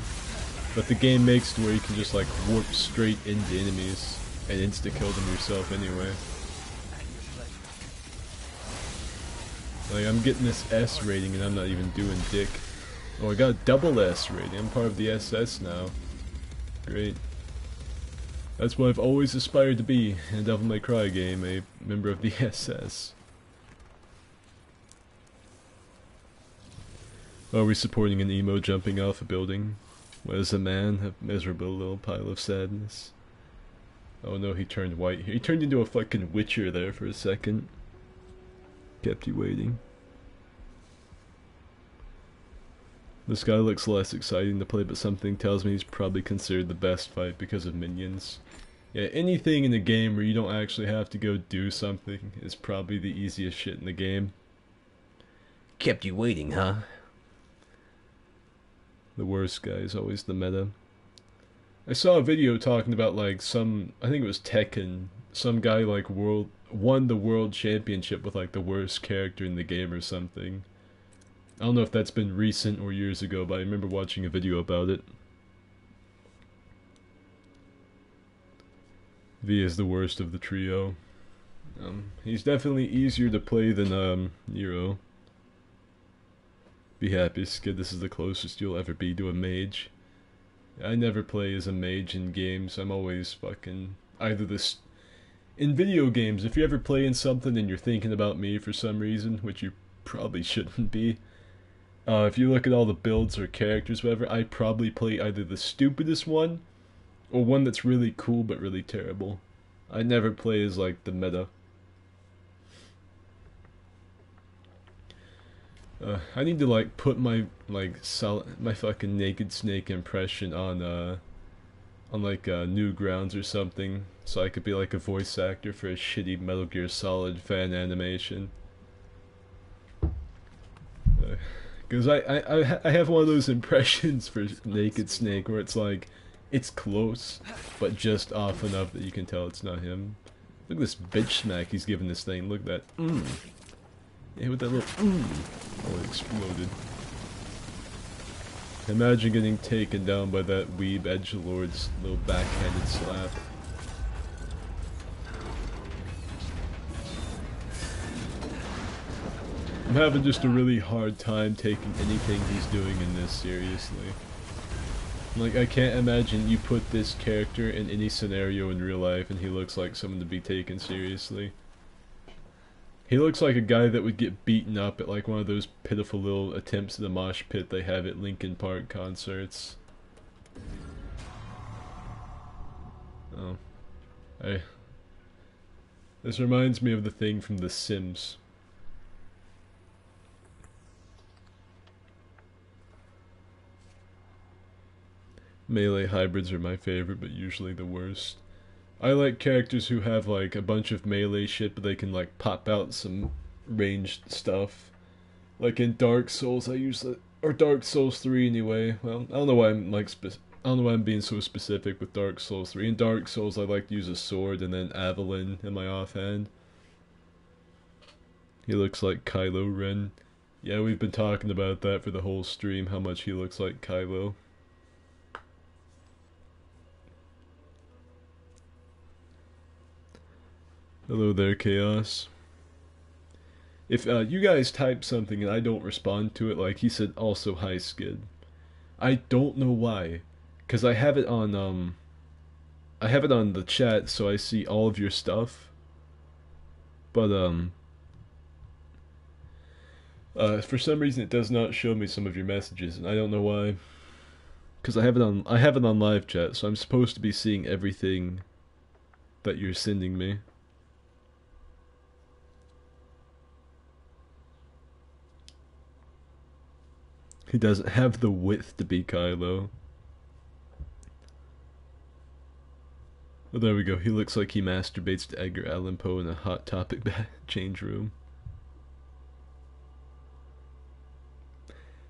But the game makes it where you can just like warp straight into enemies and insta-kill them yourself anyway. Like, I'm getting this S rating and I'm not even doing dick. Oh, I got a double S rating. I'm part of the SS now. Great. That's what I've always aspired to be in a Devil May Cry game, a member of the SS. Are we supporting an emo jumping off a building? What is a man? A miserable little pile of sadness. Oh no, he turned white. He turned into a fucking Witcher there for a second. Kept you waiting. This guy looks less exciting to play, but something tells me he's probably considered the best fight because of minions. Yeah, anything in the game where you don't actually have to go do something is probably the easiest shit in the game. Kept you waiting, huh? The worst guy is always the meta. I saw a video talking about like some, I think it was Tekken, some guy like won the world championship with like the worst character in the game or something. I don't know if that's been recent or years ago, but I remember watching a video about it. V is the worst of the trio. He's definitely easier to play than Nero. Be happy, Skid, this is the closest you'll ever be to a mage. I never play as a mage in games. I'm always fucking either this. In video games, if you're ever playing something and you're thinking about me for some reason, which you probably shouldn't be, if you look at all the builds or characters, whatever, I probably play either the stupidest one, or one that's really cool but really terrible. I never play as, like, the meta. I need to, like, put my, like, my fucking Naked Snake impression on like, Newgrounds or something, so I could be, like, a voice actor for a shitty Metal Gear Solid fan animation. Because I have one of those impressions for Naked Snake where it's like, it's close, but just off enough that you can tell it's not him. Look at this bitch smack he's giving this thing, look at that, Yeah, with that little, Oh, it exploded. Imagine getting taken down by that weeb edgelord's little backhanded slap. I'm having just a really hard time taking anything he's doing in this seriously. Like, I can't imagine you put this character in any scenario in real life and he looks like someone to be taken seriously. He looks like a guy that would get beaten up at like one of those pitiful little attempts at a mosh pit they have at Linkin Park concerts. Oh. This reminds me of the thing from The Sims. Melee hybrids are my favorite, but usually the worst. I like characters who have like a bunch of melee shit, but they can like pop out some ranged stuff. Like in Dark Souls, I usually, or Dark Souls 3 anyway. Well, I don't know why I'm like I don't know why I'm being so specific with Dark Souls 3. In Dark Souls, I like to use a sword and then Avalon in my offhand. He looks like Kylo Ren. Yeah, we've been talking about that for the whole stream, how much he looks like Kylo. Hello there, Chaos. If you guys type something and I don't respond to it, like he said, also hi Skid. I don't know why, cause I have it on the chat, so I see all of your stuff. But for some reason it does not show me some of your messages, and I don't know why. Cause I have it on live chat, so I'm supposed to be seeing everything that you're sending me. He doesn't have the width to be Kylo. Oh, there we go. He looks like he masturbates to Edgar Allan Poe in a Hot Topic change room.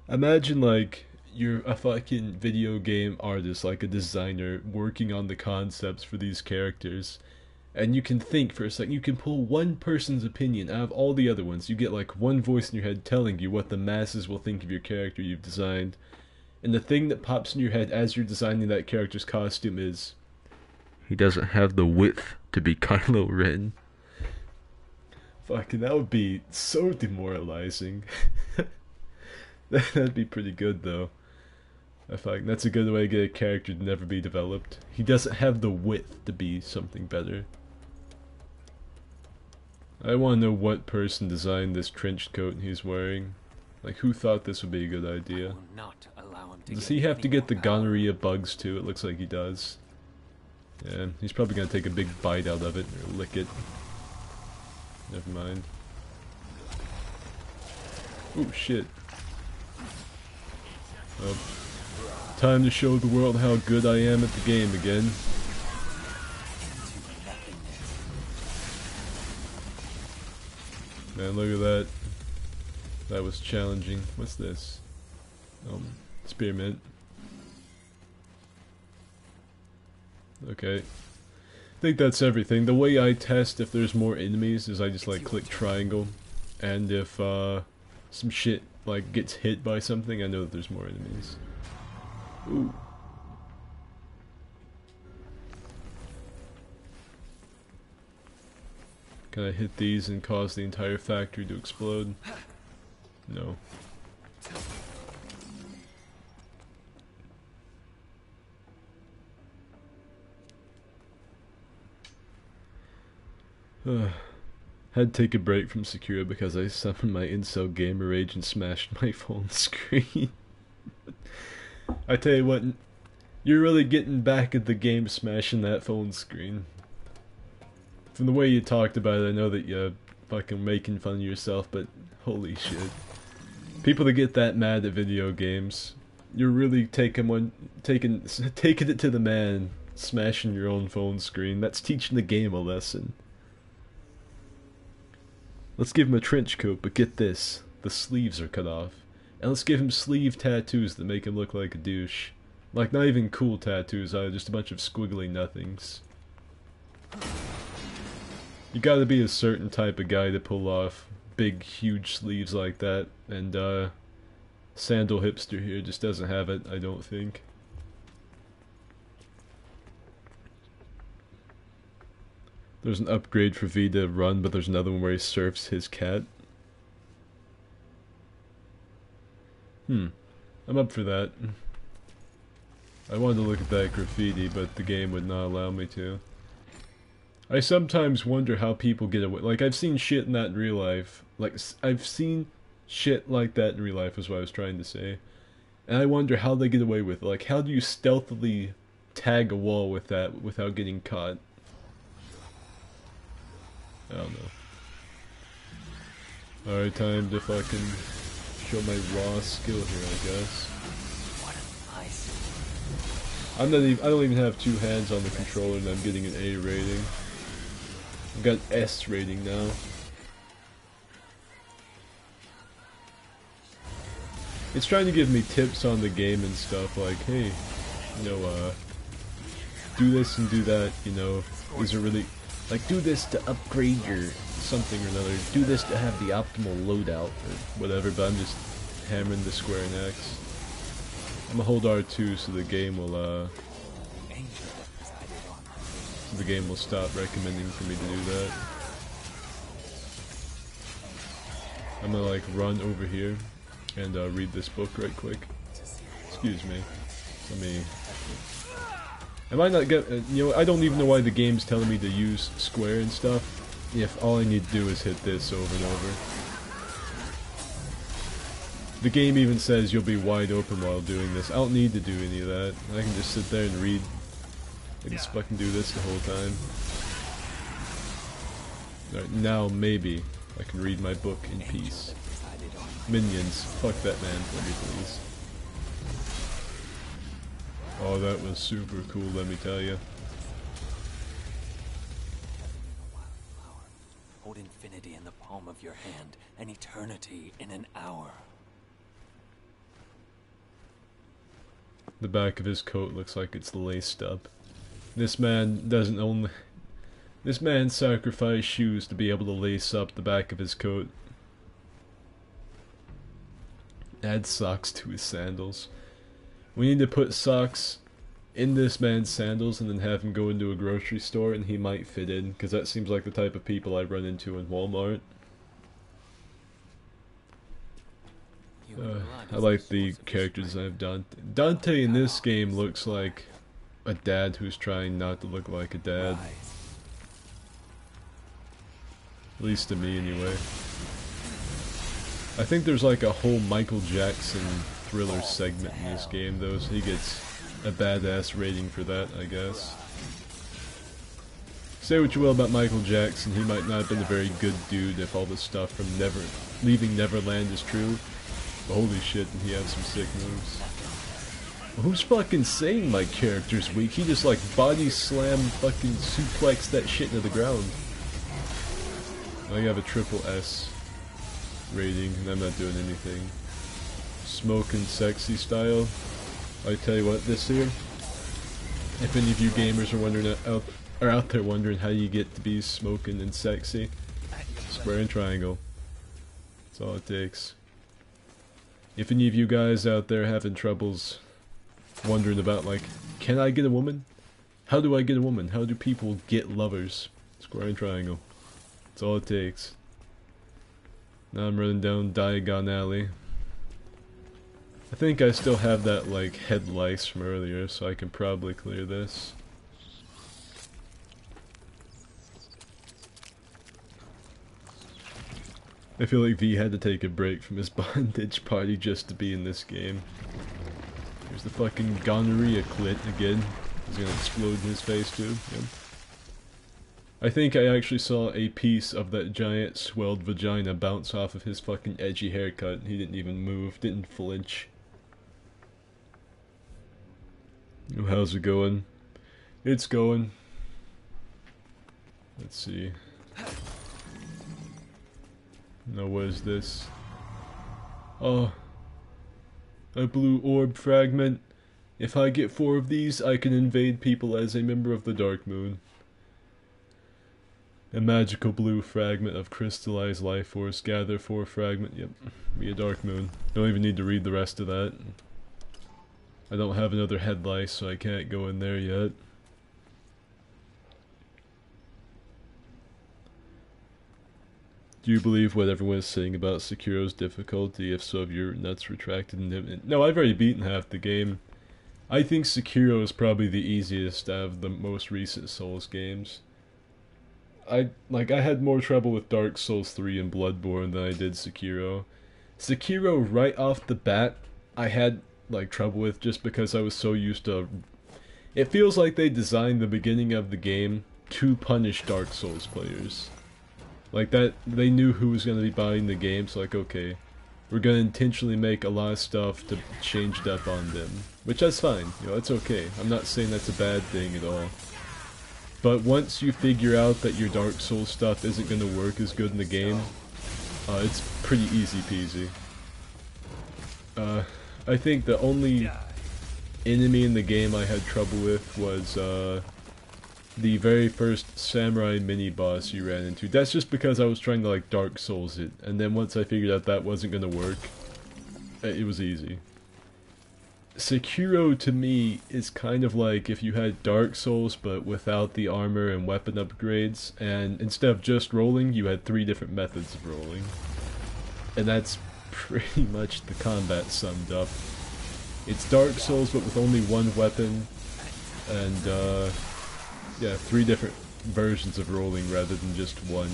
Imagine, like, you're a fucking video game artist, like a designer, working on the concepts for these characters. And you can think for a second, you can pull one person's opinion out of all the other ones. You get like one voice in your head telling you what the masses will think of your character you've designed. And the thing that pops in your head as you're designing that character's costume is, he doesn't have the width to be Kylo Ren. Fucking, that would be so demoralizing. That'd be pretty good though. I feel like that's a good way to get a character to never be developed. He doesn't have the width to be something better. I want to know what person designed this trench coat he's wearing. Like, who thought this would be a good idea? Does he have to get the gonorrhea bugs too? It looks like he does. Yeah, he's probably gonna take a big bite out of it, or lick it. Never mind. Oh shit. Oh. Time to show the world how good I am at the game again. Man, look at that. That was challenging. What's this? Spearmint. Okay. I think that's everything. The way I test if there's more enemies is I just like click triangle. And if some shit like gets hit by something, I know that there's more enemies. Ooh. Can I hit these and cause the entire factory to explode? No. Had to take a break from Sakura because I summoned my incel gamer rage and smashed my phone screen. I tell you what, you're really getting back at the game smashing that phone screen. From the way you talked about it, I know that you're fucking making fun of yourself, but holy shit. People that get that mad at video games, you're really taking it to the man, smashing your own phone screen. That's teaching the game a lesson. Let's give him a trench coat, but get this, the sleeves are cut off. And let's give him sleeve tattoos that make him look like a douche. Like, not even cool tattoos, just a bunch of squiggly nothings. You gotta be a certain type of guy to pull off big, huge sleeves like that, and Sandal Hipster here just doesn't have it, I don't think. There's an upgrade for V to run, but there's another one where he surfs his cat. I'm up for that. I wanted to look at that graffiti, but the game would not allow me to. I sometimes wonder how people get away. Like, I've seen shit in that in real life. Like, I've seen shit like that in real life is what I was trying to say. And I wonder how they get away with it. Like, how do you stealthily tag a wall with that without getting caught? I don't know. Alright, time to fucking show my raw skill here, I guess. I don't even have two hands on the controller and I'm getting an A rating. I've got S rating now. It's trying to give me tips on the game and stuff, like, hey, you know, do this and do that, you know, these are really, like, do this to upgrade your something or another, do this to have the optimal loadout, or whatever, but I'm just hammering the square and X. I'm gonna hold R2 so the game will, stop recommending for me to do that. I'm gonna like run over here and read this book right quick. Excuse me. Let me. I might not get. You know, I don't even know why the game's telling me to use square and stuff. If all I need to do is hit this over and over. The game even says you'll be wide open while doing this. I don't need to do any of that. I can just sit there and read. I can just fucking do this the whole time. Alright, now maybe I can read my book in peace. Minions, fuck that man for me please. Oh, that was super cool, let me tell you. Hold infinity in the palm of your hand, and eternity in an hour. The back of his coat looks like it's laced up. This man doesn't only... This man sacrificed shoes to be able to lace up the back of his coat. Add socks to his sandals. We need to put socks in this man's sandals and then have him go into a grocery store and he might fit in, because that seems like the type of people I run into in Walmart. I like the character design of Dante. Dante in this game looks like a dad who's trying not to look like a dad. At least to me, anyway. I think there's like a whole Michael Jackson Thriller segment in this game, though, so he gets a badass rating for that, I guess. Say what you will about Michael Jackson, he might not have been a very good dude if all the stuff from Leaving Neverland is true. But holy shit, and he has some sick moves. Well, who's fucking saying my character's weak? He just like body slam fucking suplex that shit into the ground. I have a triple S rating and I'm not doing anything. Smoking sexy style. I tell you what, this here. If any of you gamers are out there wondering how you get to be smoking and sexy, square and triangle. That's all it takes. If any of you guys out there having troubles wondering about like, can I get a woman? How do I get a woman? How do people get lovers? Square and triangle. That's all it takes. Now I'm running down Diagon Alley. I think I still have that like head lice from earlier, so I can probably clear this. I feel like V had to take a break from his bondage party just to be in this game. Here's the fucking gonorrhea clit again. He's gonna explode in his face too. Yep. I think I actually saw a piece of that giant swelled vagina bounce off of his fucking edgy haircut. He didn't even move, didn't flinch. Oh, how's it going? It's going. Let's see. Now what is this? Oh. A blue orb fragment. If I get 4 of these, I can invade people as a member of the Dark Moon. A magical blue fragment of crystallized life force. Gather 4 fragment. Yep. Be a Dark Moon. Don't even need to read the rest of that. I don't have another head lice, so I can't go in there yet. Do you believe what everyone is saying about Sekiro's difficulty? If so, have your nuts retracted? No, I've already beaten half the game. I think Sekiro is probably the easiest out of the most recent Souls games. I had more trouble with Dark Souls 3 and Bloodborne than I did Sekiro. Sekiro, right off the bat, I had like trouble with just because I was so used to... It feels like they designed the beginning of the game to punish Dark Souls players. Like that, they knew who was going to be buying the game, so like, okay, we're going to intentionally make a lot of stuff to change up on them. Which that's fine, you know, it's okay. I'm not saying that's a bad thing at all. But once you figure out that your Dark Souls stuff isn't going to work as good in the game, it's pretty easy peasy. I think the only enemy in the game I had trouble with was, the very first samurai mini-boss you ran into. That's just because I was trying to like Dark Souls it, and then once I figured out that wasn't gonna work, it was easy. Sekiro to me is kind of like if you had Dark Souls but without the armor and weapon upgrades, and instead of just rolling, you had 3 different methods of rolling. And that's pretty much the combat summed up. It's Dark Souls, but with only one weapon, and yeah, 3 different versions of rolling rather than just one.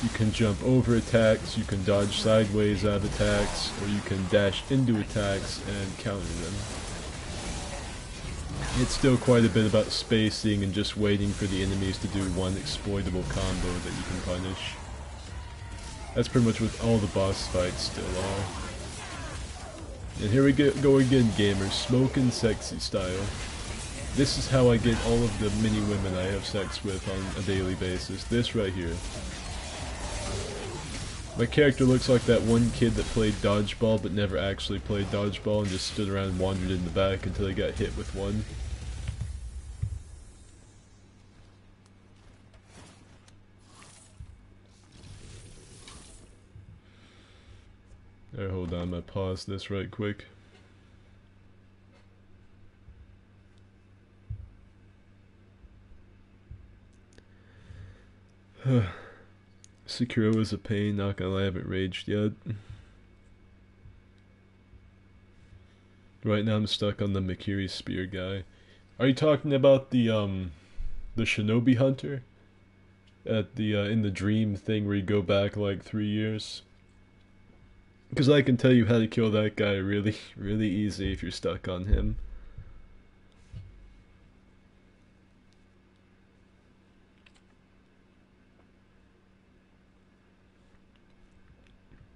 You can jump over attacks, you can dodge sideways out of attacks, or you can dash into attacks and counter them. It's still quite a bit about spacing and just waiting for the enemies to do one exploitable combo that you can punish. That's pretty much what all the boss fights still are. And here we go again, gamers, smoking sexy style. This is how I get all of the mini women I have sex with on a daily basis. This right here. My character looks like that one kid that played dodgeball but never actually played dodgeball and just stood around and wandered in the back until he got hit with one. Alright, hold on, I'm gonna pause this right quick. Sekiro is a pain, not gonna lie, I haven't raged yet. Right now I'm stuck on the Mikiri spear guy. Are you talking about the Shinobi Hunter? At the, in the dream thing where you go back like 3 years? Because I can tell you how to kill that guy really, really easy if you're stuck on him.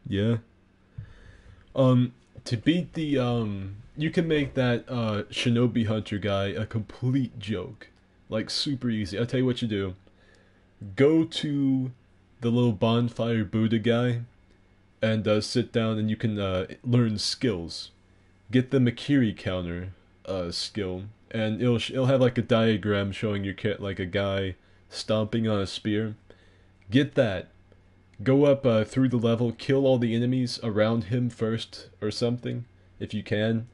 Yeah. To beat the, you can make that, Shinobi Hunter guy a complete joke. Like, super easy. I'll tell you what you do. Go to the little bonfire Buddha guy, and, sit down and you can, learn skills. Get the Mikiri counter, skill. And it'll have like a diagram showing your like a guy stomping on a spear. Get that. Go up through the level, kill all the enemies around him first, or something, if you can.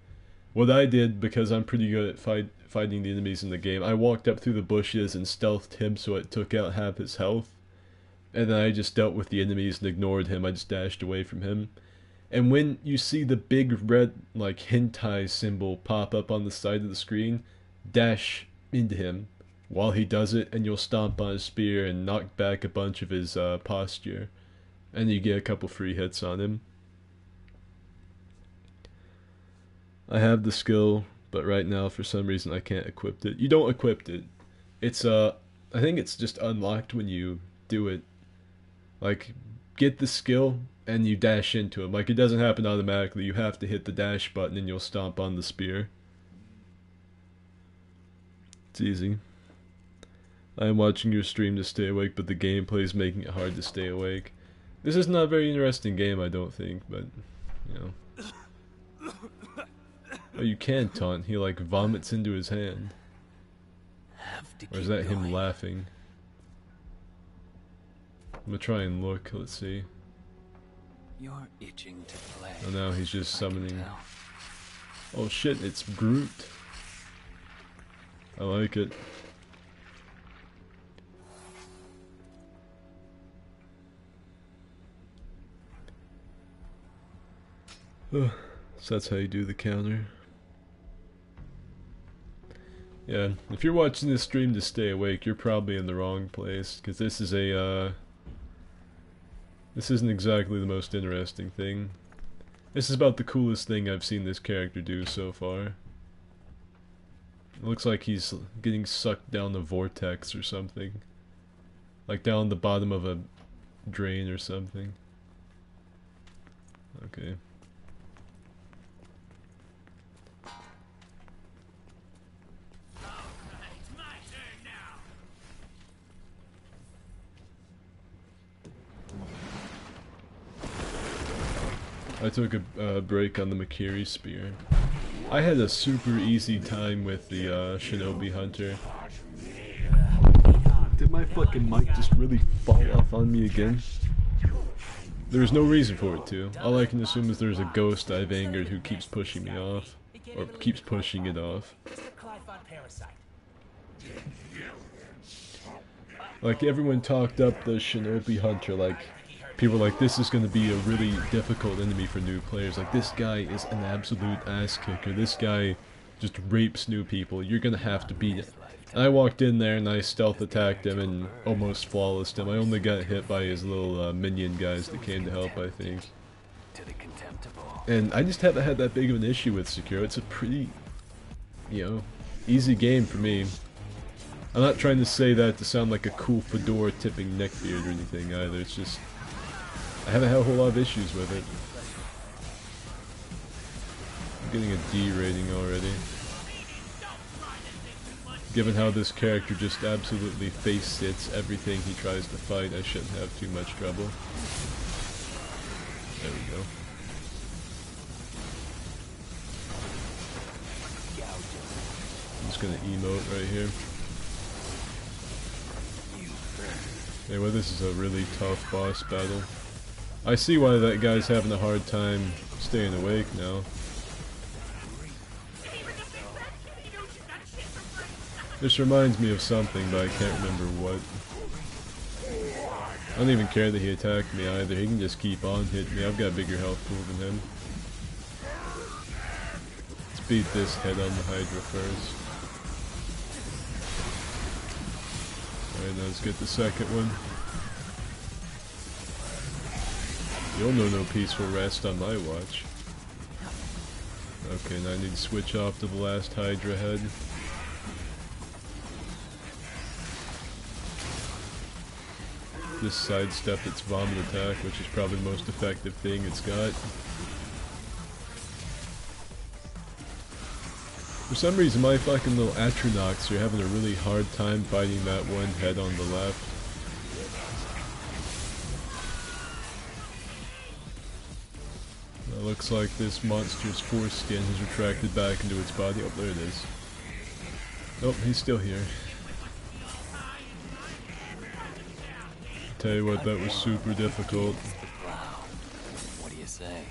What I did, because I'm pretty good at fighting the enemies in the game, I walked up through the bushes and stealthed him so it took out half his health. And then I just dealt with the enemies and ignored him, I just dashed away from him. And when you see the big red, like, hentai symbol pop up on the side of the screen, dash into him while he does it, and you'll stomp on his spear and knock back a bunch of his posture. And you get a couple free hits on him. I have the skill, but right now for some reason I can't equip it. You don't equip it. It's I think it's just unlocked when you do it. Like, get the skill and you dash into him. Like, it doesn't happen automatically. You have to hit the dash button and you'll stomp on the spear. It's easy. I am watching your stream to stay awake, but the gameplay is making it hard to stay awake. This is not a very interesting game, I don't think, but, you know. Oh, you can taunt. He, like, vomits into his hand. Or is that him laughing? I'm gonna try and look, let's see. You're itching to play. Oh no, he's just summoning. Oh shit, it's Groot. I like it. So that's how you do the counter. Yeah, if you're watching this stream to stay awake, you're probably in the wrong place, because this is a, this isn't exactly the most interesting thing. This is about the coolest thing I've seen this character do so far. It looks like he's getting sucked down the vortex or something. Like down the bottom of a drain or something. Okay. I took a break on the Mikiri spear. I had a super easy time with the Shinobi Hunter. Did my fucking mic just really fall off on me again? There's no reason for it to. All I can assume is there's a ghost I've angered who keeps pushing me off. Or keeps pushing it off. Like, everyone talked up the Shinobi Hunter like people are like, this is going to be a really difficult enemy for new players. Like, this guy is an absolute ass kicker. This guy just rapes new people. You're going to have to beat it. And I walked in there and I stealth attacked him and almost flawlessed him. I only got hit by his little minion guys that came to help, I think. And I just haven't had that big of an issue with Sekiro. It's a pretty, you know, easy game for me. I'm not trying to say that to sound like a cool fedora tipping neckbeard or anything either. It's just, I haven't had a whole lot of issues with it. I'm getting a D rating already. Given how this character just absolutely face sits everything he tries to fight, I shouldn't have too much trouble. There we go. I'm just gonna emote right here. Anyway, this is a really tough boss battle. I see why that guy's having a hard time staying awake now. This reminds me of something, but I can't remember what. I don't even care that he attacked me either. He can just keep on hitting me. I've got a bigger health pool than him. Let's beat this head on the Hydra first. Alright, now let's get the second one. You'll know no peaceful rest on my watch. Okay, now I need to switch off to the last Hydra head. Just sidestep its vomit attack, which is probably the most effective thing it's got. For some reason, my fucking little Atronox are having a really hard time fighting that one head on the left. It looks like this monster's foreskin has retracted back into its body. Oh, there it is. Oh, he's still here. Tell you what, that was super difficult. What do you say?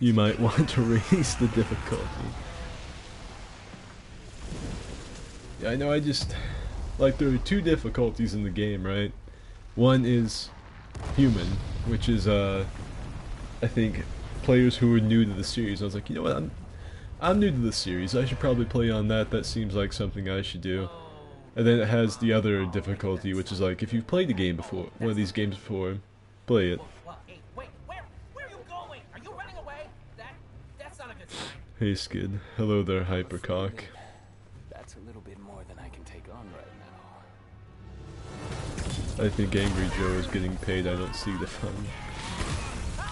You might want to raise the difficulty. Yeah, I know, I just... Like, there are two difficulties in the game, right? One is human, which is, I think, players who are new to the series. I was like, you know what, I'm new to the series, I should probably play on that. That seems like something I should do. And then it has the other difficulty, which is like, if you've played a game before, one of these games before, play it. Hey, wait, where are you going? Are you running away? That's not a good sign. Hey Skid, hello there Hypercock. That's a little bit more than I can take on right now. I think Angry Joe is getting paid, I don't see the fun.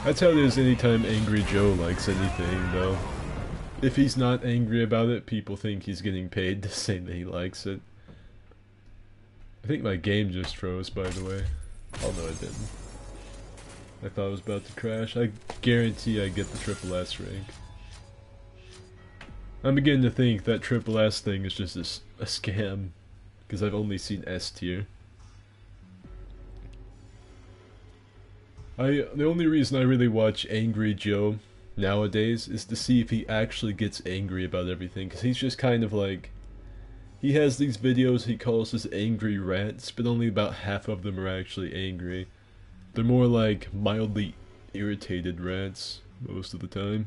That's how it is anytime Angry Joe likes anything, though. If he's not angry about it, people think he's getting paid to say that he likes it. I think my game just froze, by the way. Oh no, it didn't. I thought it was about to crash. I guarantee I get the triple S rank. I'm beginning to think that triple S thing is just a scam, because I've only seen S tier. The only reason I really watch Angry Joe nowadays is to see if he actually gets angry about everything, because he's just kind of like, he has these videos he calls his angry rants, but only about half of them are actually angry. They're more like mildly irritated rants most of the time.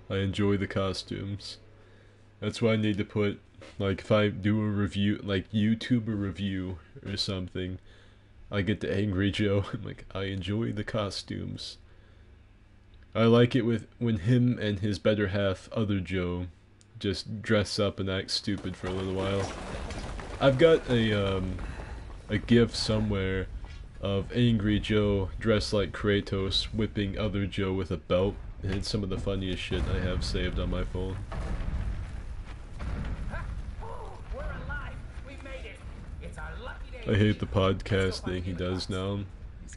I enjoy the costumes. That's why I need to put, like, if I do a review, like YouTuber review or something, I get to Angry Joe. I'm like, I enjoy the costumes. I like it when him and his better half, Other Joe, just dress up and act stupid for a little while. I've got a GIF somewhere of Angry Joe dressed like Kratos whipping Other Joe with a belt, and it's some of the funniest shit I have saved on my phone. We're alive. We made it. It's our lucky day. I hate the podcast thing he does now.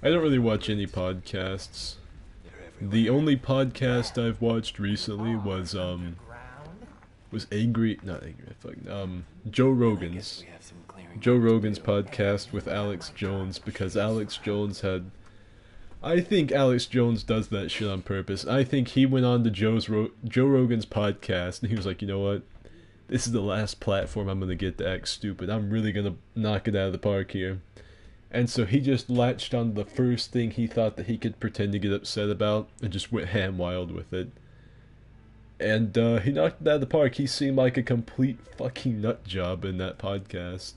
I don't really watch any podcasts. The only podcast I've watched recently was Angry, not Angry, fucking, Joe Rogan's. Joe Rogan's podcast with Alex Jones, because Alex Jones had... I think Alex Jones does that shit on purpose. I think he went on to Joe Rogan's podcast and he was like, you know what? This is the last platform I'm gonna get to act stupid. I'm really gonna knock it out of the park here. And so he just latched on the first thing he thought that he could pretend to get upset about and just went ham wild with it. And he knocked it out of the park. He seemed like a complete fucking nut job in that podcast.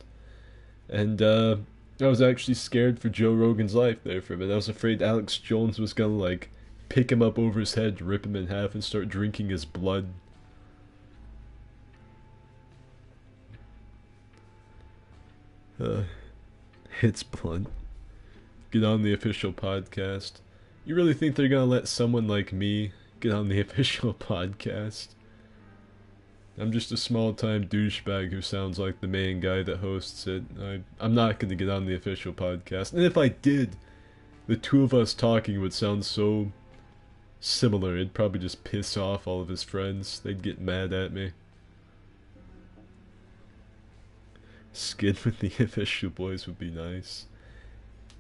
And I was actually scared for Joe Rogan's life there for a minute. I was afraid Alex Jones was gonna like pick him up over his head, rip him in half, and start drinking his blood. It's blunt. Get on the official podcast. You really think they're gonna let someone like me get on the official podcast? I'm just a small-time douchebag who sounds like the main guy that hosts it. I'm not gonna get on the official podcast. And if I did, the two of us talking would sound so similar. It'd probably just piss off all of his friends. They'd get mad at me. Skid with the official boys would be nice.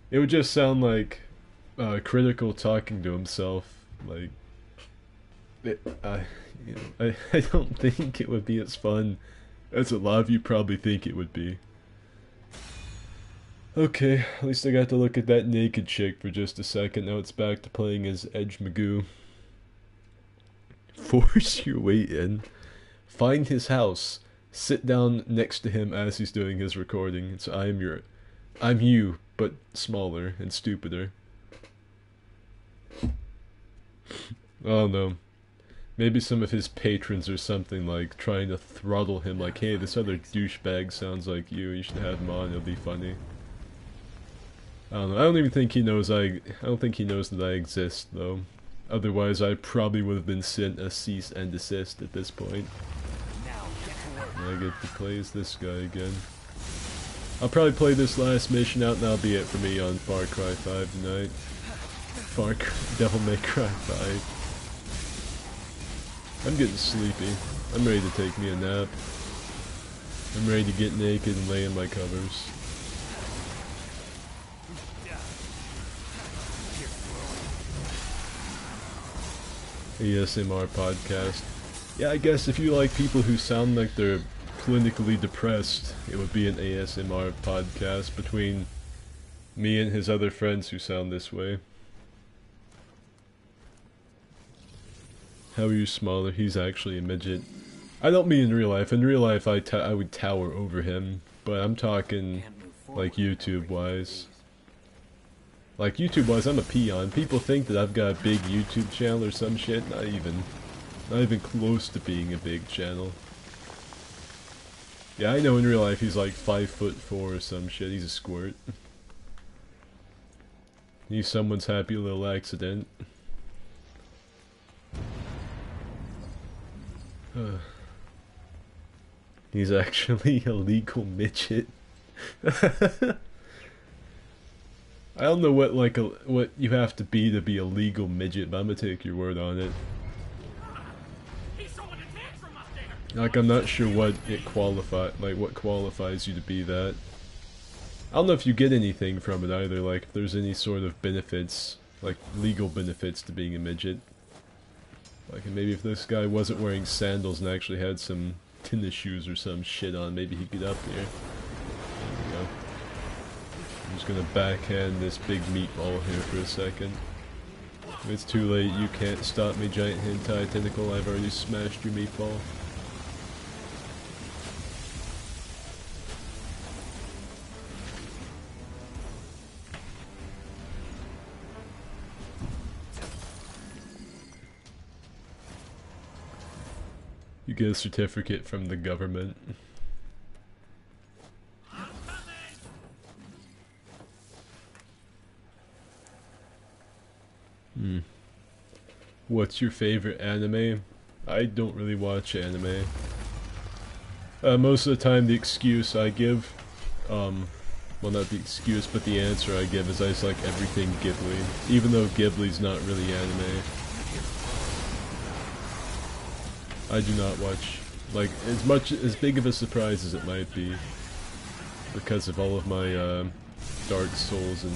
It would just sound like Critical talking to himself. Like, I don't think it would be as fun as a lot of you probably think it would be. Okay, at least I got to look at that naked chick for just a second. Now it's back to playing as Edge Magoo. Force your way in. Find his house. Sit down next to him as he's doing his recording. So I'm you, but smaller and stupider. Oh no. Maybe some of his patrons or something, like trying to throttle him, like, hey, this other douchebag sounds like you should have him on, it'll be funny. I don't know, I don't even think he knows I don't think he knows that I exist, though. Otherwise, I probably would have been sent a cease and desist at this point. I get to play as this guy again. I'll probably play this last mission out and that'll be it for me on Far Cry 5 tonight. Devil May Cry 5. I'm getting sleepy. I'm ready to take me a nap. I'm ready to get naked and lay in my covers. ASMR podcast. Yeah, I guess if you like people who sound like they're clinically depressed, it would be an ASMR podcast between me and his other friends who sound this way. How are you, smaller? He's actually a midget. I don't mean in real life. In real life, I would tower over him, but I'm talking like YouTube-wise. Like YouTube-wise, I'm a peon. People think that I've got a big YouTube channel or some shit. Not even close to being a big channel. Yeah, I know in real life he's like 5'4" or some shit. He's a squirt. He's someone's happy little accident. He's actually a legal midget. I don't know what you have to be a legal midget, but I'm gonna take your word on it. Like, I'm not sure what what qualifies you to be that. I don't know if you get anything from it either, like if there's any sort of benefits, like legal benefits to being a midget. Like, maybe if this guy wasn't wearing sandals and actually had some tennis shoes or some shit on, maybe he'd get up here. There we go. I'm just gonna backhand this big meatball here for a second. If it's too late, you can't stop me, giant hentai tentacle. I've already smashed your meatball. You get a certificate from the government. What's your favorite anime? I don't really watch anime. Most of the time the excuse I give well, not the excuse, but the answer I give is I just like everything Ghibli, even though Ghibli's not really anime. I do not watch, like, as big of a surprise as it might be, because of all of my Dark Souls and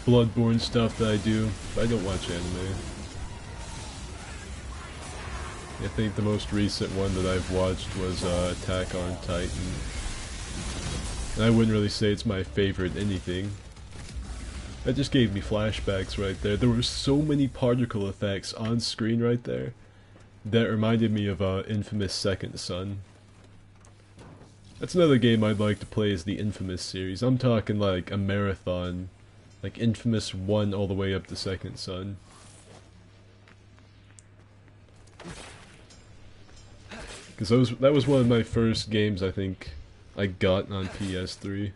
Bloodborne stuff that I do, but I don't watch anime. I think the most recent one that I've watched was Attack on Titan. And I wouldn't really say it's my favorite anything. That just gave me flashbacks right there. There were so many particle effects on screen right there that reminded me of Infamous Second Son. That's another game I'd like to play, is the Infamous series. I'm talking like a marathon, like Infamous 1 all the way up to Second Son. Because that was one of my first games I think I got on PS3.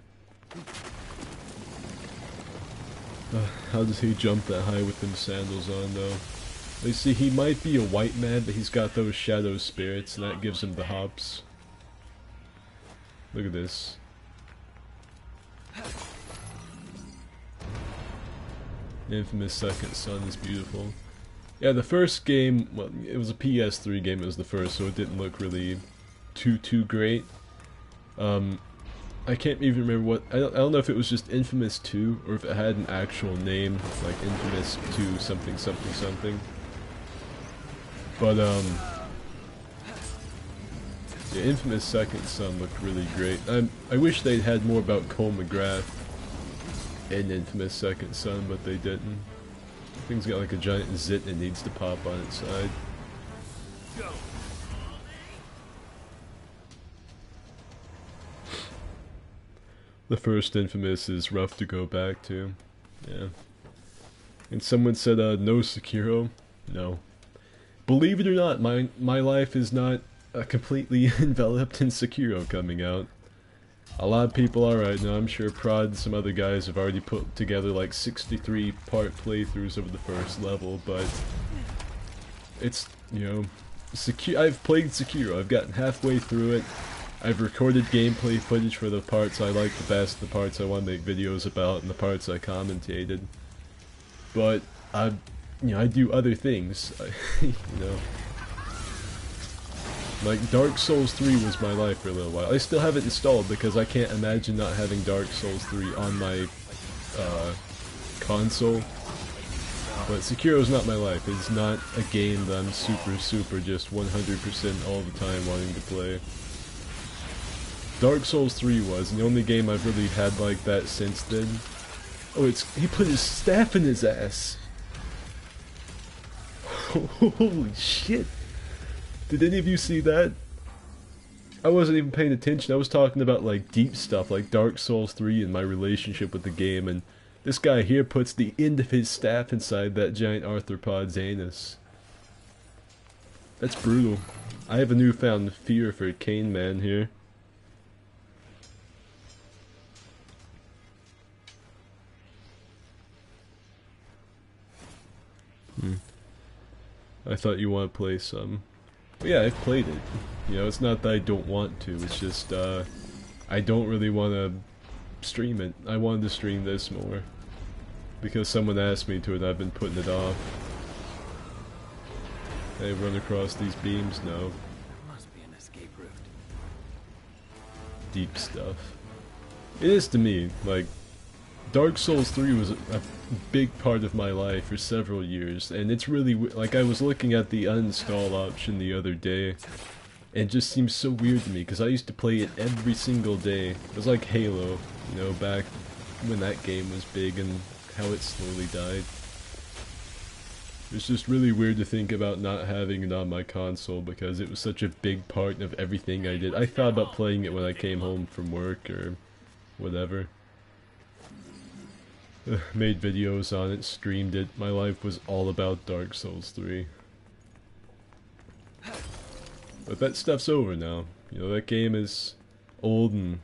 How does he jump that high with them sandals on though? You see, he might be a white man, but he's got those shadow spirits, and that gives him the hops. Look at this. Infamous Second Son is beautiful. Yeah, the first game, well, it was a PS3 game, it was the first, so it didn't look really too great. I can't even remember what, I don't know if it was just Infamous 2, or if it had an actual name, like Infamous 2 something something something. But, yeah, Infamous Second Son looked really great. I wish they'd had more about Cole McGrath in Infamous Second Son, but they didn't. Thing's got like a giant zit that needs to pop on its side. The first Infamous is rough to go back to. Yeah. And someone said, no Sekiro? No. Believe it or not, my life is not completely enveloped in Sekiro coming out. A lot of people are right now. I'm sure Prod and some other guys have already put together like 63 part playthroughs of the first level, but it's, you know, I've played Sekiro. I've gotten halfway through it. I've recorded gameplay footage for the parts I like the best, the parts I want to make videos about, and the parts I commentated. But I do other things. You know. Like, Dark Souls 3 was my life for a little while. I still have it installed because I can't imagine not having Dark Souls 3 on my console. But Sekiro's not my life. It's not a game that I'm super just 100% all the time wanting to play. Dark Souls 3 was, and the only game I've really had like that since then. Oh, he put his staff in his ass! Holy shit! Did any of you see that? I wasn't even paying attention. I was talking about like deep stuff like Dark Souls 3 and my relationship with the game, and this guy here puts the end of his staff inside that giant arthropod's anus. That's brutal. I have a newfound fear for Cane Man here. I thought you want to play some. But yeah, I've played it. You know, it's not that I don't want to, it's just, I don't really want to stream it. I wanted to stream this more. Because someone asked me to and I've been putting it off. Hey, run across these beams? No. There must be an escape route. Deep stuff. It is to me, like, Dark Souls 3 was a big part of my life for several years, and it's really, like, I was looking at the uninstall option the other day, and it just seems so weird to me, because I used to play it every single day. It was like Halo, you know, back when that game was big and how it slowly died. It's just really weird to think about not having it on my console, because it was such a big part of everything I did. I thought about playing it when I came home from work, or whatever. Made videos on it, streamed it. My life was all about Dark Souls 3. But that stuff's over now. You know, that game is old and,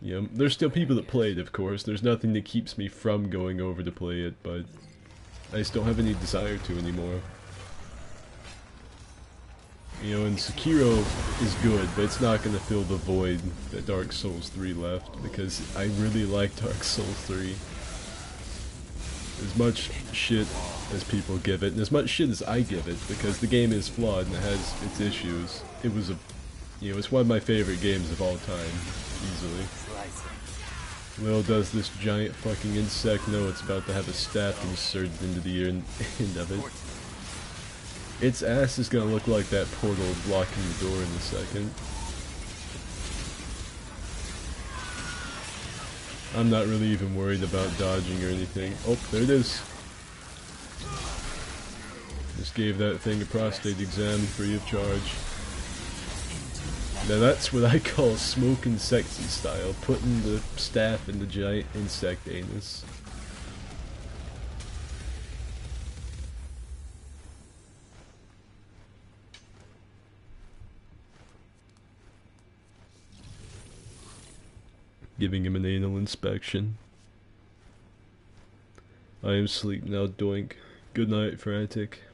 you know, there's still people that play it, of course. There's nothing that keeps me from going over to play it, but I just don't have any desire to anymore. You know, and Sekiro is good, but it's not gonna fill the void that Dark Souls 3 left, because I really like Dark Souls 3. As much shit as people give it, and as much shit as I give it, because the game is flawed and it has its issues. It was you know, it's one of my favorite games of all time, easily. Little does this giant fucking insect know it's about to have a staff inserted into the end of it. Its ass is gonna look like that portal blocking the door in a second. I'm not really even worried about dodging or anything. Oh, there it is. Just gave that thing a prostate exam free of charge. Now that's what I call smoking sexy style, putting the staff in the giant insect anus. Giving him an anal inspection. I am asleep now, doink. Good night, Frantic.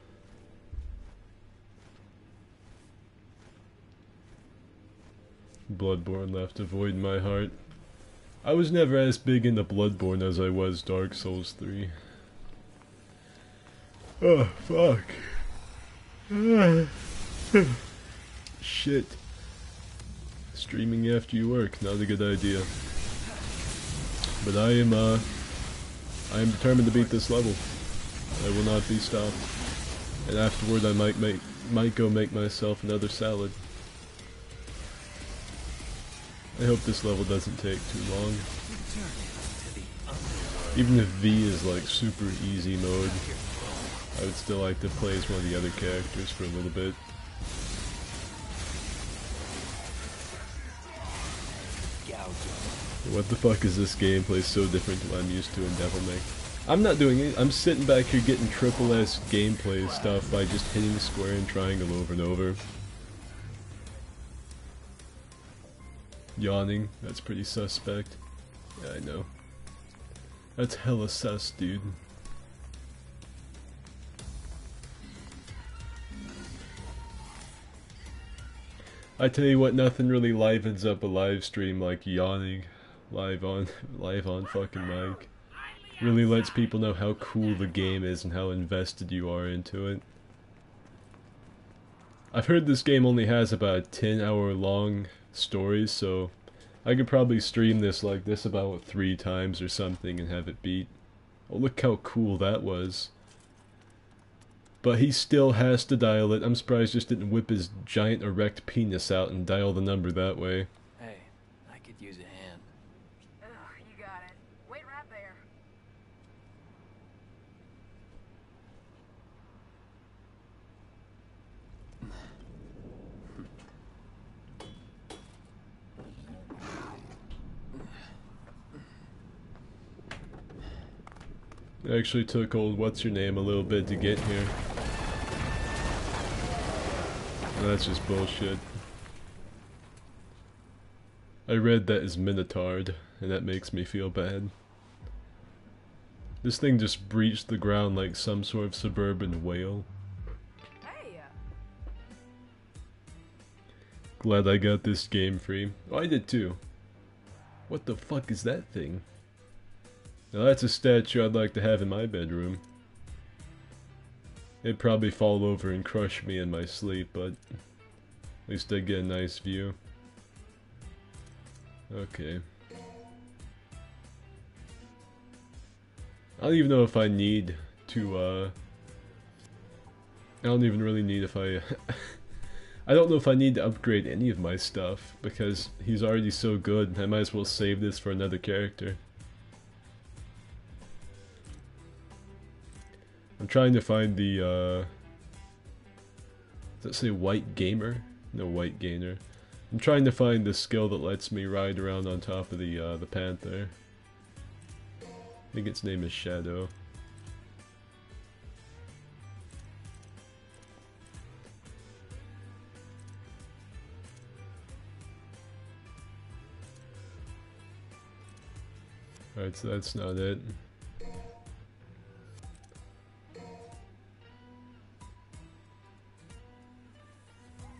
Bloodborne left a void in my heart. I was never as big into Bloodborne as I was Dark Souls 3. Oh, fuck. Shit. Streaming after you work, not a good idea. But I am determined to beat this level. I will not be stopped. And afterward I might go make myself another salad. I hope this level doesn't take too long. Even if V is like super easy mode, I would still like to play as one of the other characters for a little bit. What the fuck is this gameplay so different to what I'm used to in Devil May? I'm not doing it. I'm sitting back here getting triple S gameplay stuff by just hitting square and triangle over and over. Yawning. That's pretty suspect. Yeah, I know. That's hella sus, dude. I tell you what, nothing really livens up a live stream like yawning live on fucking mic. Really lets people know how cool the game is and how invested you are into it. I've heard this game only has about a 10-hour long story, so I could probably stream this like this about 3 times or something and have it beat. Oh, look how cool that was. But he still has to dial it. I'm surprised he just didn't whip his giant erect penis out and dial the number that way. Hey, I could use a hand. Ugh, you got it. Wait right there. It actually took old what's-her-name a little bit to get here. That's just bullshit. I read that as Minotard, and that makes me feel bad. This thing just breached the ground like some sort of suburban whale. Hey, Glad I got this game free. Oh, I did too. What the fuck is that thing? Now that's a statue I'd like to have in my bedroom. It'd probably fall over and crush me in my sleep, but at least I'd get a nice view. Okay. I don't even know if I need to, I don't even really need if I... I don't know if I need to upgrade any of my stuff, because he's already so good, I might as well save this for another character. I'm trying to find the, does that say White Gamer? No, White Gainer. I'm trying to find the skill that lets me ride around on top of the panther. I think its name is Shadow. Alright, so that's not it.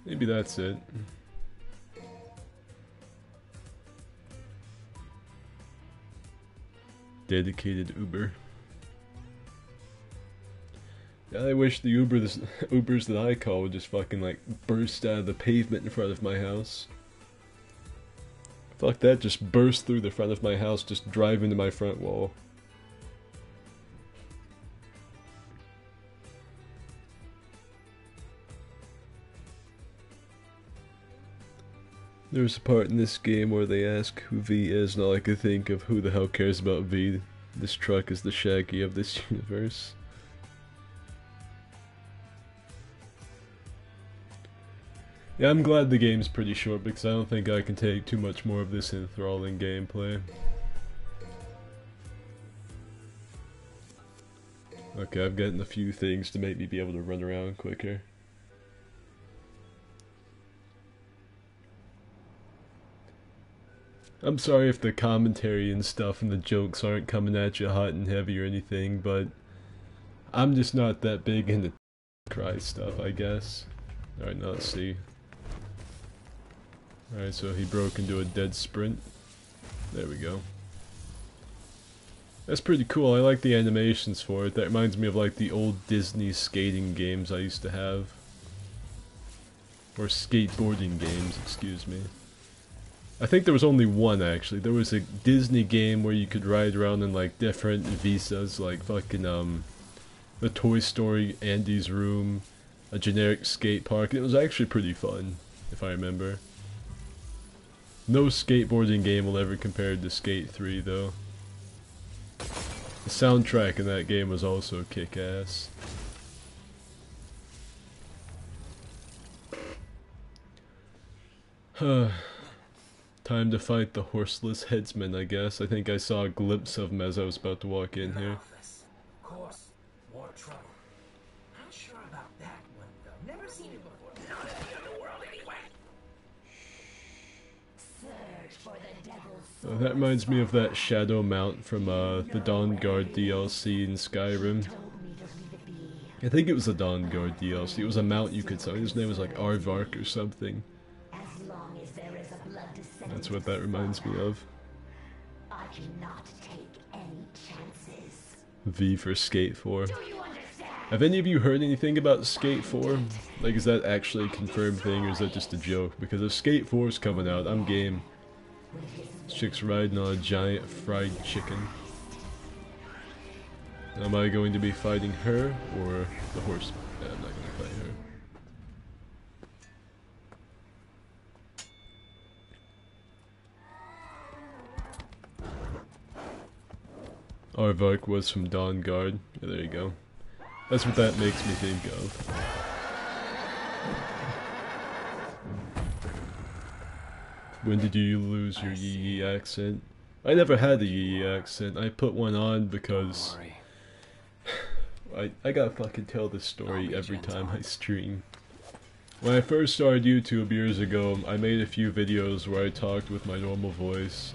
Maybe that's it. Dedicated Uber. Yeah, I wish the Ubers that I call would just fucking like burst out of the pavement in front of my house. Fuck that, just burst through the front of my house, just drive into my front wall. There's a part in this game where they ask who V is, and all I could think of who the hell cares about V. This truck is the Shaggy of this universe. Yeah, I'm glad the game's pretty short because I don't think I can take too much more of this enthralling gameplay. Okay, I've gotten a few things to make me be able to run around quicker. I'm sorry if the commentary and stuff and the jokes aren't coming at you hot and heavy or anything, but I'm just not that big into cry stuff, I guess. Alright, now let's see. Alright, so he broke into a dead sprint. There we go. That's pretty cool. I like the animations for it. That reminds me of like the old Disney skating games I used to have. Or skateboarding games, excuse me. I think there was only one actually. There was a Disney game where you could ride around in like different visas, like fucking the Toy Story, Andy's Room, a generic skate park. It was actually pretty fun, if I remember. No skateboarding game will ever compare to Skate 3 though. The soundtrack in that game was also kick-ass. Time to fight the horseless headsman, I guess. I think I saw a glimpse of him as I was about to walk in here. Of course, more trouble. Not sure about that one though. Never seen it before. Not in the underworld anyway. Search for the devil's That reminds me of that Shadow Mount from the Dawn Guard DLC in Skyrim. I think it was the Dawn Guard DLC. It was a mount you could summon. His name was like Aardvark or something. That's what that reminds me of. I cannot take any chances. V for Skate 4. Have any of you heard anything about Skate 4? Like, is that actually a confirmed thing or is that just a joke? Because if Skate 4 is coming out, I'm game. This chick's riding on a giant fried chicken. Am I going to be fighting her or the horse? Yeah, I'm not going to fight her. Aardvark was from Dawn Guard. Yeah, there you go. That's what that makes me think of. When did you lose your Yee accent? I never had a Yee accent. I put one on because I gotta fucking tell this story every time I stream. When I first started YouTube years ago, I made a few videos where I talked with my normal voice.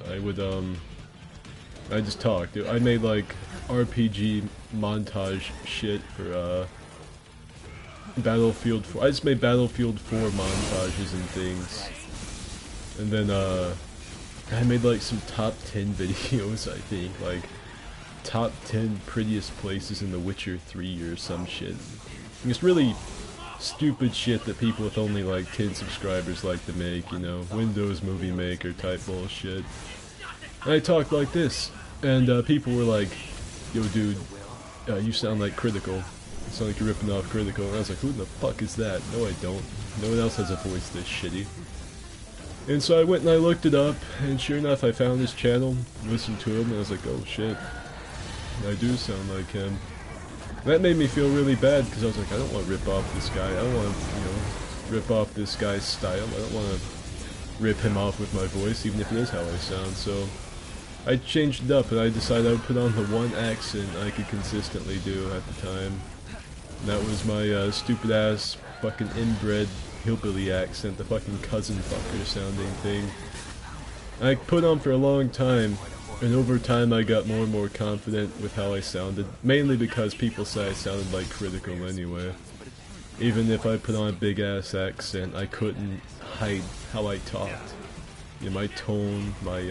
I just talked. I made like RPG montage shit for Battlefield 4. I just made Battlefield 4 montages and things. And then I made like some top 10 videos, I think. Like top 10 prettiest places in The Witcher 3 or some shit. And it's really stupid shit that people with only like 10 subscribers like to make, you know, Windows Movie Maker type bullshit. And I talked like this, and people were like, yo dude, you sound like Critical. You sound like you're ripping off Critical. And I was like, who the fuck is that? No I don't. No one else has a voice this shitty. And so I went and I looked it up, and sure enough I found his channel, listened to him, and I was like, oh shit, I do sound like him. And that made me feel really bad, because I was like, I don't want to rip off this guy. I don't want to, you know, rip off this guy's style. I don't want to rip him off with my voice, even if it is how I sound. So I changed it up, and I decided I would put on the one accent I could consistently do at the time. And that was my stupid ass fucking inbred hillbilly accent, the fucking cousin fucker sounding thing. I put on for a long time, and over time I got more and more confident with how I sounded, mainly because people say I sounded like Critical anyway. Even if I put on a big ass accent, I couldn't hide how I talked. You know, my tone, my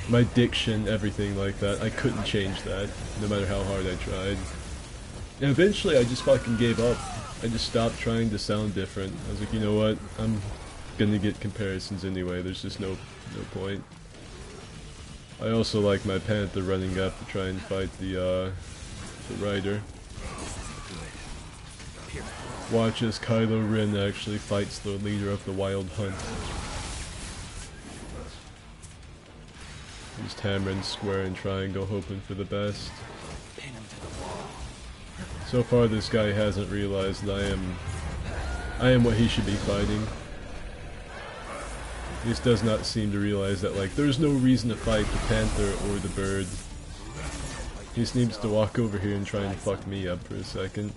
my diction, everything like that. I couldn't change that, no matter how hard I tried. And eventually I just fucking gave up. I just stopped trying to sound different. I was like, you know what? I'm gonna get comparisons anyway. There's just no point. I also like my panther running up to try and fight the rider. Watch as Kylo Ren actually fights the leader of the Wild Hunt. Just hammering square and triangle, hoping for the best. So far this guy hasn't realized that I am what he should be fighting. He just does not seem to realize that, like, there's no reason to fight the panther or the bird. He just needs to walk over here and try and fuck me up for a second.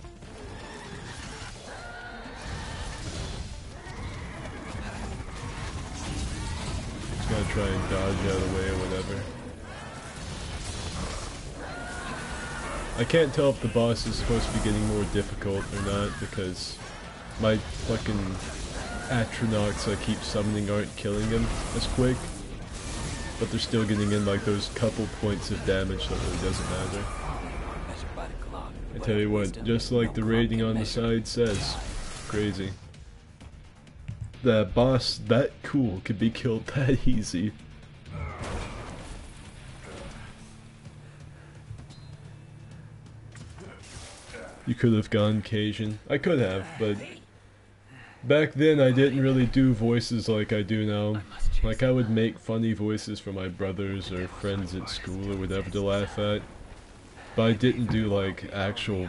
Just gotta try and dodge out of the way or whatever. I can't tell if the boss is supposed to be getting more difficult or not, because my fucking Atronachs I keep summoning aren't killing him as quick. But they're still getting in like those couple points of damage, so it really doesn't matter. I tell you what, just like the rating on the side says, crazy. That boss that cool could be killed that easy. You could have gone Cajun. I could have, but back then I didn't really do voices like I do now. Like, I would make funny voices for my brothers or friends at school or whatever to laugh at. But I didn't do like actual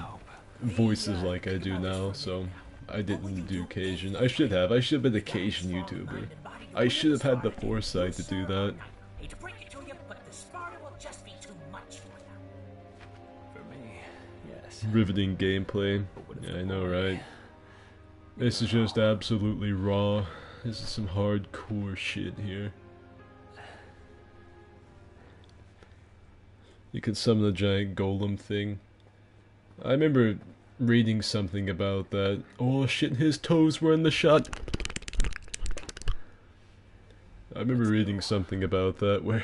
voices like I do now, so I didn't do Cajun. I should have. I should have been a Cajun YouTuber. I should have had the foresight to do that. Riveting gameplay. Yeah, I know, right? This is just absolutely raw. This is some hardcore shit here. You could summon a giant golem thing. I remember reading something about that. Oh shit, his toes were in the shot. I remember reading something about that where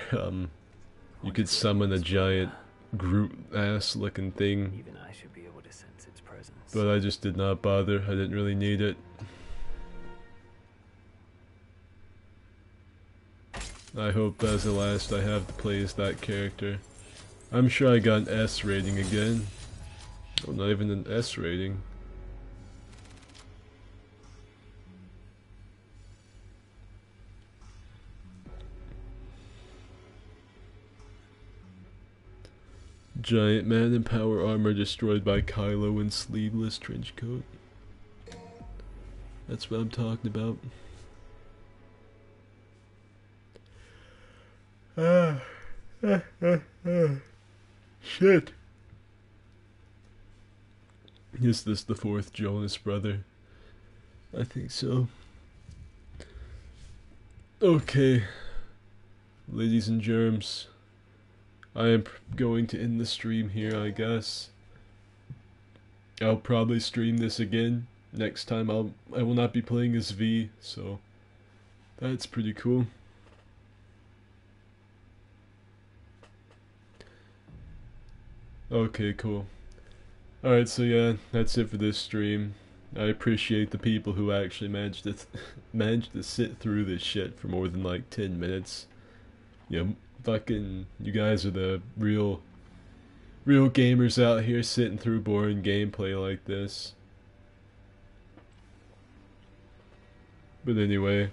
you could summon a giant Groot ass looking thing. Even I should be able to sense its presence. But I just did not bother. I didn't really need it. I hope as the last I have to play as that character. I'm sure I got an S rating again. Oh, not even an S rating. Giant man in power armor destroyed by Kylo in sleeveless trench coat. That's what I'm talking about. Shit. Is this the fourth Jonas brother? I think so. Okay. Ladies and germs. I am going to end the stream here, I guess. I'll probably stream this again. Next time I will not be playing as V, so that's pretty cool. Okay, cool. Alright, so yeah, that's it for this stream. I appreciate the people who actually managed to sit through this shit for more than like 10 minutes. You know, fucking, you guys are the real gamers out here sitting through boring gameplay like this. But anyway,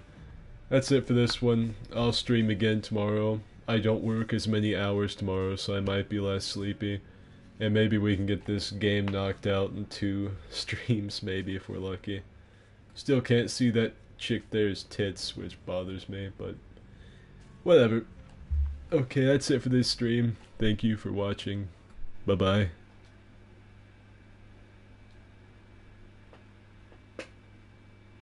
that's it for this one. I'll stream again tomorrow. I don't work as many hours tomorrow, so I might be less sleepy. And maybe we can get this game knocked out in 2 streams, maybe, if we're lucky. Still can't see that chick there's tits, which bothers me, but whatever. Okay, that's it for this stream. Thank you for watching. Bye-bye.